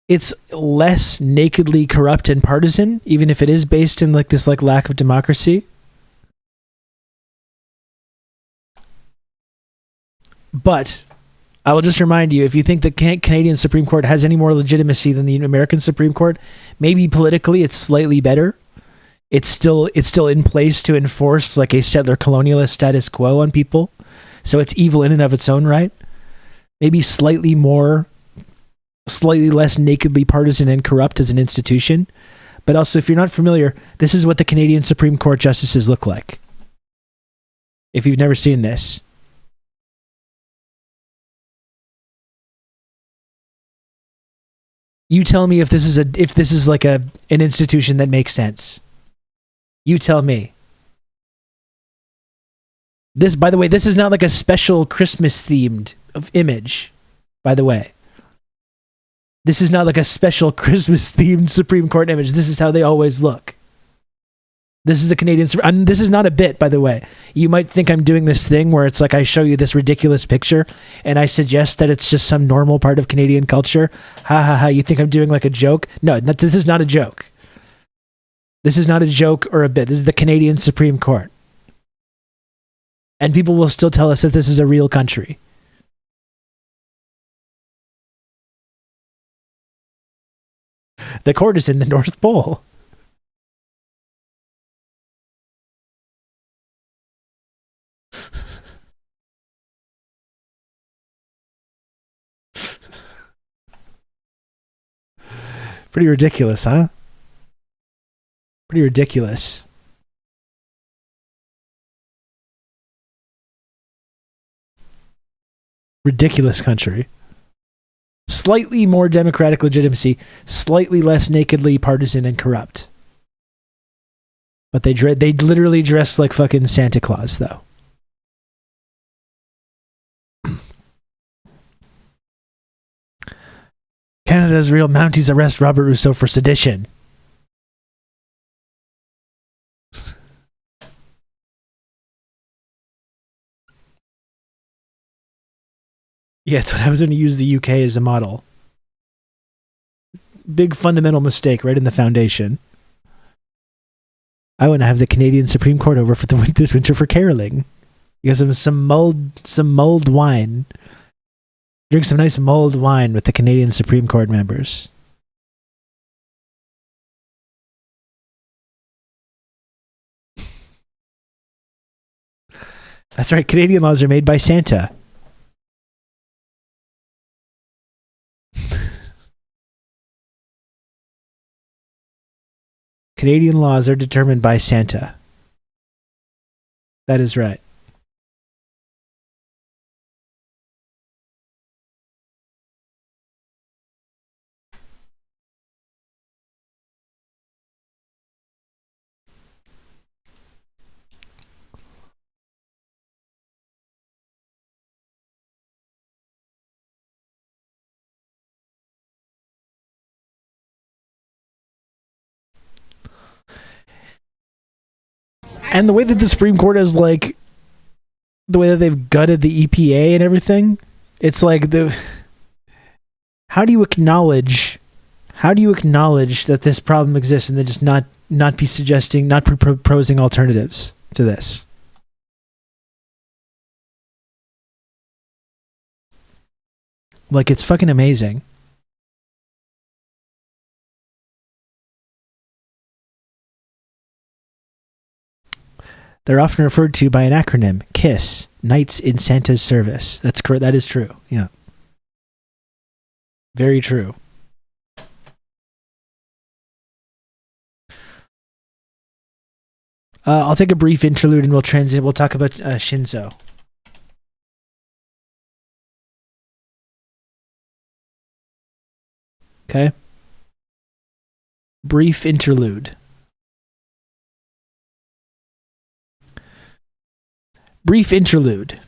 it's less nakedly corrupt and partisan, even if it is based in like this like lack of democracy. But I will just remind you, if you think the Canadian Supreme Court has any more legitimacy than the American Supreme Court, maybe politically it's slightly better. It's still in place to enforce like a settler colonialist status quo on people. So it's evil in and of its own right. maybe slightly less nakedly partisan and corrupt as an institution. But also, if you're not familiar, this is what the Canadian Supreme Court justices look like. If you've never seen this. You tell me if this is like an institution that makes sense. You tell me. This, by the way, this is not like a special Christmas themed image, by the way. This is not like a special Christmas themed Supreme Court image. This is how they always look. This is the Canadian... this is not a bit, by the way. You might think I'm doing this thing where it's like I show you this ridiculous picture and I suggest that it's just some normal part of Canadian culture. Ha ha ha, you think I'm doing like a joke? No, this is not a joke. This is not a joke or a bit. This is the Canadian Supreme Court. And people will still tell us that this is a real country. The court is in the North Pole. Pretty ridiculous, huh? Pretty ridiculous. Ridiculous country. Slightly more democratic legitimacy, slightly less nakedly partisan and corrupt. But they literally dress like fucking Santa Claus, though. Canada's real Mounties arrest Robert Rousseau for sedition. Yeah, it's what happens when you use the UK as a model. Big fundamental mistake right in the foundation. I want to have the Canadian Supreme Court over for this winter for caroling. Because of some mulled wine. Drink some nice mulled wine with the Canadian Supreme Court members. That's right, Canadian laws are made by Santa. Canadian laws are determined by Santa. That is right. And the way that the Supreme Court is like, the way that they've gutted the EPA and everything, it's like how do you acknowledge that this problem exists and then just not be suggesting, not proposing alternatives to this? Like, it's fucking amazing. They're often referred to by an acronym, KISS, Knights in Santa's Service. That's correct. That is true. Yeah. Very true. I'll take a brief interlude and we'll talk about Shinzo. Okay? Brief interlude. Brief interlude.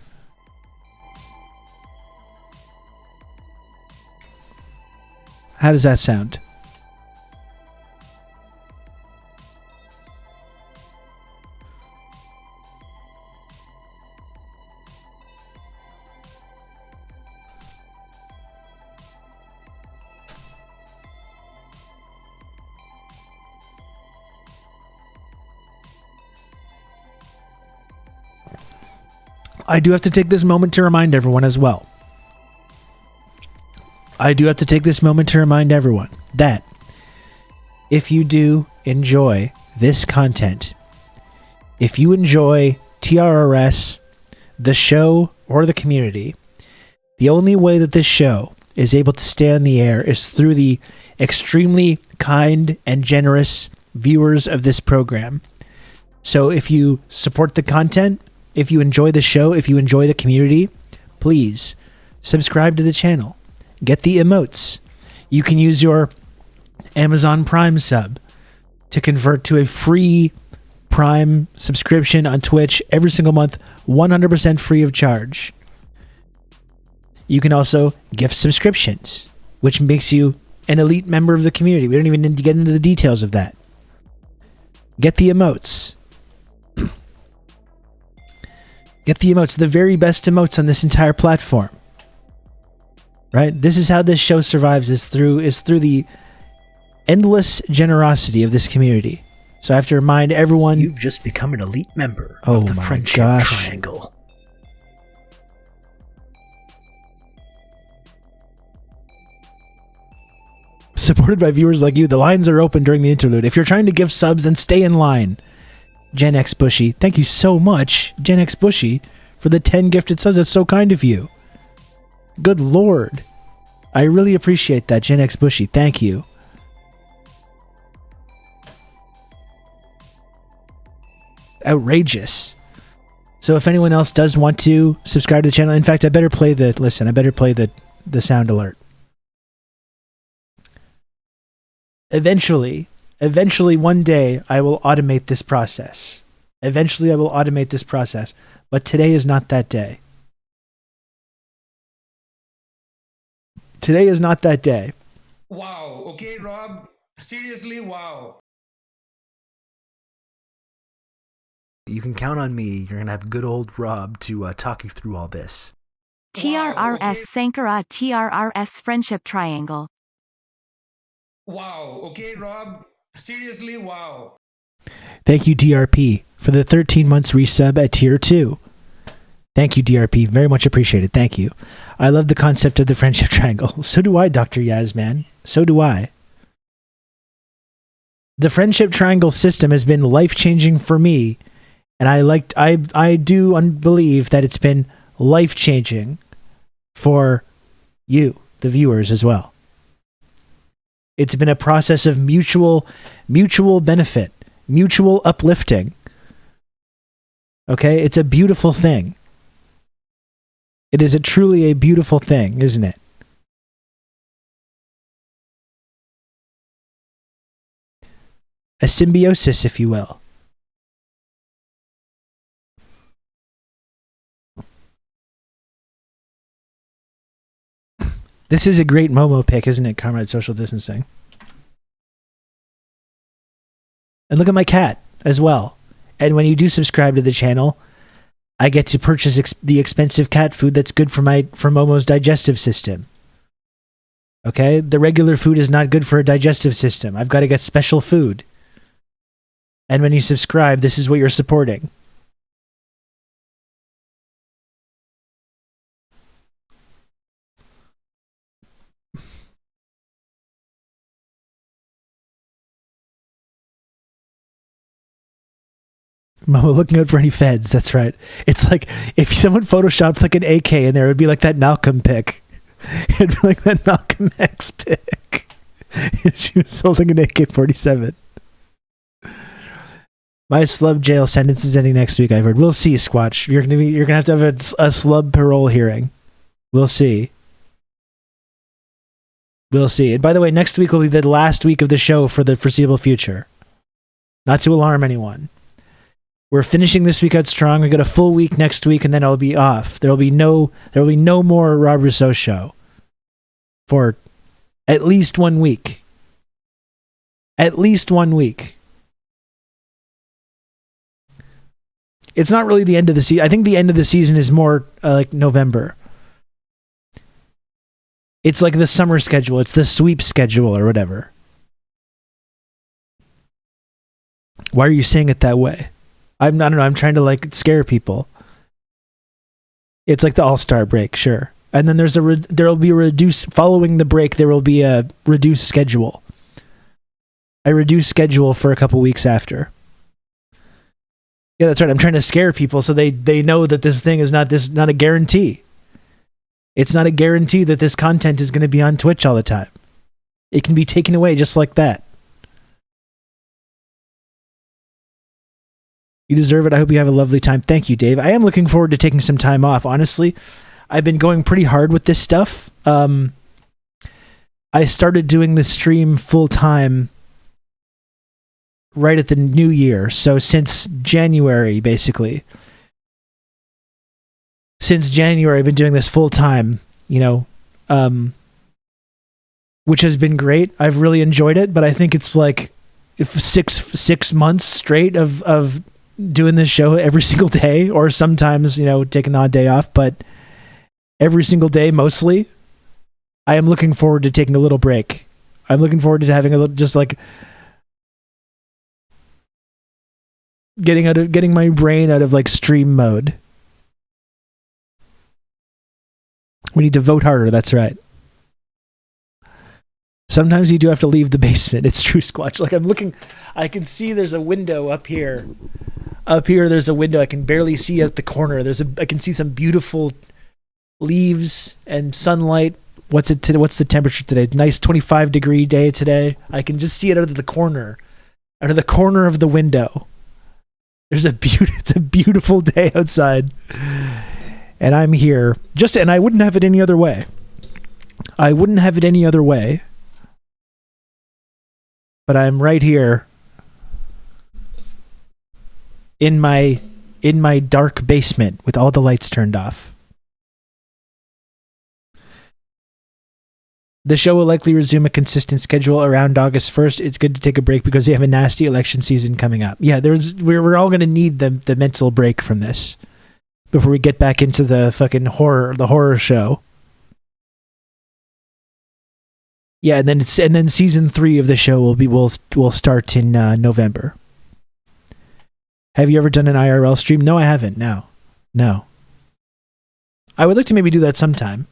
How does that sound? I do have to take this moment to remind everyone as well. That if you do enjoy this content, if you enjoy TRRS, the show, or the community, The only way that this show is able to stay on the air is through the extremely kind and generous viewers of this program. So if you support the content, if you enjoy the show, if you enjoy the community, please subscribe to the channel. Get the emotes. You can use your Amazon Prime sub to convert to a free Prime subscription on Twitch every single month, 100% free of charge. You can also gift subscriptions, which makes you an elite member of the community. We don't even need to get into the details of that. Get the emotes. Get the emotes, the very best emotes on this entire platform. Right? This is how this show survives, is through the endless generosity of this community. So I have to remind everyone, You've just become an elite member of the Friendship Triangle. Supported by viewers like you, the lines are open during the interlude. If you're trying to give subs, then stay in line. Gen X Bushy, thank you so much, Gen X Bushy, for the 10 gifted subs. That's so kind of you. Good Lord. I really appreciate that, Gen X Bushy. Thank you. Outrageous. So if anyone else does want to subscribe to the channel, in fact, I better play the sound alert. Eventually one day I will automate this process. But today is not that day. Today is not that day. Wow. Okay, Rob. Seriously, wow. You can count on me. You're going to have good old Rob to talk you through all this. TRRS Sankara TRRS Friendship Triangle. Wow. Okay, Rob. Seriously, wow. Thank you, DRP, for the 13 months resub at tier 2. Thank you, DRP. Very much appreciated. Thank you. I love the concept of the friendship triangle. So do I, Dr. Yazman. So do I. The friendship triangle system has been life-changing for me, and I do believe that it's been life-changing for you, the viewers, as well. It's been a process of mutual benefit, mutual uplifting. Okay? It's a beautiful thing. It is truly a beautiful thing, isn't it? A symbiosis, if you will. This is a great Momo pick, isn't it, Comrade Social Distancing? And look at my cat as well. And when you do subscribe to the channel, I get to purchase the expensive cat food that's good for Momo's digestive system. Okay? The regular food is not good for a digestive system. I've got to get special food. And when you subscribe, this is what you're supporting. Momo looking out for any feds, that's right. It's like if someone photoshopped like an AK in there, it would be like that Malcolm pic. It'd be like that Malcolm X pic. She was holding an AK-47. My slub jail sentence is ending next week, I've heard. We'll see, Squatch. You're gonna have to have a slub parole hearing. We'll see. We'll see. And by the way, next week will be the last week of the show for the foreseeable future. Not to alarm anyone. We're finishing this week out strong. We got a full week next week, and then I'll be off. There will be no more Rob Rousseau show for at least 1 week. At least 1 week. It's not really the end of the season. I think the end of the season is more like November. It's like the summer schedule. It's the sweep schedule or whatever. Why are you saying it that way? I don't know. I'm trying to like scare people. It's like the All-Star break, sure. And then there'll be a reduced, following the break, there will be a reduced schedule. A reduced schedule for a couple weeks after. Yeah, that's right. I'm trying to scare people so they know that this thing is not a guarantee. It's not a guarantee that this content is going to be on Twitch all the time. It can be taken away just like that. You deserve it. I hope you have a lovely time. Thank you, Dave. I am looking forward to taking some time off. Honestly, I've been going pretty hard with this stuff. I started doing the stream full time right at the new year. So since January, basically. Since January, I've been doing this full time, which has been great. I've really enjoyed it, but I think it's like if six months straight of doing this show every single day, or sometimes, taking the odd day off, but every single day, mostly. I am looking forward to taking a little break. I'm looking forward to having a little, just like getting my brain out of like stream mode. We need to vote harder. That's right. Sometimes you do have to leave the basement. It's true, Squatch. Like I'm looking, I can see there's a window up here. Up here, there's a window. I can barely see out the corner. I can see some beautiful leaves and sunlight. What's the temperature today? Nice 25-degree day today. I can just see it out of the corner of the window. It's a beautiful day outside, and I'm here. And I wouldn't have it any other way. But I'm right here in my dark basement with all the lights turned off. The show will likely resume a consistent schedule around August 1st. It's good to take a break because we have a nasty election season coming up. Yeah, we're all going to need the mental break from this before we get back into the fucking horror show. Yeah, and then season 3 of the show will start in November. Have you ever done an IRL stream? No, I haven't. No. I would like to maybe do that sometime.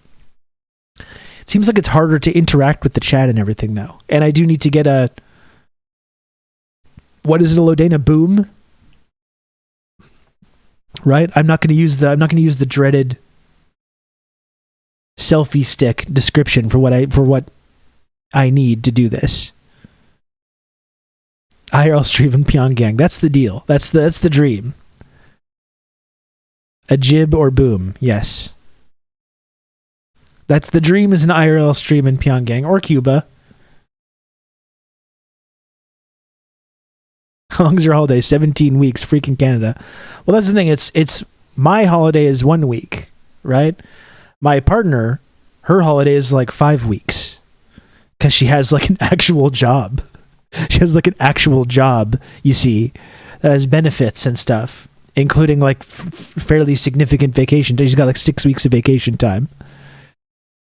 It seems like it's harder to interact with the chat and everything, though. And I do need to get a Lodena boom? Right? I'm not going to use the dreaded selfie stick description for what I need to do this. IRL stream in Pyongyang. That's the deal. That's the dream. A jib or boom. Yes. That's the dream, is an IRL stream in Pyongyang or Cuba. How long is your holiday? 17 weeks. Freaking Canada. Well, that's the thing. It's my holiday is 1 week, right? My partner, her holiday is like 5 weeks because she has like an actual job. She has like an actual job, you see, that has benefits and stuff, including like fairly significant vacation. She's got like 6 weeks of vacation time.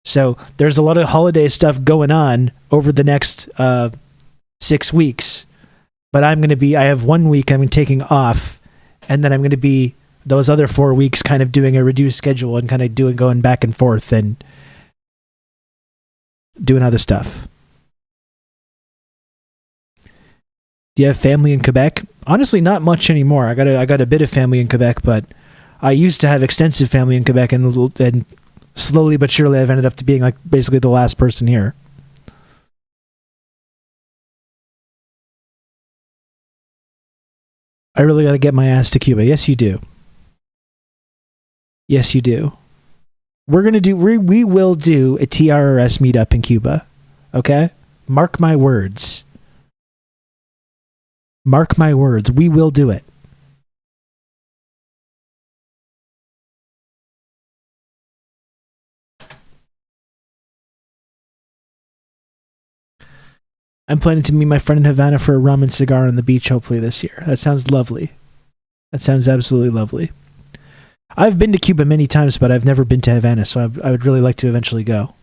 So there's a lot of holiday stuff going on over the next 6 weeks. But I have 1 week I'm taking off, and then I'm going to be those other 4 weeks kind of doing a reduced schedule and kind of going back and forth and doing other stuff. Do you have family in Quebec? Honestly, not much anymore. I got a bit of family in Quebec, but I used to have extensive family in Quebec, and slowly but surely I've ended up to being like basically the last person here. I really got to get my ass to Cuba. Yes, you do. Yes, you do. We will do a TRRS meetup in Cuba. Okay? Mark my words. Mark my words. We will do it. I'm planning to meet my friend in Havana for a rum and cigar on the beach hopefully this year. That sounds lovely. That sounds absolutely lovely. I've been to Cuba many times, but I've never been to Havana, so I would really like to eventually go.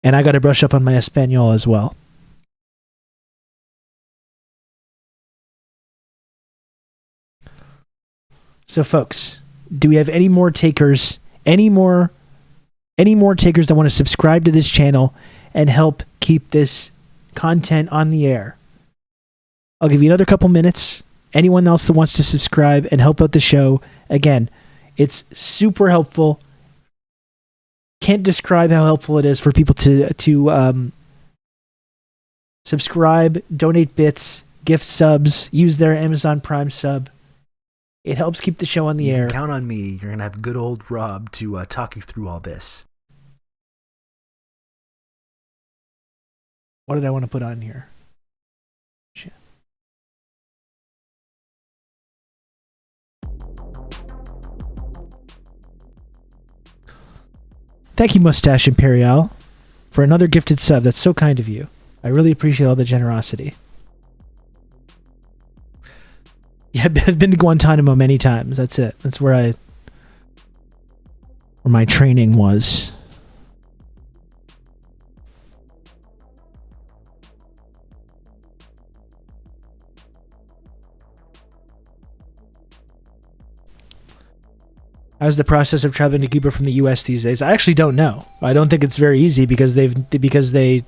And I got to brush up on my Espanol as well. So folks, do we have any more takers? Any more takers that want to subscribe to this channel and help keep this content on the air? I'll give you another couple minutes. Anyone else that wants to subscribe and help out the show, again, it's super helpful. can't describe how helpful it is for people to subscribe, donate bits, gift subs, use their Amazon Prime sub. It helps keep the show on the air. You can count on me. You're gonna have good old Rob to talk you through all this. What did I want to put on here? Shit. Thank you, Mustache Imperial, for another gifted sub. That's so kind of you. I really appreciate all the generosity. Yeah, I've been to Guantanamo many times. That's it. That's where my training was. How's the process of traveling to Cuba from the U.S. these days? I actually don't know. I don't think it's very easy because they,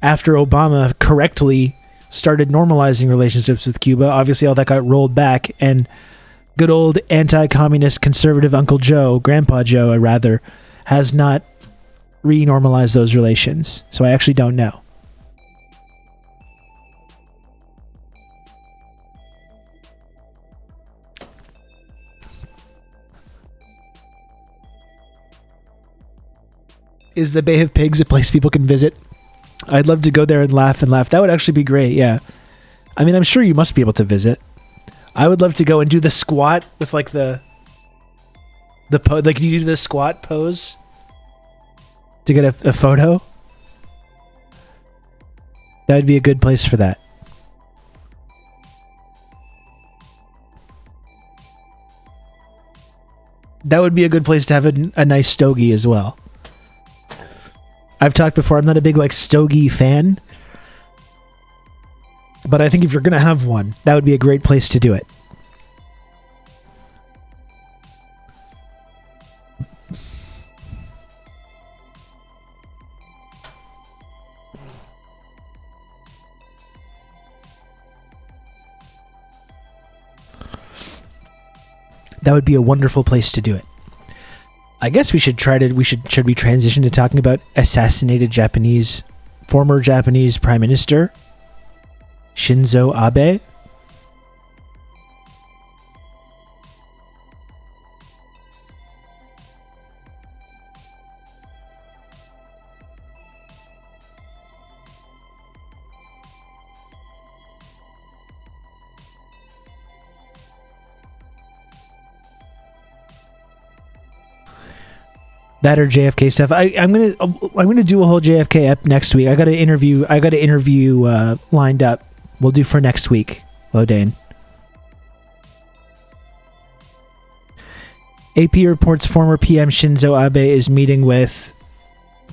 after Obama correctly started normalizing relationships with Cuba, obviously all that got rolled back, and good old anti-communist conservative Uncle Joe, Grandpa Joe, rather, has not re-normalized those relations. So I actually don't know. Is the Bay of Pigs a place people can visit? I'd love to go there and laugh and laugh. That would actually be great, yeah. I mean, I'm sure you must be able to visit. I would love to go and do the squat with like the like you do the squat pose to get a photo. That would be a good place for that. That would be a good place to have a nice stogie as well. I've talked before, I'm not a big like stogie fan, but I think if you're going to have one, that would be a great place to do it. That would be a wonderful place to do it. I guess should we transition to talking about assassinated former Japanese Prime Minister Shinzo Abe? That or JFK stuff. I'm gonna do a whole JFK ep next week. I got an interview lined up. We'll do for next week. Lodane. AP reports former PM Shinzo Abe is meeting with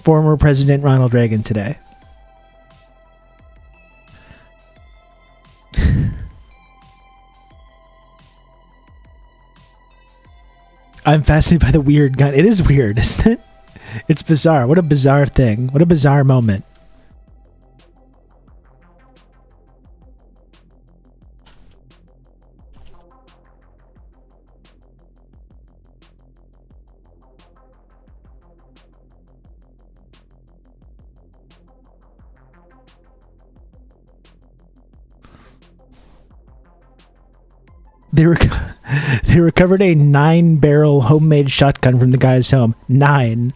former President Ronald Reagan today. I'm fascinated by the weird gun. It is weird, isn't it? It's bizarre. What a bizarre thing. What a bizarre moment. They recovered a 9-barrel homemade shotgun from the guy's home. 9.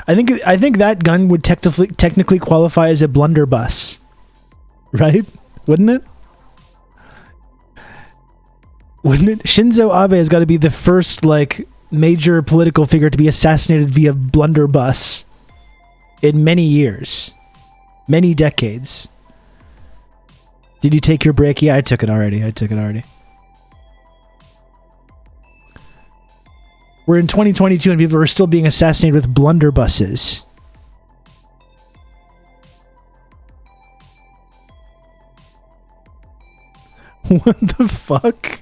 I think that gun would technically qualify as a blunderbuss, right? Wouldn't it? Shinzo Abe has got to be the first like major political figure to be assassinated via blunderbuss in many years, many decades. Did you take your break? Yeah, I took it already. We're in 2022 and people are still being assassinated with blunderbusses. What the fuck?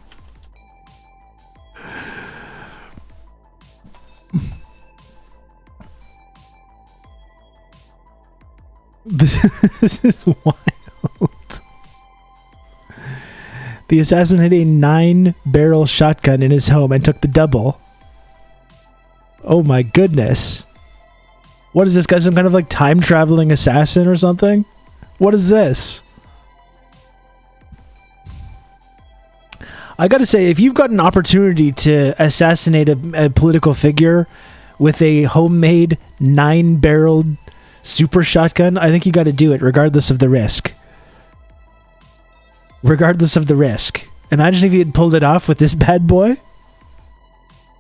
This is wild. The assassin had a 9-barrel shotgun in his home and took the double. Oh my goodness. What is this guy? Some kind of like time traveling assassin or something? What is this? I gotta say, if you've got an opportunity to assassinate a political figure with a homemade 9-barreled super shotgun, I think you gotta do it regardless of the risk. Regardless of the risk. Imagine if you had pulled it off with this bad boy.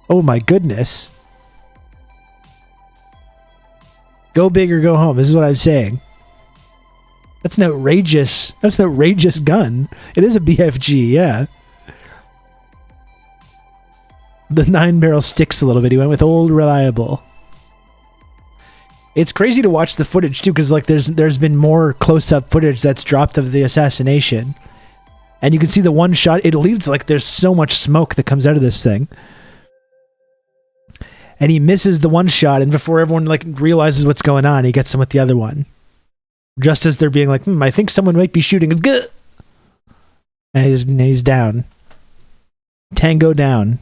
Oh my goodness. Go big or go home. This is what I'm saying. That's an outrageous gun. It is a BFG, yeah. The 9-barrel sticks a little bit. He went with old reliable. It's crazy to watch the footage too, because like there's been more close-up footage that's dropped of the assassination. And you can see the one shot, it leaves like there's so much smoke that comes out of this thing. And he misses the one shot, and before everyone like realizes what's going on, he gets him with the other one. Just as they're being like, I think someone might be shooting. And he's down. Tango down.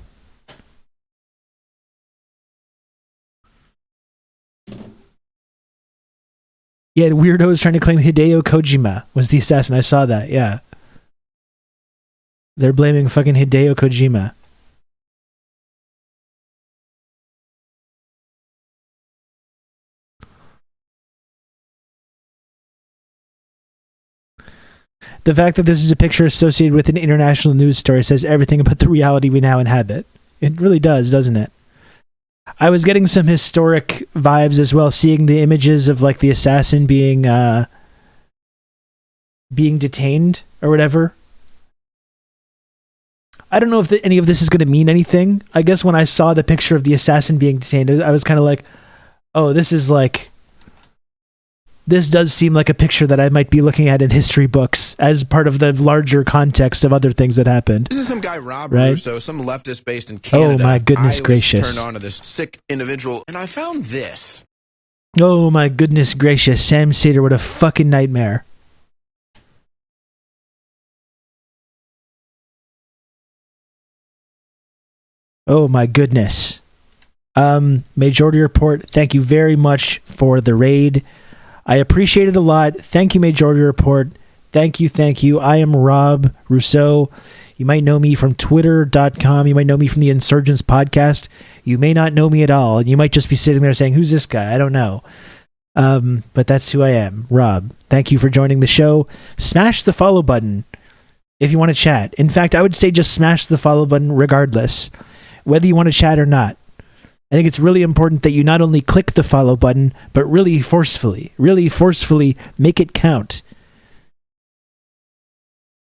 Yeah, weirdos trying to claim Hideo Kojima was the assassin. I saw that, yeah. They're blaming fucking Hideo Kojima. The fact that this is a picture associated with an international news story says everything about the reality we now inhabit. It really does, doesn't it? I was getting some historic vibes as well, seeing the images of like the assassin being detained or whatever. I don't know if any of this is going to mean anything. I guess when I saw the picture of the assassin being detained, I was kind of like, oh, this does seem like a picture that I might be looking at in history books as part of the larger context of other things that happened. This is some guy, Rob right? Russo, some leftist based in Canada. Oh my goodness gracious. I was turned on to this sick individual, and I found this. Oh my goodness gracious. Sam Seder, what a fucking nightmare. Oh my goodness. Majority Report, thank you very much for the raid. I appreciate it a lot. Thank you, Majority Report. Thank you. I am Rob Rousseau. You might know me from Twitter.com. You might know me from the Insurgents podcast. You may not know me at all. And you might just be sitting there saying, who's this guy? I don't know. But that's who I am, Rob. Thank you for joining the show. Smash the follow button if you want to chat. In fact, I would say just smash the follow button regardless, whether you want to chat or not. I think it's really important that you not only click the follow button, but really forcefully make it count.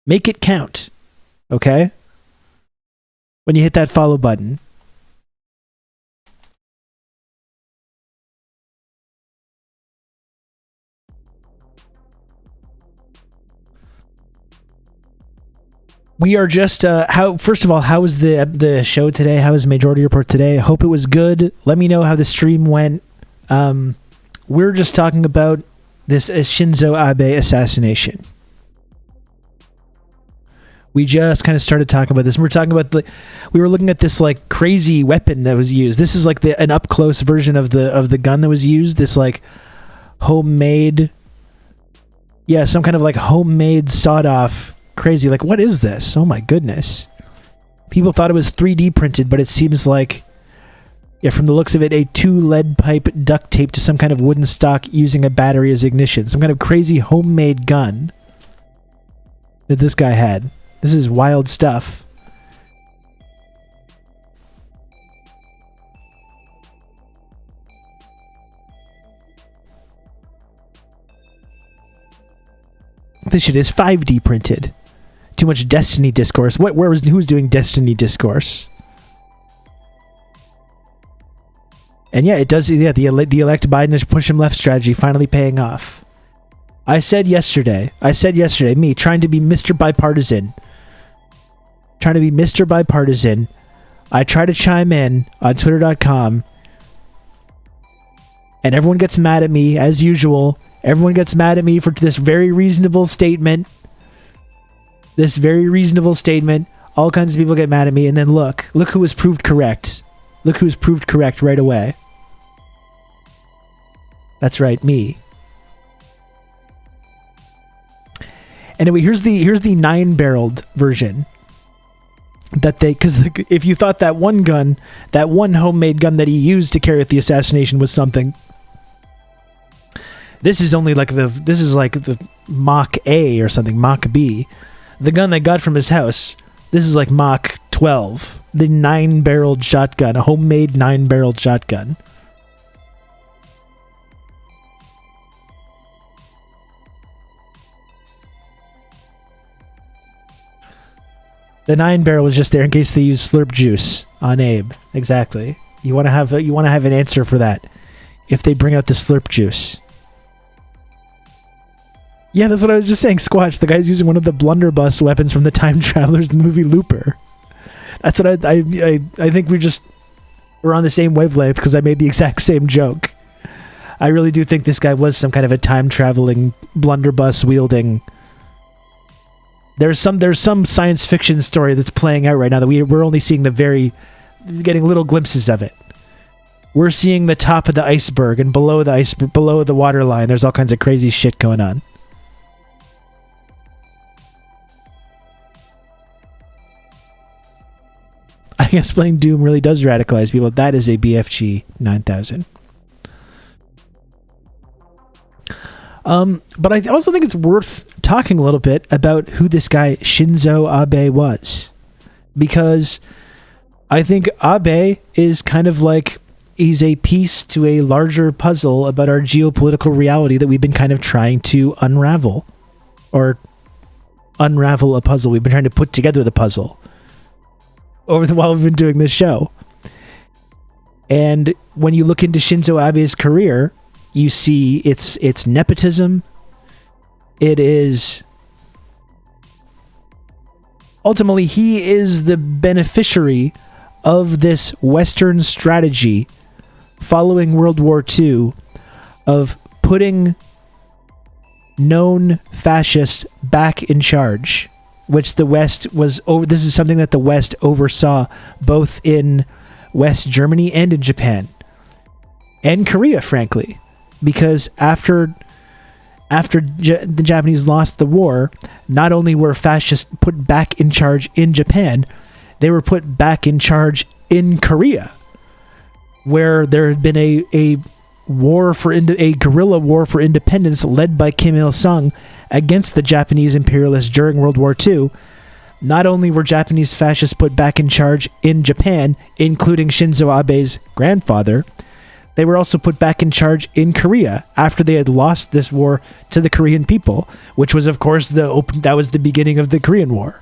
Make it count. Okay? When you hit that follow button. We are just first of all, how was the show today? How was Majority Report today? I hope it was good. Let me know how the stream went. We're just talking about this Shinzo Abe assassination. We just kind of started talking about this. And we're talking about we were looking at this like crazy weapon that was used. This is like an up close version of the gun that was used. This like homemade, some kind of like homemade sawed off. Crazy, like what is this? Oh my goodness. People thought it was 3D printed, but it seems like, from the looks of it, a 2 lead pipe duct taped to some kind of wooden stock using a battery as ignition. Some kind of crazy homemade gun that this guy had. This is wild stuff. This shit is 5D printed. Too much Destiny discourse. Who's doing Destiny discourse? And yeah, it does. Yeah, the elect Biden push him left strategy finally paying off. I said yesterday, me trying to be Mr. Bipartisan. I try to chime in on Twitter.com, and everyone gets mad at me as usual. Everyone gets mad at me for this very reasonable statement. All kinds of people get mad at me, and then look who was proved correct. Look who was proved correct right away. That's right, me. Anyway, here's the 9-barreled version. Because if you thought that one homemade gun that he used to carry out the assassination was something, this is like the Mach A or something, Mach B. The gun they got from his house, this is like Mach 12, the 9-barreled shotgun, a homemade 9-barreled shotgun. The 9-barrel was just there in case they use slurp juice on Abe. Exactly. You want to have an answer for that if they bring out the slurp juice. Yeah, that's what I was just saying. Squatch, the guy's using one of the blunderbuss weapons from the time travelers in the movie Looper. That's what I think we're on the same wavelength because I made the exact same joke. I really do think this guy was some kind of a time traveling blunderbuss wielding. There's some science fiction story that's playing out right now that we're only seeing getting little glimpses of it. We're seeing the top of the iceberg, and below the waterline, there's all kinds of crazy shit going on. I guess playing Doom really does radicalize people. That is a BFG 9000. But I also think it's worth talking a little bit about who this guy Shinzo Abe was. Because I think Abe is kind of like, he's a piece to a larger puzzle about our geopolitical reality that we've been kind of trying to unravel. Or unravel a puzzle. We've been trying to put together the puzzle while we've been doing this show. And when you look into Shinzo Abe's career, you see it's nepotism. It is... Ultimately, he is the beneficiary of this Western strategy following World War II of putting known fascists back in charge, which the West was over. This is something that the West oversaw both in West Germany and in Japan and Korea, frankly, because after the Japanese lost the war, not only were fascists put back in charge in Japan, they were put back in charge in Korea, where there had been a guerrilla war for independence led by Kim Il-sung against the Japanese imperialists during World War II. Not only were Japanese fascists put back in charge in Japan, including Shinzo Abe's grandfather, they were also put back in charge in Korea after they had lost this war to the Korean people, which was, of course, that was the beginning of the Korean War.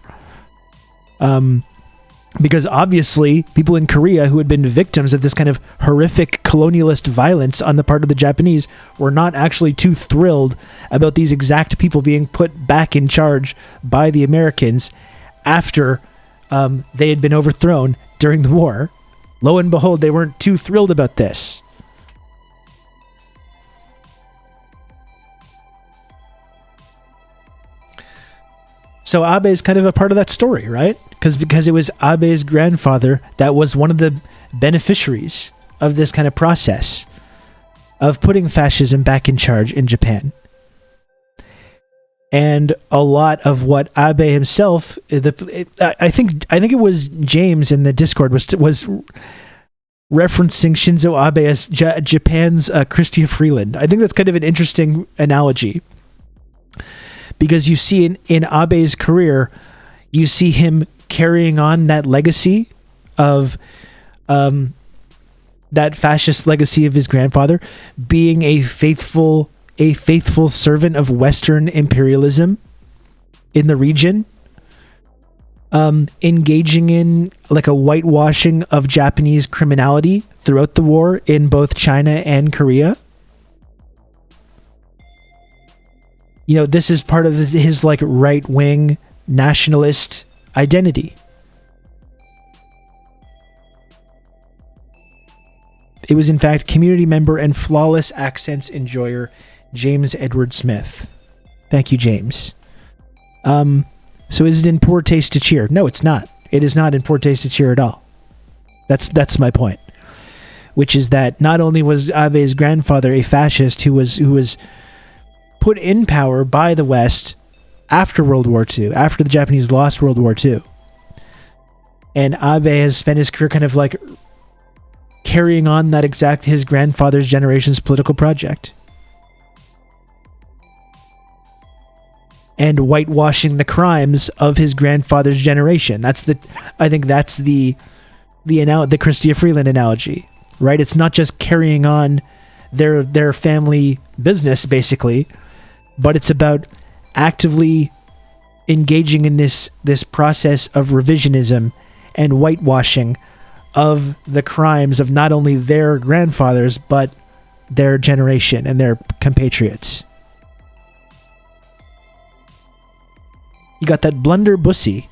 Because obviously, people in Korea who had been victims of this kind of horrific colonialist violence on the part of the Japanese were not actually too thrilled about these exact people being put back in charge by the Americans after they had been overthrown during the war. Lo and behold, they weren't too thrilled about this. So Abe is kind of a part of that story, right? Because it was Abe's grandfather that was one of the beneficiaries of this kind of process of putting fascism back in charge in Japan. And a lot of what Abe himself, I think it was James in the Discord was referencing Shinzo Abe as Japan's Chrystia Freeland. I think that's kind of an interesting analogy. Because you see in Abe's career, you see him carrying on that legacy of that fascist legacy of his grandfather, being a faithful servant of Western imperialism in the region, engaging in like a whitewashing of Japanese criminality throughout the war in both China and Korea. You know, this is part of his like right-wing nationalist identity. It was in fact community member and flawless accents enjoyer James Edward Smith. Thank you, James. So is it in poor taste to cheer? No, it's not. It is not in poor taste to cheer at all. That's my point. which is that not only was Abe's grandfather a fascist who was put in power by the West after World War II, after the Japanese lost World War II, and Abe has spent his career kind of like carrying on that his grandfather's generation's political project and whitewashing the crimes of his grandfather's generation. I think that's the Chrystia Freeland analogy, right? It's not just carrying on their family business basically, but it's about actively engaging in this process of revisionism and whitewashing of the crimes of not only their grandfathers, but their generation and their compatriots. You got that blunder bussy.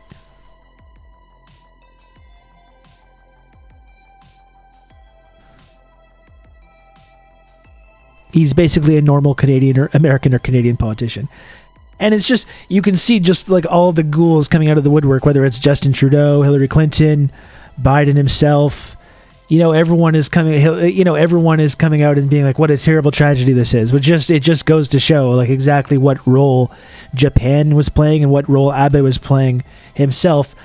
He's basically a normal Canadian or American or Canadian politician. And it's just, you can see just like all the ghouls coming out of the woodwork, whether it's Justin Trudeau, Hillary Clinton, Biden himself. Everyone is coming out and being like, what a terrible tragedy this is. But it just goes to show like exactly what role Japan was playing and what role Abe was playing himself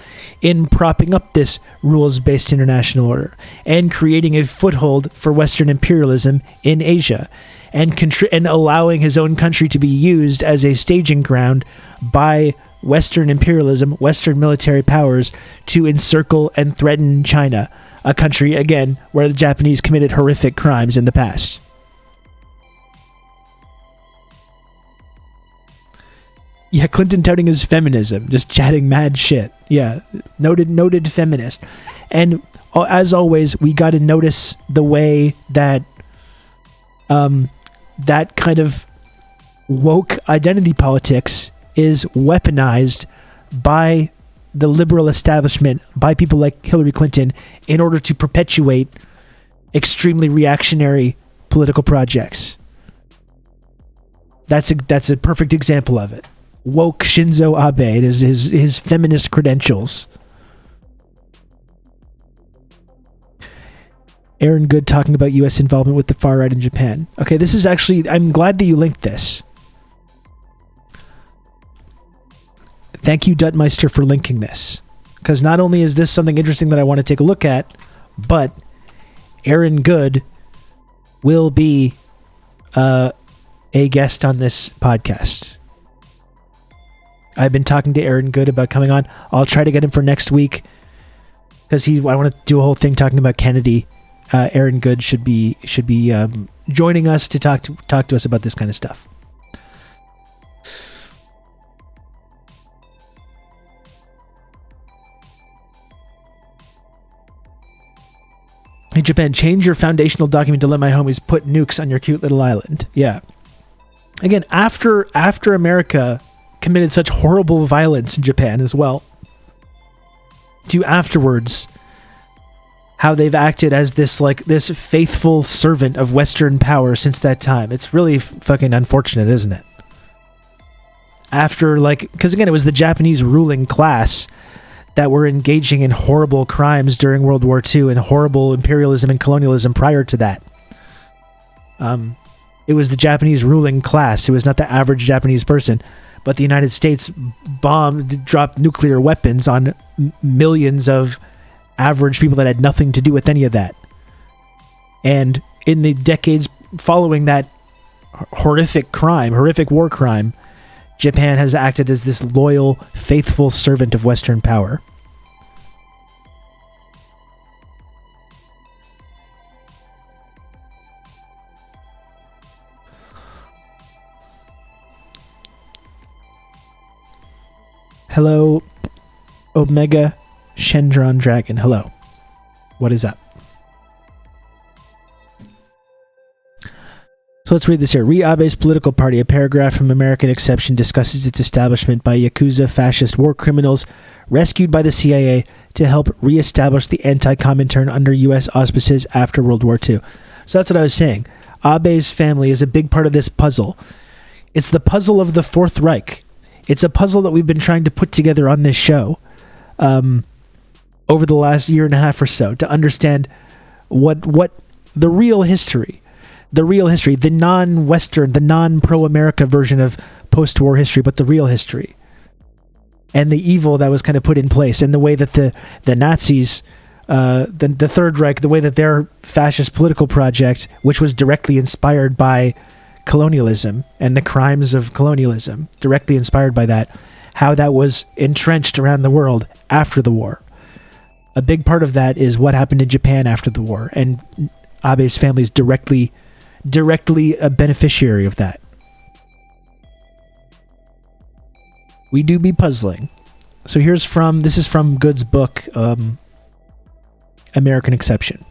in propping up this rules-based international order and creating a foothold for Western imperialism in Asia, and allowing his own country to be used as a staging ground by Western imperialism, Western military powers, to encircle and threaten China, a country, again, where the Japanese committed horrific crimes in the past. Yeah, Clinton touting his feminism, just chatting mad shit. Yeah, noted feminist. And as always, we got to notice the way that that kind of woke identity politics is weaponized by the liberal establishment, by people like Hillary Clinton, in order to perpetuate extremely reactionary political projects. That's a perfect example of it. Woke Shinzo Abe, it is his feminist credentials. Aaron Good talking about U.S. involvement with the far right in Japan. Okay, this is actually, I'm glad that you linked this. Thank you, Duttmeister, for linking this. Because not only is this something interesting that I want to take a look at, but Aaron Good will be a guest on this podcast. I've been talking to Aaron Good about coming on. I'll try to get him for next week because I want to do a whole thing talking about Kennedy. Aaron Good should be joining us to talk to us about this kind of stuff. Hey, Japan, change your foundational document to let my homies put nukes on your cute little island. Yeah. Again, after America committed such horrible violence in Japan as well, to afterwards how they've acted as this faithful servant of Western power since that time. It's really fucking unfortunate, isn't it? Because again, it was the Japanese ruling class that were engaging in horrible crimes during World War II and horrible imperialism and colonialism prior to that. It was the Japanese ruling class. It was not the average Japanese person. But the United States dropped nuclear weapons on millions of average people that had nothing to do with any of that. And in the decades following that horrific war crime, Japan has acted as this loyal, faithful servant of Western power. Hello, Omega Shendron Dragon. Hello. What is up? So let's read this here. Abe's political party, a paragraph from American Exception, discusses its establishment by Yakuza fascist war criminals rescued by the CIA to help reestablish the anti-Comintern under U.S. auspices after World War II. So that's what I was saying. Abe's family is a big part of this puzzle. It's the puzzle of the Fourth Reich. It's a puzzle that we've been trying to put together on this show over the last year and a half or so to understand what the real history, the non-Western, the non-pro-America version of post-war history, but the real history, and the evil that was kind of put in place, and the way that the Nazis, the Third Reich, the way that their fascist political project, which was directly inspired by colonialism and the crimes of colonialism, directly inspired by that, how that was entrenched around the world after the war. A big part of that is what happened in Japan after the war, and Abe's family is directly a beneficiary of that. We do be puzzling. So this is from Good's book, American Exception.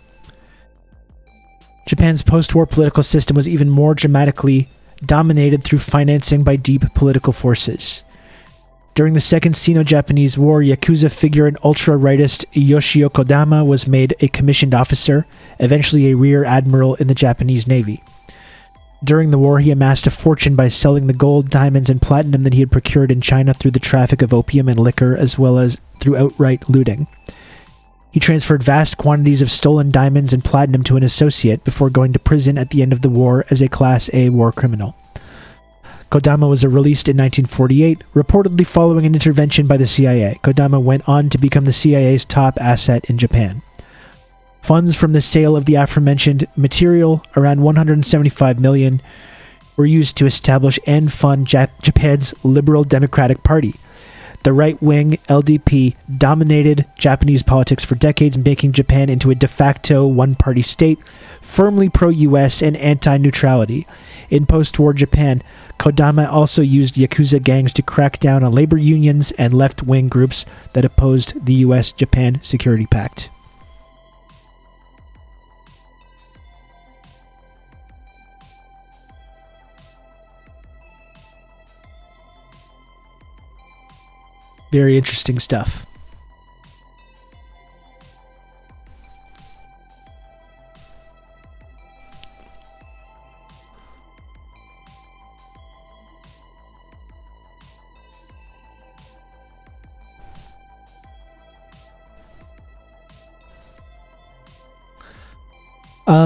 Japan's post-war political system was even more dramatically dominated through financing by deep political forces. During the Second Sino-Japanese War, Yakuza figure and ultra-rightist Yoshio Kodama was made a commissioned officer, eventually a rear admiral in the Japanese Navy. During the war, he amassed a fortune by selling the gold, diamonds, and platinum that he had procured in China through the traffic of opium and liquor, as well as through outright looting. He transferred vast quantities of stolen diamonds and platinum to an associate before going to prison at the end of the war as a Class A war criminal. Kodama was released in 1948, reportedly following an intervention by the CIA. Kodama went on to become the CIA's top asset in Japan. Funds from the sale of the aforementioned material, around $175 million, were used to establish and fund Japan's Liberal Democratic Party. The right-wing LDP dominated Japanese politics for decades, making Japan into a de facto one-party state, firmly pro-US and anti-neutrality. In post-war Japan, Kodama also used Yakuza gangs to crack down on labor unions and left-wing groups that opposed the US-Japan Security Pact. Very interesting stuff.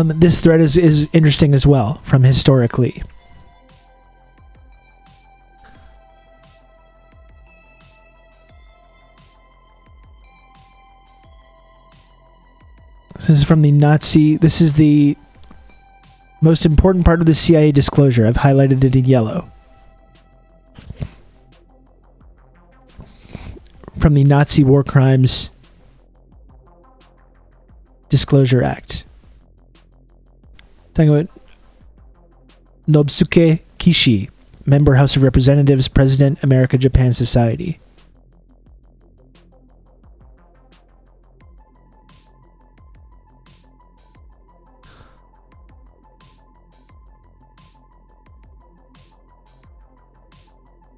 This thread is interesting as well, from historically. This is from the Nazi. This is the most important part of the CIA disclosure. I've highlighted it in yellow. From the Nazi War Crimes Disclosure Act. Talking about Nobusuke Kishi, member House of Representatives, President, America-Japan Society.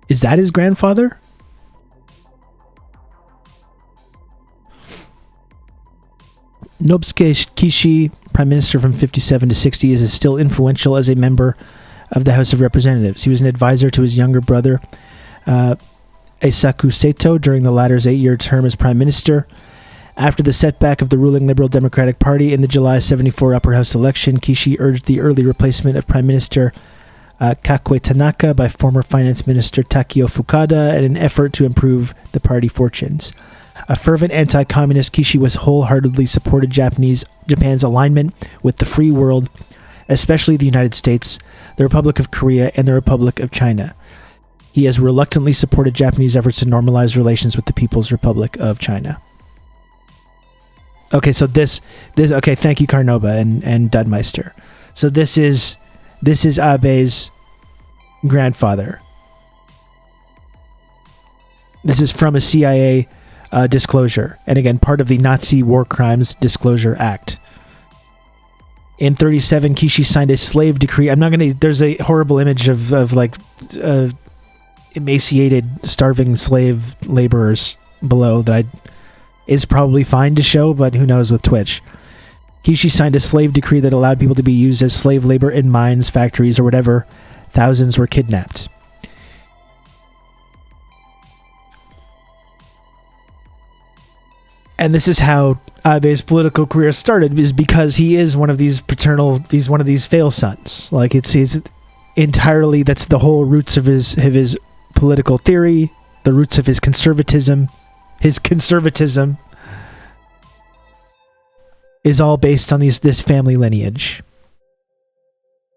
Is that his grandfather? Nobusuke Kishi, Prime Minister from 57 to 60, is still influential as a member of the House of Representatives. He was an advisor to his younger brother, Eisaku Sato, during the latter's 8-year term as Prime Minister. After the setback of the ruling Liberal Democratic Party in the July 74 Upper House election, Kishi urged the early replacement of Prime Minister Kakue Tanaka by former Finance Minister Takeo Fukada in an effort to improve the party fortunes. A fervent anti-communist, Kishi was wholeheartedly supported Japan's alignment with the free world, especially the United States, the Republic of Korea, and the Republic of China. He has reluctantly supported Japanese efforts to normalize relations with the People's Republic of China. Okay, so this okay, thank you Carnova and Dudmeister. So this is Abe's grandfather. This is from a CIA disclosure, and again, part of the Nazi War Crimes Disclosure Act. In 1937, Kishi signed a slave decree. There's a horrible image of like emaciated, starving slave laborers below that is probably fine to show, but who knows with Twitch. Kishi signed a slave decree that allowed people to be used as slave labor in mines, factories, or whatever. Thousands were kidnapped. And this is how Abe's political career started, is because he is one of these one of these fail sons. Like he's entirely, that's the whole roots of his political theory, the roots of his conservatism. His conservatism is all based on this family lineage.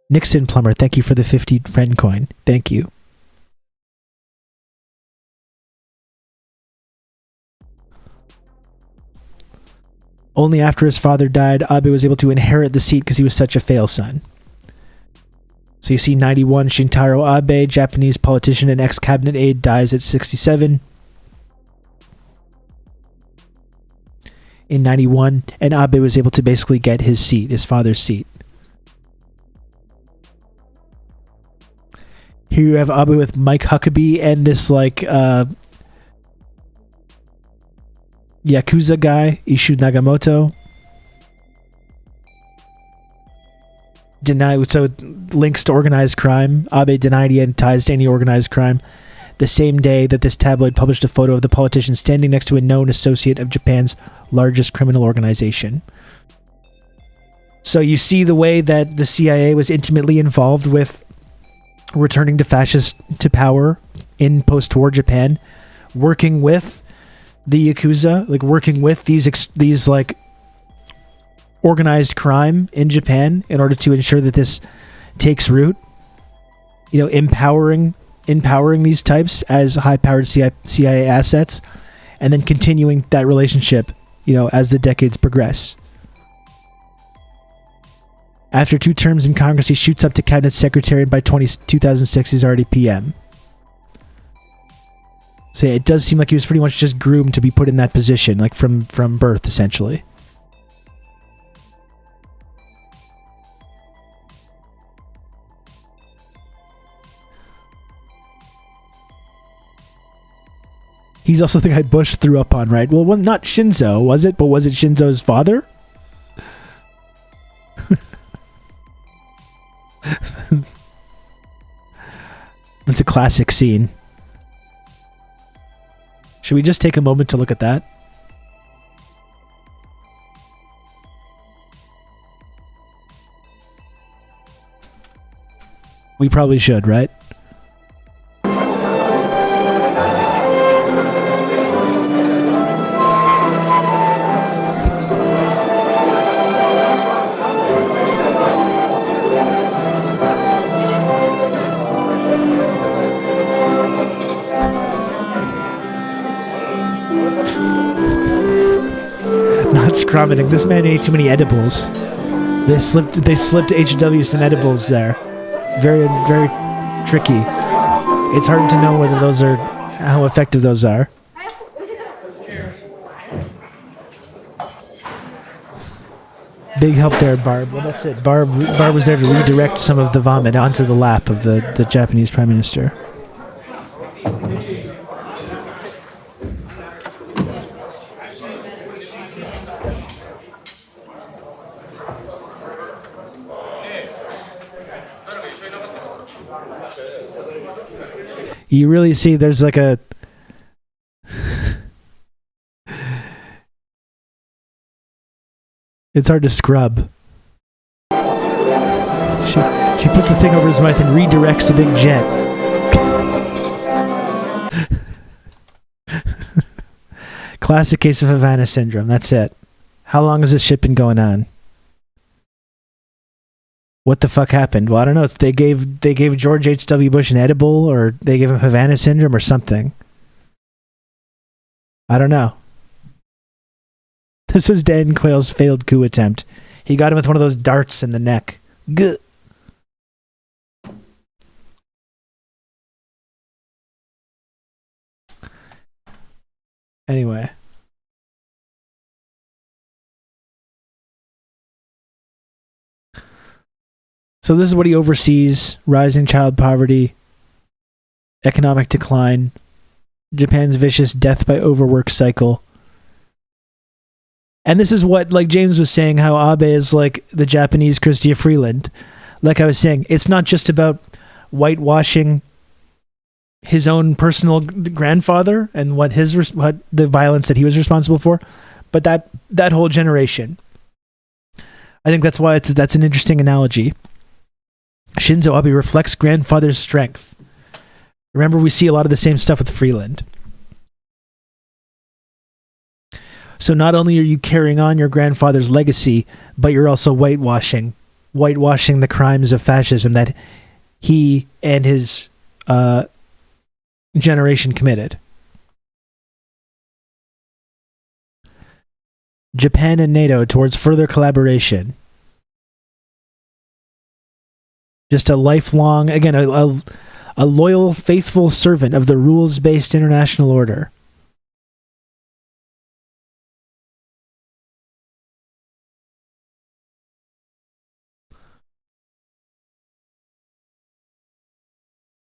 Nixon Plumber, thank you for the 50 friend coin. Thank you. Only after his father died, Abe was able to inherit the seat because he was such a fail son. So you see 91, Shintaro Abe, Japanese politician and ex-cabinet aide, dies at 67. In 91, and Abe was able to basically get his seat, his father's seat. Here you have Abe with Mike Huckabee and this Yakuza guy, Ishu Nagamoto. So links to organized crime. Abe denied he had ties to any organized crime. The same day that this tabloid published a photo of the politician standing next to a known associate of Japan's largest criminal organization. So you see the way that the CIA was intimately involved with returning to power in post-war Japan, working with the Yakuza, working with these organized crime in Japan in order to ensure that this takes root. Empowering these types as high-powered CIA assets, and then continuing that relationship, as the decades progress. After 2 terms in Congress, he shoots up to cabinet secretary, and by 2006, he's already PM. So yeah, it does seem like he was pretty much just groomed to be put in that position, from birth, essentially. He's also the guy Bush threw up on, right? Well, not Shinzo, was it? But was it Shinzo's father? It's a classic scene. Should we just take a moment to look at that? We probably should, right? Scrumming. This man ate too many edibles. They slipped H.W. some edibles there. Very, very tricky. It's hard to know whether those are, how effective those are. Big help there, Barb. Well, that's it. Barb was there to redirect some of the vomit onto the lap of the Japanese Prime Minister. You really see there's a... It's hard to scrub. She puts the thing over his mouth and redirects the big jet. Classic case of Havana syndrome. That's it. How long has this shit been going on? What the fuck happened? Well, I don't know. They gave George H.W. Bush an edible, or they gave him Havana syndrome or something. I don't know. This was Dan Quayle's failed coup attempt. He got him with one of those darts in the neck. Gah. Anyway. So this is what he oversees: rising child poverty, economic decline, Japan's vicious death by overwork cycle. And this is what, like James was saying, how Abe is like the Japanese Chrystia Freeland. Like I was saying, it's not just about whitewashing his own personal grandfather and what the violence that he was responsible for, but that whole generation. I think that's why that's an interesting analogy. Shinzo Abe reflects grandfather's strength. Remember, we see a lot of the same stuff with Freeland. So not only are you carrying on your grandfather's legacy, but you're also whitewashing the crimes of fascism that he and his generation committed. Japan and NATO towards further collaboration. Just a lifelong, again, a loyal, faithful servant of the rules-based international order.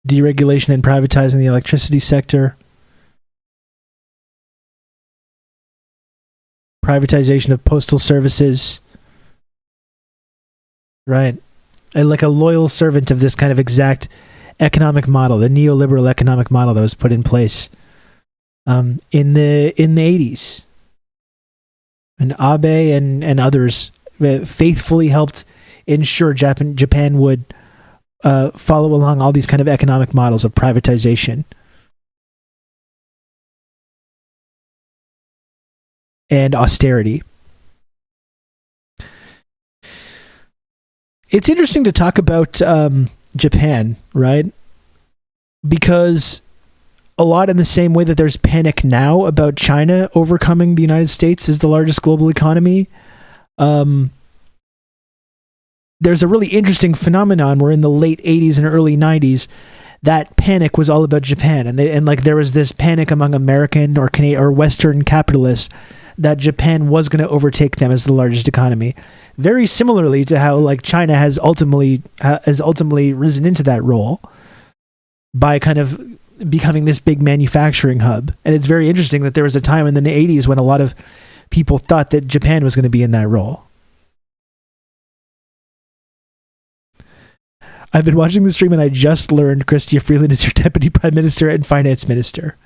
Deregulation and privatizing the electricity sector. Privatization of postal services. Right. Like a loyal servant of this kind of exact economic model, the neoliberal economic model that was put in place in the 80s. And Abe and others faithfully helped ensure Japan would follow along all these kind of economic models of privatization and austerity. It's interesting to talk about Japan, right? Because a lot in the same way that there's panic now about China overcoming the United States as the largest global economy, there's a really interesting phenomenon where in the late 80s and early 90s, that panic was all about Japan. And like there was this panic among American or Canadian or Western capitalists that Japan was going to overtake them as the largest economy. Very similarly to how like China has ultimately risen into that role by kind of becoming this big manufacturing hub. And it's very interesting that there was a time in the 80s when a lot of people thought that Japan was going to be in that role. I've been watching the stream and I just learned Chrystia Freeland is your deputy prime minister and finance minister.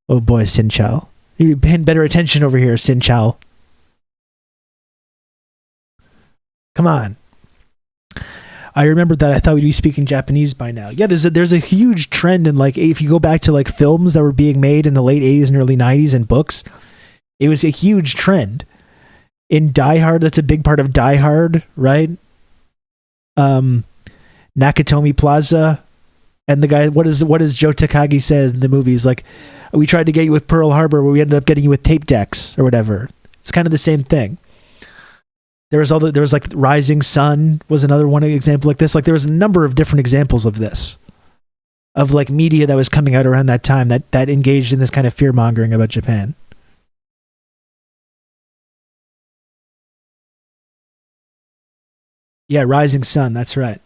Oh boy, Sin Chow. You're paying better attention over here, Sin Chow. Come on. I remembered that I thought we'd be speaking Japanese by now. Yeah, there's a huge trend in like, if you go back to like films that were being made in the late 80s and early 90s and books, it was a huge trend. In Die Hard, that's a big part of Die Hard, right? Nakatomi Plaza, and the guy, what does Joe Takagi says in the movies, like, we tried to get you with Pearl Harbor, but we ended up getting you with tape decks or whatever. It's kind of the same thing. There was like Rising Sun was another one example like this. Like there was a number of different examples of this, of like media that was coming out around that time that engaged in this kind of fear mongering about Japan. Yeah, Rising Sun, that's right.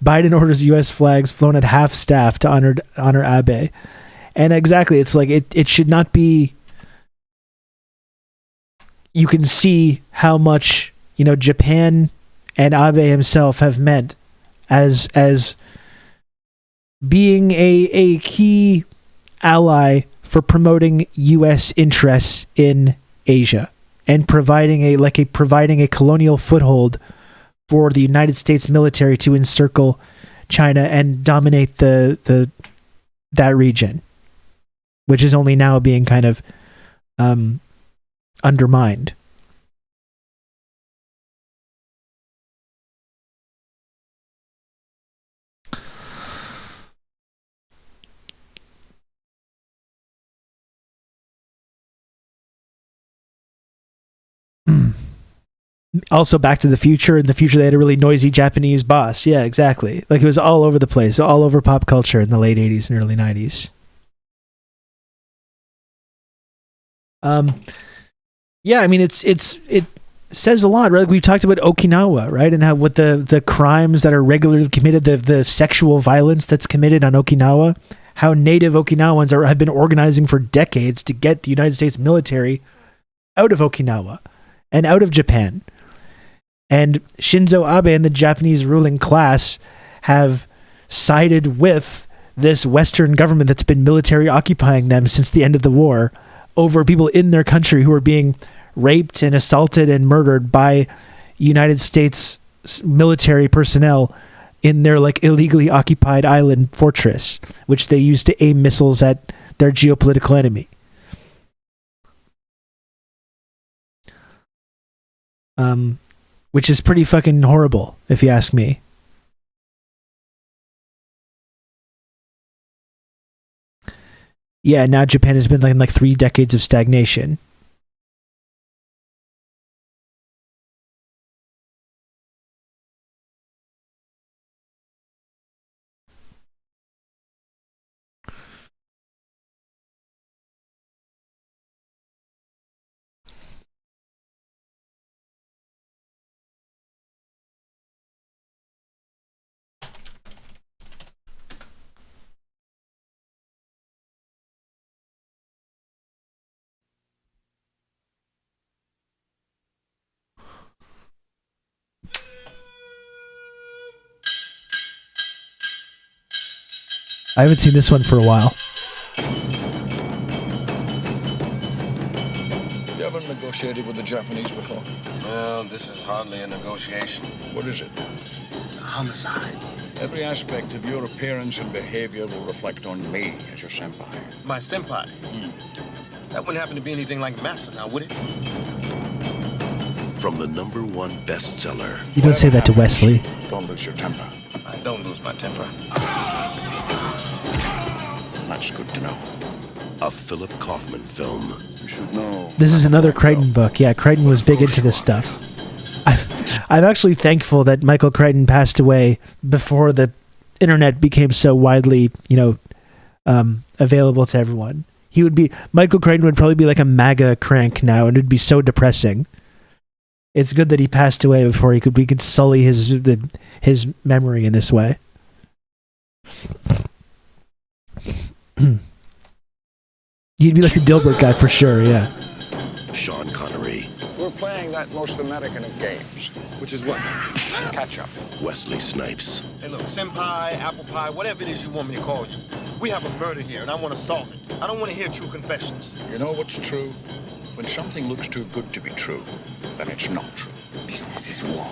Biden orders U.S. flags flown at half staff to honor Abe. And exactly, it's like it should not be. You can see how much, Japan and Abe himself have meant as being a key ally for promoting U.S. interests in Asia and providing a colonial foothold for the United States military to encircle China and dominate that region, which is only now being kind of undermined. Also, Back to the Future. In the future, they had a really noisy Japanese boss. Yeah, exactly. Like it was all over the place, all over pop culture in the late 80s and early 90s. Yeah, I mean, it says a lot, right? Like we talked about Okinawa, right? And how what the crimes that are regularly committed, the sexual violence that's committed on Okinawa, how native Okinawans have been organizing for decades to get the United States military out of Okinawa and out of Japan. And Shinzo Abe and the Japanese ruling class have sided with this Western government that's been military occupying them since the end of the war over people in their country who are being raped and assaulted and murdered by United States military personnel in their like illegally occupied island fortress, which they use to aim missiles at their geopolitical enemy. Which is pretty fucking horrible, if you ask me. Yeah, now Japan has been in like 3 decades of stagnation. I haven't seen this one for a while. You ever negotiated with the Japanese before? Well, this is hardly a negotiation. What is it? It's a homicide. Every aspect of your appearance and behavior will reflect on me as your senpai. My senpai? That wouldn't happen to be anything like Massa now, would it? From the #1 bestseller. You don't say that to Wesley. Don't lose your temper. I don't lose my temper. That's good to know. A Philip Kaufman film. You should know. This is another Crichton book. Yeah, Crichton was big into this stuff. I'm actually thankful that Michael Crichton passed away before the internet became so widely, available to everyone. Michael Crichton would probably be like a MAGA crank now, and it would be so depressing. It's good that he passed away before we could sully his memory in this way. You'd be like the Dilbert guy for sure, yeah. Sean Connery. We're playing that most American of games. Which is what? Catch up. Wesley Snipes. Hey, look, senpai, apple pie, whatever it is you want me to call you. We have a murder here, and I want to solve it. I don't want to hear true confessions. You know what's true? When something looks too good to be true, then it's not true. Business is war.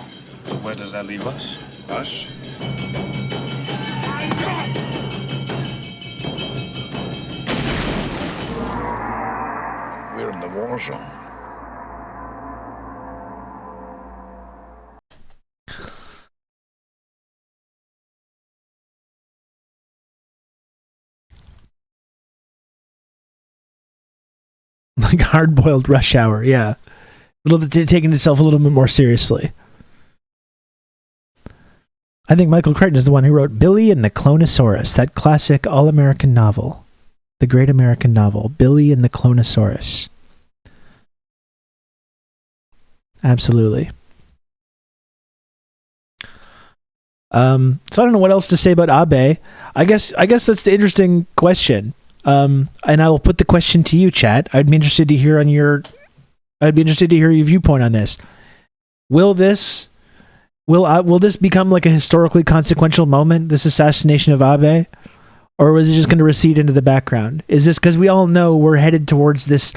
So where does that leave us? Us? We're in the war zone. Like hard-boiled Rush Hour, yeah. A little bit taking itself a little bit more seriously. I think Michael Crichton is the one who wrote Billy and the Clonosaurus, that classic all-American novel. The great American novel, Billy and the Clonosaurus. Absolutely. So I don't know what else to say about Abe. I guess that's the interesting question. And I will put the question to you, chat. I'd be interested to hear your viewpoint on this. Will this become like a historically consequential moment, this assassination of Abe? Or was it just going to recede into the background? Is this because we all know we're headed towards this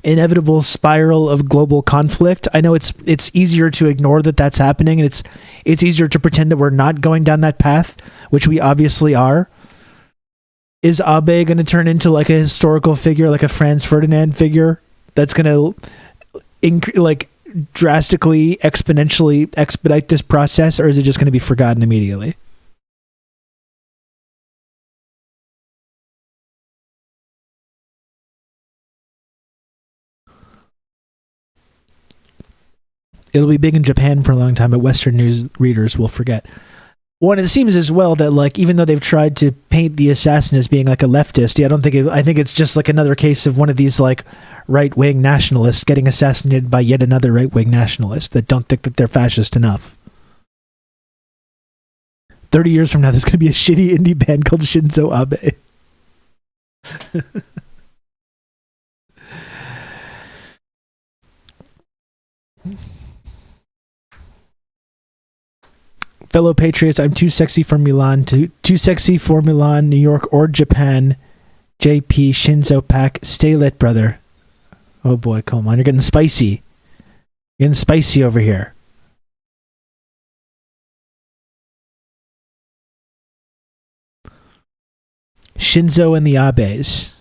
inevitable spiral of global conflict? I know it's easier to ignore that that's happening, and it's easier to pretend that we're not going down that path, which we obviously are. Is Abe going to turn into like a historical figure, like a Franz Ferdinand figure that's going to drastically, exponentially expedite this process, or is it just going to be forgotten immediately? It'll be big in Japan for a long time, but Western news readers will forget. Well, it seems as well that, like, even though they've tried to paint the assassin as being like a leftist, I think it's just like another case of one of these like right-wing nationalists getting assassinated by yet another right-wing nationalist that don't think that they're fascist enough. 30 years from now, there's going to be a shitty indie band called Shinzo Abe. Fellow patriots, I'm too sexy for Milan, too sexy for Milan, New York, or Japan. JP Shinzo Pack, stay lit, brother. Oh boy, come on, you're getting spicy. You're getting spicy over here. Shinzo and the Abes.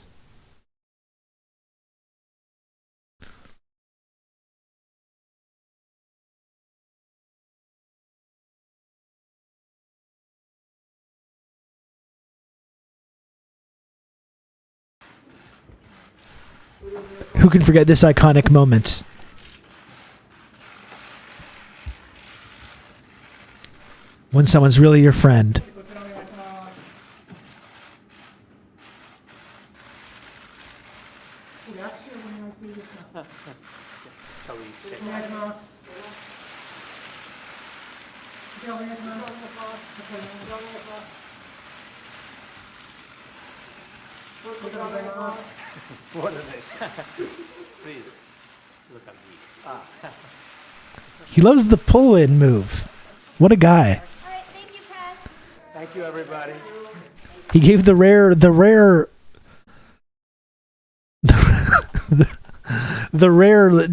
Who can forget this iconic moment? When someone's really your friend. What is this? Please look at me. He loves the pull-in move. What a guy. Thank you, everybody. He gave the rare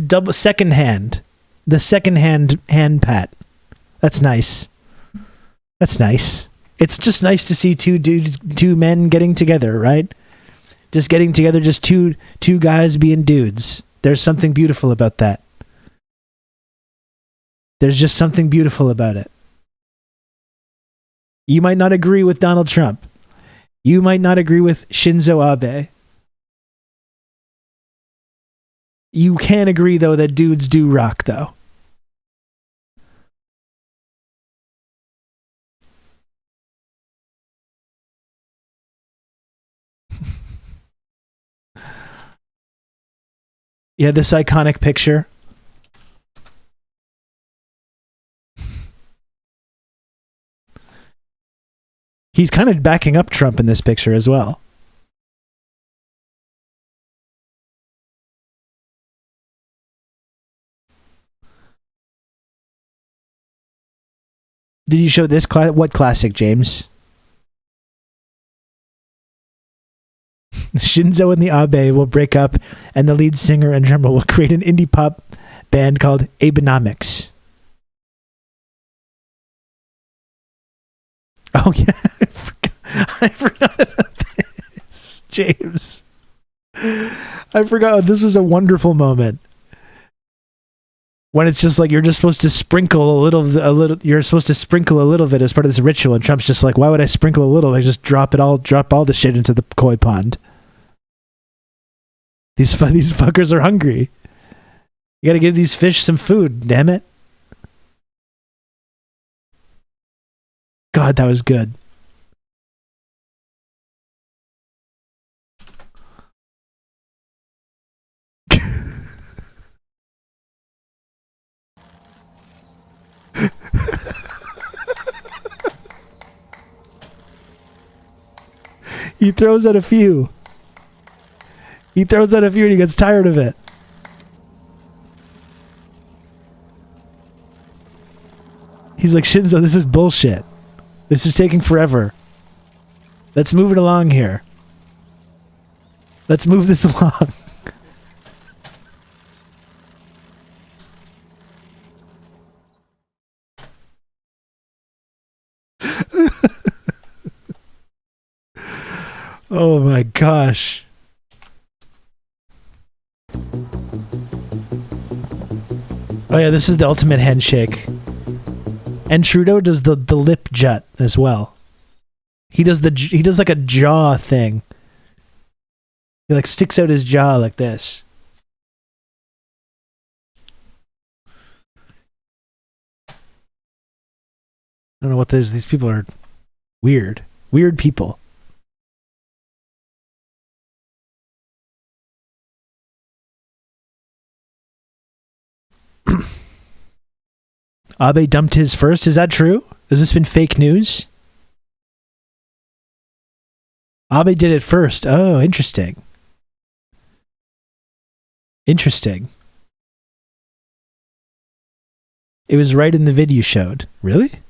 double second hand. The second hand pat. That's nice. That's nice. It's just nice to see two men getting together, right? Just getting together, just two guys being dudes. There's something beautiful about that. There's just something beautiful about it. You might not agree with Donald Trump. You might not agree with Shinzo Abe. You can agree, though, that dudes do rock, though. Yeah, this iconic picture. He's kind of backing up Trump in this picture as well. Did you show this what classic, James? Shinzo and the Abe will break up, and the lead singer and drummer will create an indie pop band called Abenomics. Oh yeah, I forgot about this, James. I forgot. This was a wonderful moment. When it's just like you're just supposed to sprinkle a little. You're supposed to sprinkle a little bit as part of this ritual, and Trump's just like, "Why would I sprinkle a little? I just drop all the shit into the koi pond." These fuckers are hungry. You got to give these fish some food. Damn it! God, that was good. He throws out a few. He throws out a few and he gets tired of it. He's like, Shinzo, this is bullshit. This is taking forever. Let's move it along here. Let's move this along. Oh my gosh. Oh yeah, this is the ultimate handshake. And Trudeau does the lip jut as well. He does like a jaw thing. He like sticks out his jaw like this. I don't know what this. These people are weird. Weird people. Abe dumped his first. Is that true? Has this been fake news? Abe did it first. Oh, interesting. Interesting. It was right in the vid you showed. Really?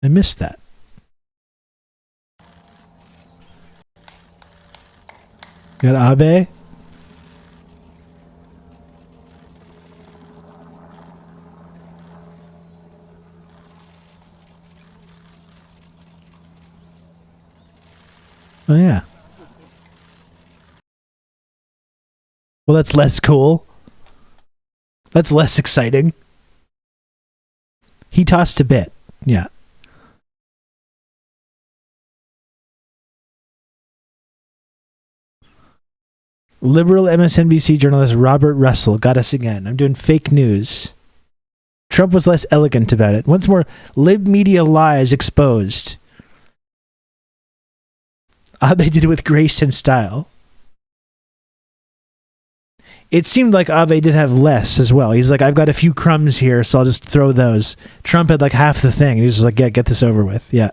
I missed that. Got Abe. Oh, yeah. Well, that's less cool. That's less exciting. He tossed a bit. Yeah. Liberal MSNBC journalist Robert Russell got us again. I'm doing fake news. Trump was less elegant about it. Once more, lib media lies exposed. Abe did it with grace and style. It seemed like Abe did have less as well. He's like, I've got a few crumbs here, so I'll just throw those. Trump had like half the thing. He was just like, yeah, get this over with. Yeah.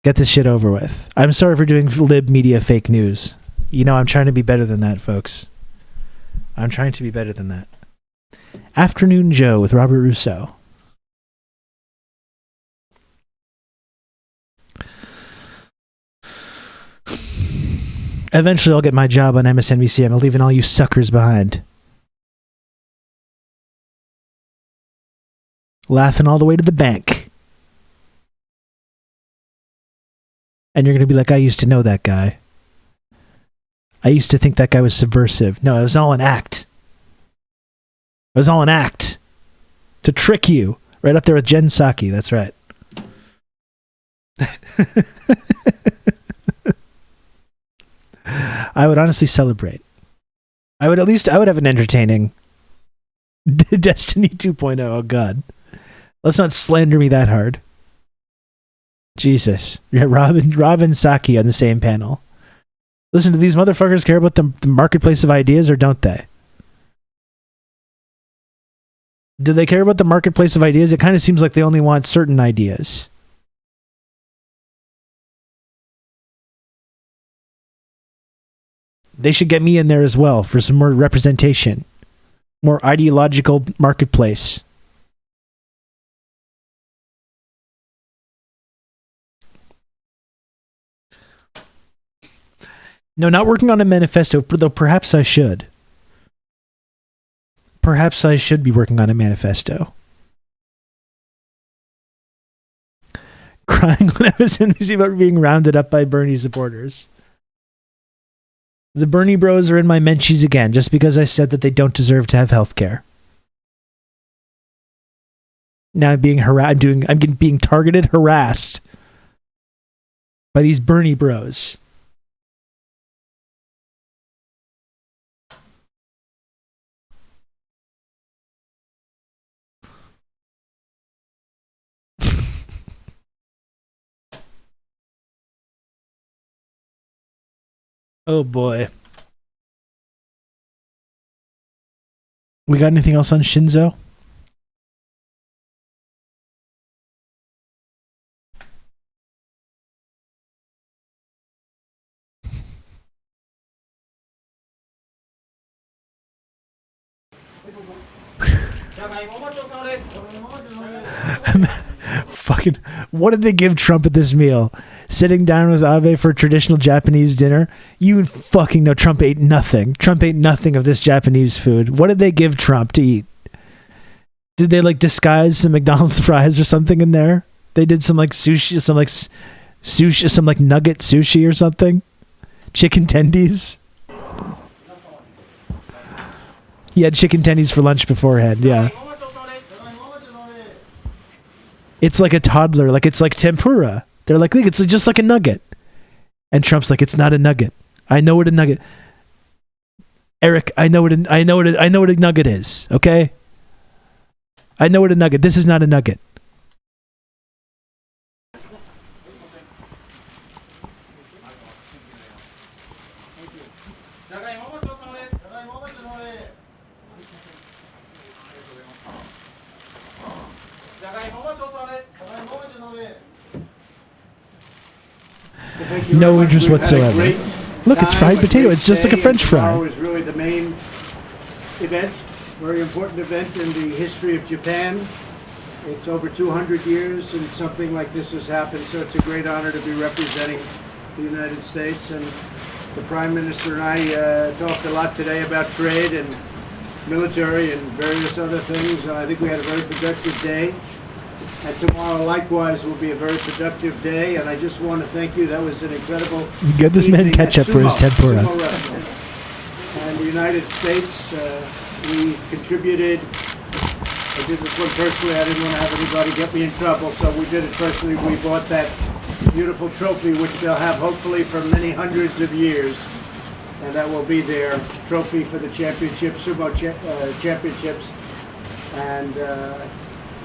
Get this shit over with. I'm sorry for doing lib media fake news. You know, I'm trying to be better than that, folks. I'm trying to be better than that. Afternoon Joe with Robert Rousseau. Eventually I'll get my job on MSNBC. I'm leaving all you suckers behind. Laughing all the way to the bank. And you're going to be like, I used to know that guy. I used to think that guy was subversive. No, it was all an act. It was all an act. To trick you. Right up there with Jen Psaki. That's right. I would honestly celebrate. I would have an entertaining Destiny 2.0. Oh God. Let's not slander me that hard. Jesus. Yeah, Rob and Psaki on the same panel. Listen, do these motherfuckers care about the marketplace of ideas or don't they? Do they care about the marketplace of ideas? It kind of seems like they only want certain ideas. They should get me in there as well for some more representation. More ideological marketplace. No, not working on a manifesto, though perhaps I should. Perhaps I should be working on a manifesto. Crying when I was MSNBC about being rounded up by Bernie supporters. The Bernie bros are in my menchies again, just because I said that they don't deserve to have health care. Now I'm being being targeted, harassed by these Bernie bros. Oh boy. We got anything else on Shinzo? Fucking, what did they give Trump at this meal? Sitting down with Abe for a traditional Japanese dinner? You fucking know Trump ate nothing. Trump ate nothing of this Japanese food. What did they give Trump to eat? Did they like disguise some McDonald's fries or something in there? They did some like sushi, some like nugget sushi or something? Chicken tendies? He had chicken tendies for lunch beforehand, yeah. It's like a toddler, like it's like tempura. They're like, look, it's just like a nugget. And Trump's like, it's not a nugget. I know what a nugget. Eric, I know what a nugget is, okay? I know what a nugget. This is not a nugget. No interest whatsoever. Look, it's fried potato. It's just like a French fry. Tomorrow is really the main event, very important event in the history of Japan. It's over 200 years and something like this has happened, so it's a great honor to be representing the United States. And the Prime Minister and I talked a lot today about trade and military and various other things, and I think we had a very productive day. And tomorrow, likewise, will be a very productive day, and I just want to thank you. That was an incredible Get this man ketchup for his tempura. Sumo wrestling. And the United States, we contributed. I did this one personally. I didn't want to have anybody get me in trouble, so we did it personally. We bought that beautiful trophy, which they'll have hopefully for many hundreds of years, and that will be their trophy for the championship, sumo championships. And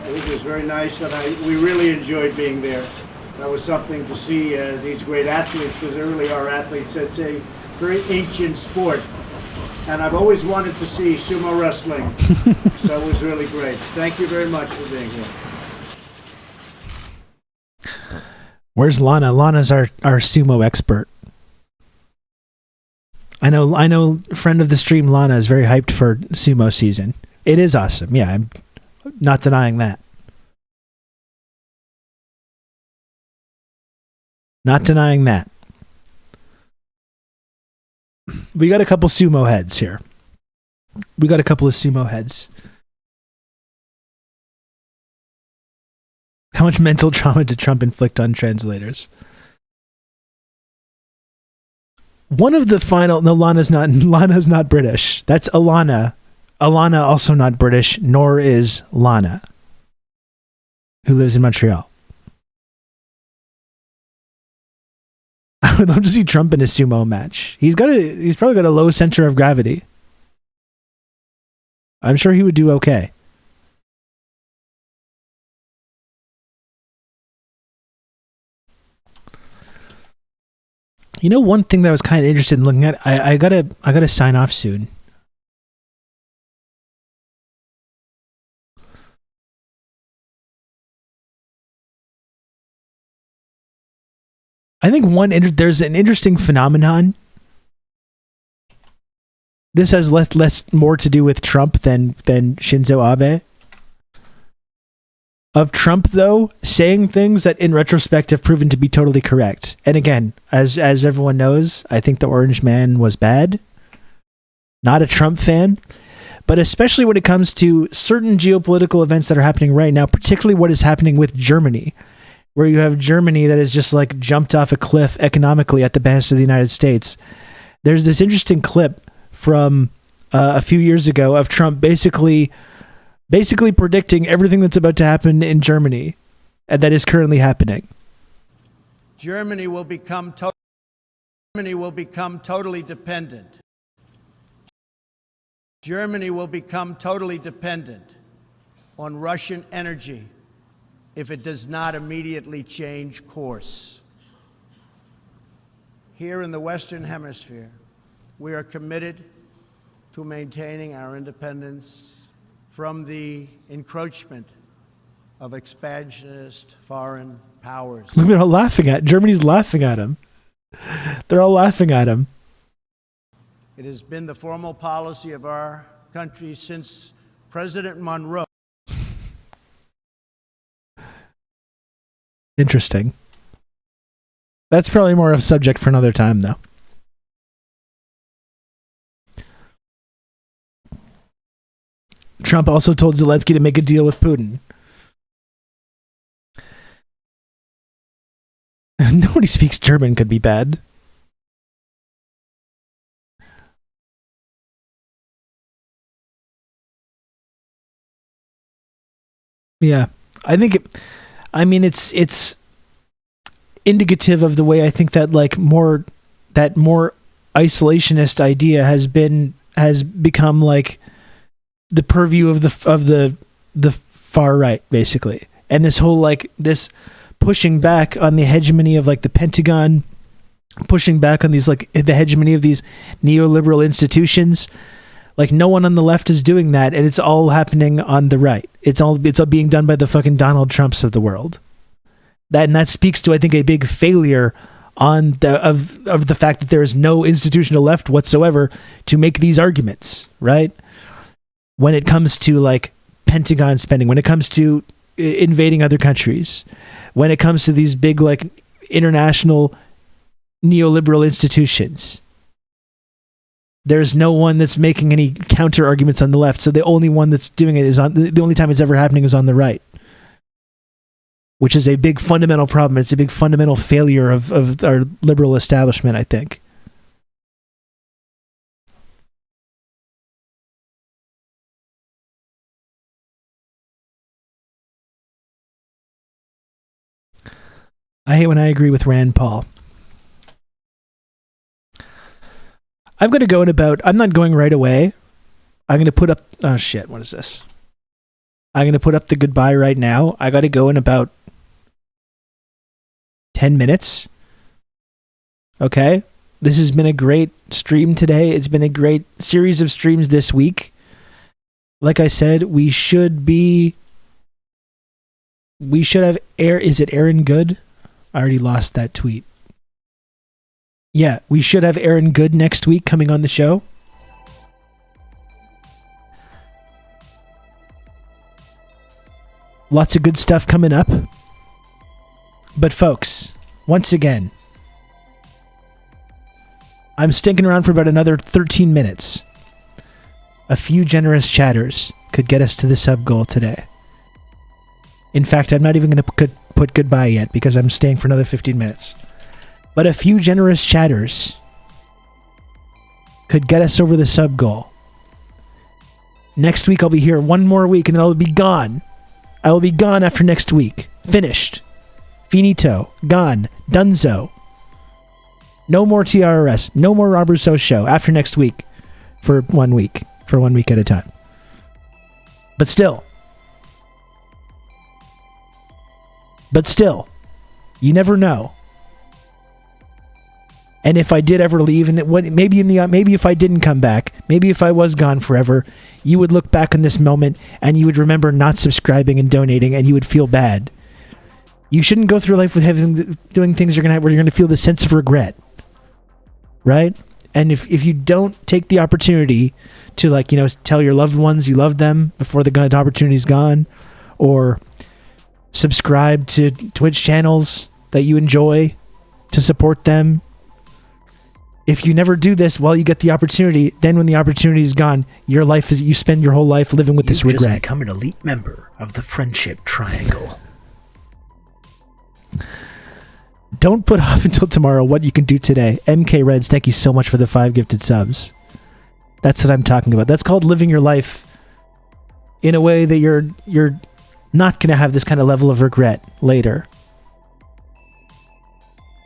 it was very nice, and we really enjoyed being there. That was something to see these great athletes, because they really are athletes. It's a very ancient sport, and I've always wanted to see sumo wrestling, so it was really great. Thank you very much for being here. Where's Lana? Lana's our sumo expert. I know. Friend of the stream, Lana is very hyped for sumo season. It is awesome. Yeah, I'm not denying that. Not denying that. We got a couple sumo heads here. We got a couple of sumo heads. How much mental trauma did Trump inflict on translators? One of the final... No, Lana's not British. That's Alana. Alana also not British, nor is Lana, who lives in Montreal. I would love to see Trump in a sumo match. He's probably got a low center of gravity. I'm sure he would do okay. You know, one thing that I was kind of interested in looking at, I gotta sign off soon. I think there's an interesting phenomenon. This has less more to do with Trump than Shinzo Abe. Of Trump, though, saying things that in retrospect have proven to be totally correct. And again, as everyone knows, I think the Orange Man was bad. Not a Trump fan. But especially when it comes to certain geopolitical events that are happening right now, particularly what is happening with Germany, where you have Germany that has just like jumped off a cliff economically at the behest of the United States. There's this interesting clip from a few years ago of Trump basically predicting everything that's about to happen in Germany and that is currently happening. Germany will become totally dependent. Germany will become totally dependent on Russian energy if it does not immediately change course. Here in the Western Hemisphere, we are committed to maintaining our independence from the encroachment of expansionist foreign powers. Look, they're all laughing at Germany's laughing at him. They're all laughing at him. It has been the formal policy of our country since President Monroe. Interesting. That's probably more of a subject for another time, though. Trump also told Zelensky to make a deal with Putin. Nobody speaks German could be bad. Yeah, I think it's indicative of the way I think that more isolationist idea has become like the purview of the far right, basically. And this whole this pushing back on the hegemony of the Pentagon, pushing back on these the hegemony of these neoliberal institutions. No one on the left is doing that, and it's all happening on the right. It's all being done by the fucking Donald Trumps of the world. That speaks to, I think, a big failure of the fact that there is no institutional left whatsoever to make these arguments, right? When it comes to Pentagon spending, when it comes to invading other countries. When it comes to these big, like, international neoliberal institutions, there's no one that's making any counter arguments on the left. So the only one that's doing it the only time it's ever happening is on the right, which is a big fundamental problem. It's a big fundamental failure of our liberal establishment, I think. I hate when I agree with Rand Paul. I'm going to go in about... I'm not going right away. I'm going to put up... Oh, shit. What is this? I'm going to put up the goodbye right now. I got to go in about 10 minutes. Okay? This has been a great stream today. It's been a great series of streams this week. Like I said, we should have... Is it Aaron Good? I already lost that tweet. Yeah, we should have Aaron Good next week coming on the show. Lots of good stuff coming up. But folks, once again, I'm sticking around for about another 13 minutes. A few generous chatters could get us to the sub goal today. In fact, I'm not even going to put goodbye yet because I'm staying for another 15 minutes. But a few generous chatters could get us over the sub goal. Next week I'll be here one more week and then I'll be gone. I will be gone after next week. Finished. Finito. Gone. Dunzo. No more TRRS. No more Rob Rousseau show after next week. For 1 week. For 1 week at a time. But still, you never know. And if I did ever leave, and maybe if I didn't come back, maybe if I was gone forever, you would look back on this moment and you would remember not subscribing and donating, and you would feel bad. You shouldn't go through life with doing things where you're going to feel the sense of regret, right? And if you don't take the opportunity to, tell your loved ones you love them before the opportunity's gone, or subscribe to Twitch channels that you enjoy to support them. If you never do this while you get the opportunity, then when the opportunity is gone, you spend your whole life living with this regret. You've just become an elite member of the Friendship Triangle. Don't put off until tomorrow what you can do today. MK Reds, thank you so much for the 5 gifted subs. That's what I'm talking about. That's called living your life in a way that you're not going to have this kind of level of regret later.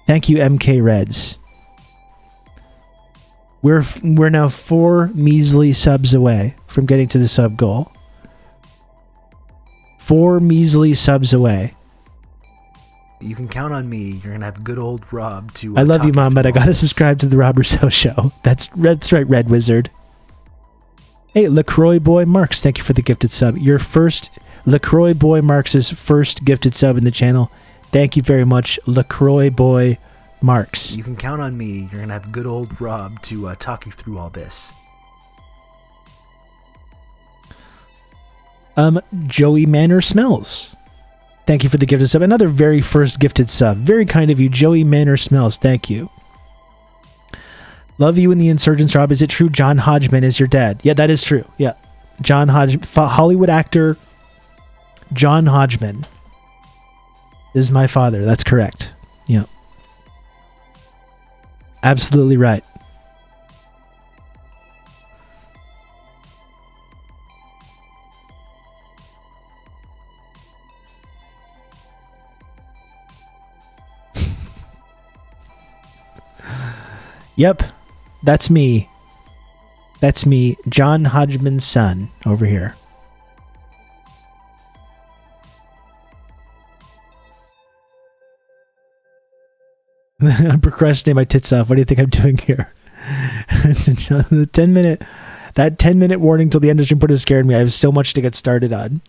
Thank you, MK Reds. We're now 4 measly subs away from getting to the sub goal. 4 measly subs away. You can count on me. You're going to have good old Rob to... I love you, Mom, but I got to subscribe to the Rob Rousseau show. That's right, Red Wizard. Hey, LaCroix Boy Marks, thank you for the gifted sub. LaCroix Boy Marks' first gifted sub in the channel. Thank you very much, LaCroix Boy Marks. You can count on me. You're going to have good old Rob to talk you through all this. Joey Manor Smells. Thank you for the gifted sub. Another very first gifted sub. Very kind of you, Joey Manor Smells. Thank you. Love you in the Insurgents, Rob. Is it true John Hodgman is your dad? Yeah, that is true. Yeah. John Hodgman, Hollywood actor John Hodgman is my father. That's correct. Yeah. Absolutely right. Yep, that's me. That's me, John Hodgman's son, over here. I'm procrastinating my tits off. What do you think I'm doing here? The 10-minute warning till the end of the stream scared me. I have so much to get started on.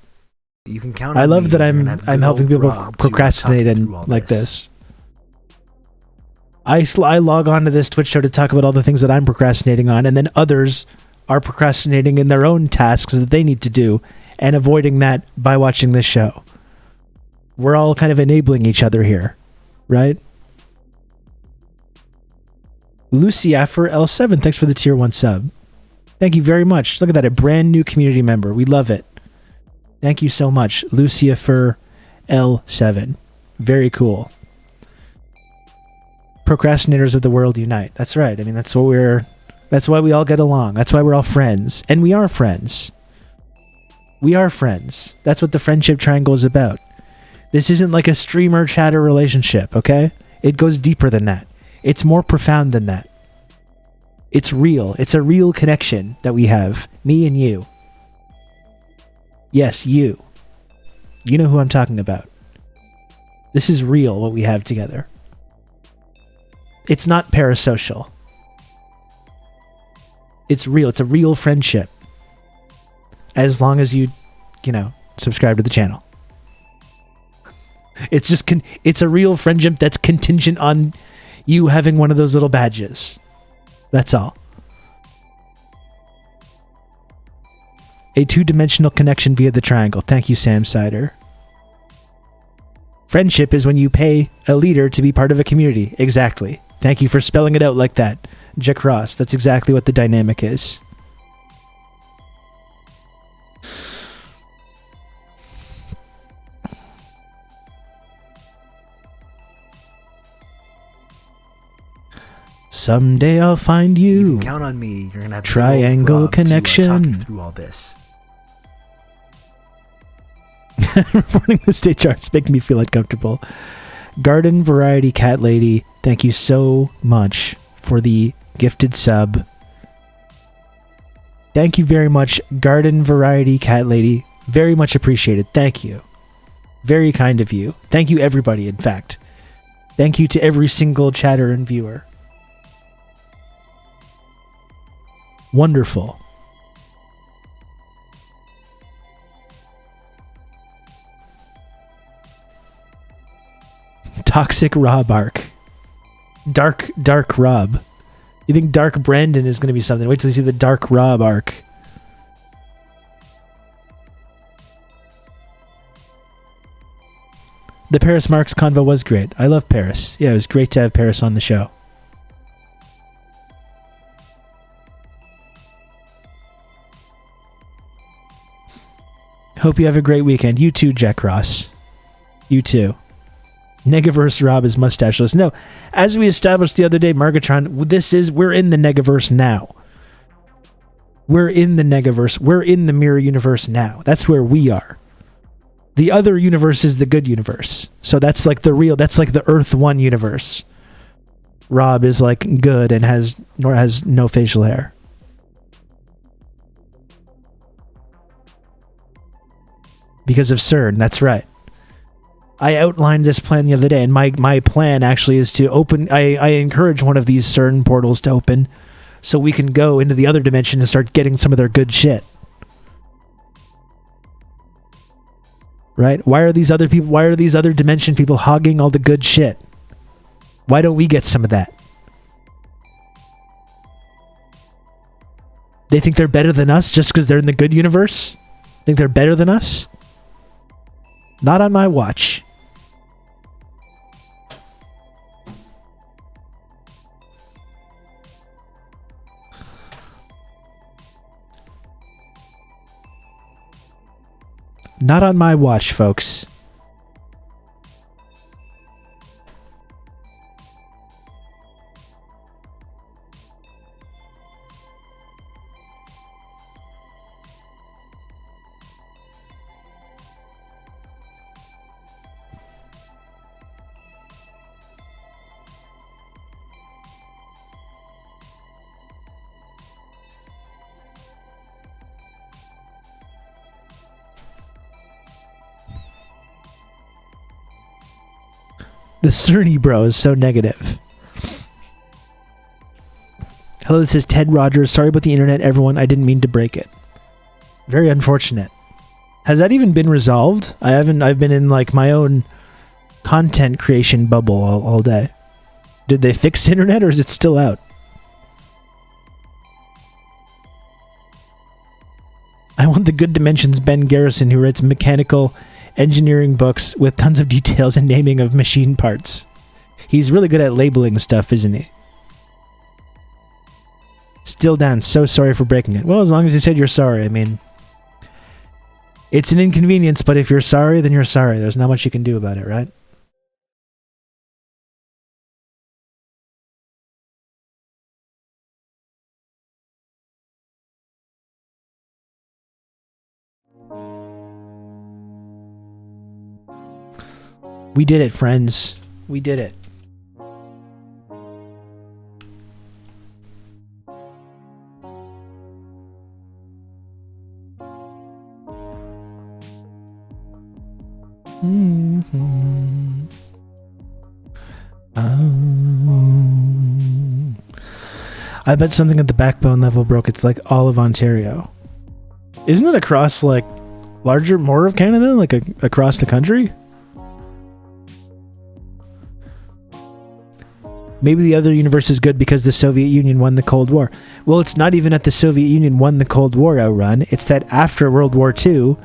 You can count on I love me. that I'm helping people procrastinate and like this. I log on to this Twitch show to talk about all the things that I'm procrastinating on, and then others are procrastinating in their own tasks that they need to do and avoiding that by watching this show. We're all kind of enabling each other here, right? Lucifer L7, thanks for the tier 1 sub. Thank you very much. Look at that, a brand new community member. We love it. Thank you so much, Lucifer L7. Very cool. Procrastinators of the world unite. That's right. I mean, that's why we all get along. That's why we're all friends. And we are friends. We are friends. That's what the friendship triangle is about. This isn't like a streamer chatter relationship, okay? It goes deeper than that. It's more profound than that. It's real. It's a real connection that we have. Me and you. Yes, you. You know who I'm talking about. This is real, what we have together. It's not parasocial. It's real. It's a real friendship. As long as you subscribe to the channel. It's just it's a real friendship that's contingent on you having one of those little badges. That's all. A two-dimensional connection via the triangle. Thank you, Sam Sider. Friendship is when you pay a leader to be part of a community. Exactly. Thank you for spelling it out like that, Jack Ross. That's exactly what the dynamic is. Someday I'll find you. You can count on me. You're gonna have triangle connection. to talk you through all this. Reporting the state charts make me feel uncomfortable. Garden Variety Cat Lady, thank you so much for the gifted sub. Thank you very much, Garden Variety Cat Lady. Very much appreciated. Thank you. Very kind of you. Thank you, everybody, in fact. Thank you to every single chatter and viewer. Wonderful. Toxic Rob arc. Dark Rob. You think Dark Brandon is going to be something? Wait till you see the Dark Rob arc. The Paris Marx convo was great. I love Paris. Yeah, it was great to have Paris on the show. Hope you have a great weekend. You too, Jack Ross. You too. Negaverse Rob is mustacheless. No, as we established the other day, Margatron, we're in the Negaverse now. We're in the Negaverse. We're in the mirror universe now. That's where we are. The other universe is the good universe. So that's like that's like the Earth 1 universe. Rob is like good and has no facial hair. Because of CERN, that's right. I outlined this plan the other day, and my plan actually is to open... I encourage one of these CERN portals to open so we can go into the other dimension and start getting some of their good shit. Right? Why are these other dimension people hogging all the good shit? Why don't we get some of that? They think they're better than us just because they're in the good universe? Think they're better than us? Not on my watch. Not on my watch, folks. The Cerny bro is so negative. Hello, this is Ted Rogers. Sorry about the internet, everyone. I didn't mean to break it. Very unfortunate. Has that even been resolved? I haven't. I've been in like my own content creation bubble all day. Did they fix the internet or is it still out? I want the Good Dimensions Ben Garrison who writes mechanical engineering books with tons of details and naming of machine parts. He's really good at labeling stuff, isn't he? Still down. So sorry for breaking it. Well, as long as you said you're sorry. I mean, it's an inconvenience, but if you're sorry, then you're sorry. There's not much you can do about it, right? We did it, friends. We did it. I bet something at the backbone level broke. It's like all of Ontario. Isn't it across like more of Canada, like across the country? Maybe the other universe is good because the Soviet Union won the Cold War. Well, it's not even that the Soviet Union won the Cold War, Outrun. It's that after World War II,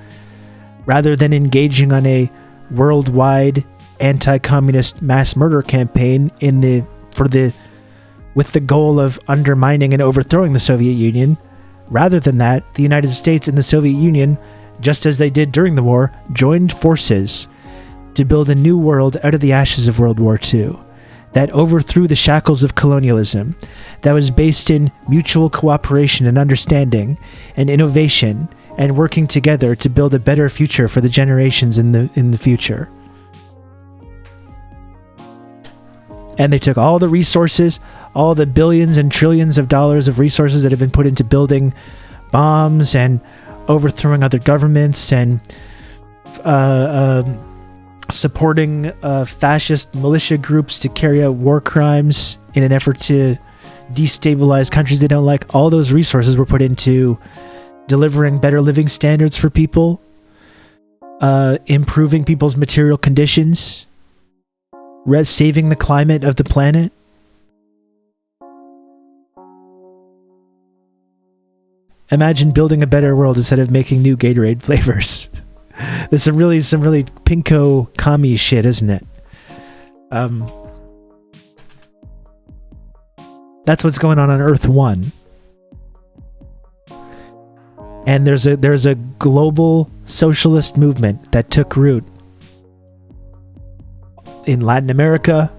rather than engaging on a worldwide anti-communist mass murder campaign with the goal of undermining and overthrowing the Soviet Union, rather than that, the United States and the Soviet Union, just as they did during the war, joined forces to build a new world out of the ashes of World War II. That overthrew the shackles of colonialism, that was based in mutual cooperation and understanding and innovation and working together to build a better future for the generations in the future. And they took all the resources, all the billions and trillions of dollars of resources that have been put into building bombs and overthrowing other governments and supporting fascist militia groups to carry out war crimes in an effort to destabilize countries they don't like. All those resources were put into delivering better living standards for people, improving people's material conditions, saving the climate of the planet. Imagine building a better world instead of making new Gatorade flavors. There's some really pinko commie shit, isn't it? That's what's going on Earth 1. And there's a global socialist movement that took root in Latin America,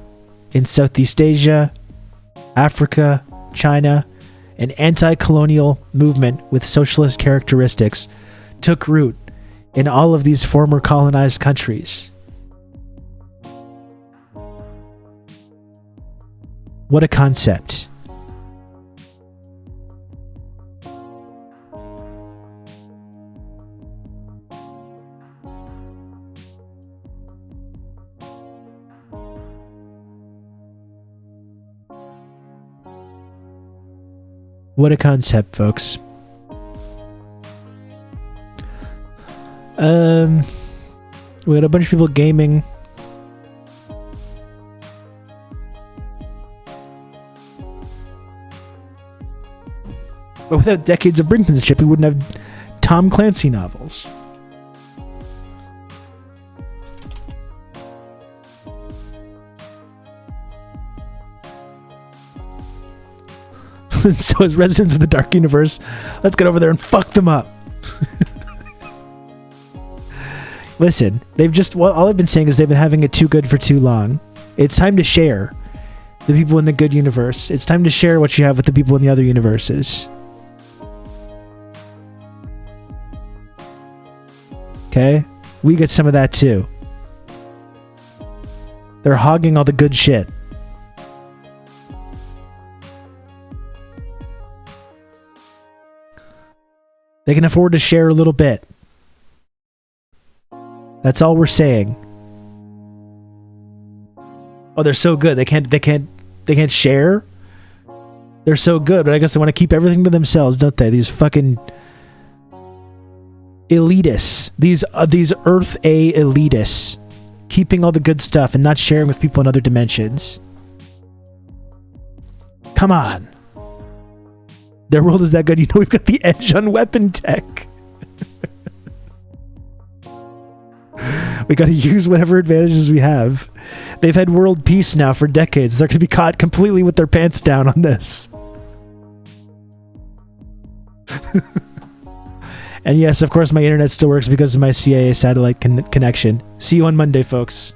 in Southeast Asia, Africa, China. An anti-colonial movement with socialist characteristics took root in all of these former colonized countries. What a concept. What a concept, folks. We had a bunch of people gaming. But without decades of brinkmanship, we wouldn't have Tom Clancy novels. So as residents of the Dark Universe, let's get over there and fuck them up. Listen, all I've been saying is they've been having it too good for too long. It's time to share the people in the good universe. It's time to share what you have with the people in the other universes. Okay? We get some of that too. They're hogging all the good shit. They can afford to share a little bit. That's all we're saying. Oh, they're so good. They can't share. They're so good, but I guess they want to keep everything to themselves, don't they? These fucking elitists. These Earth A elitists. Keeping all the good stuff and not sharing with people in other dimensions. Come on. Their world is that good. You know, we've got the edge on weapon tech. We got to use whatever advantages we have. They've had world peace now for decades. They're going to be caught completely with their pants down on this. And yes, of course, my internet still works because of my CIA satellite connection. See you on Monday, folks.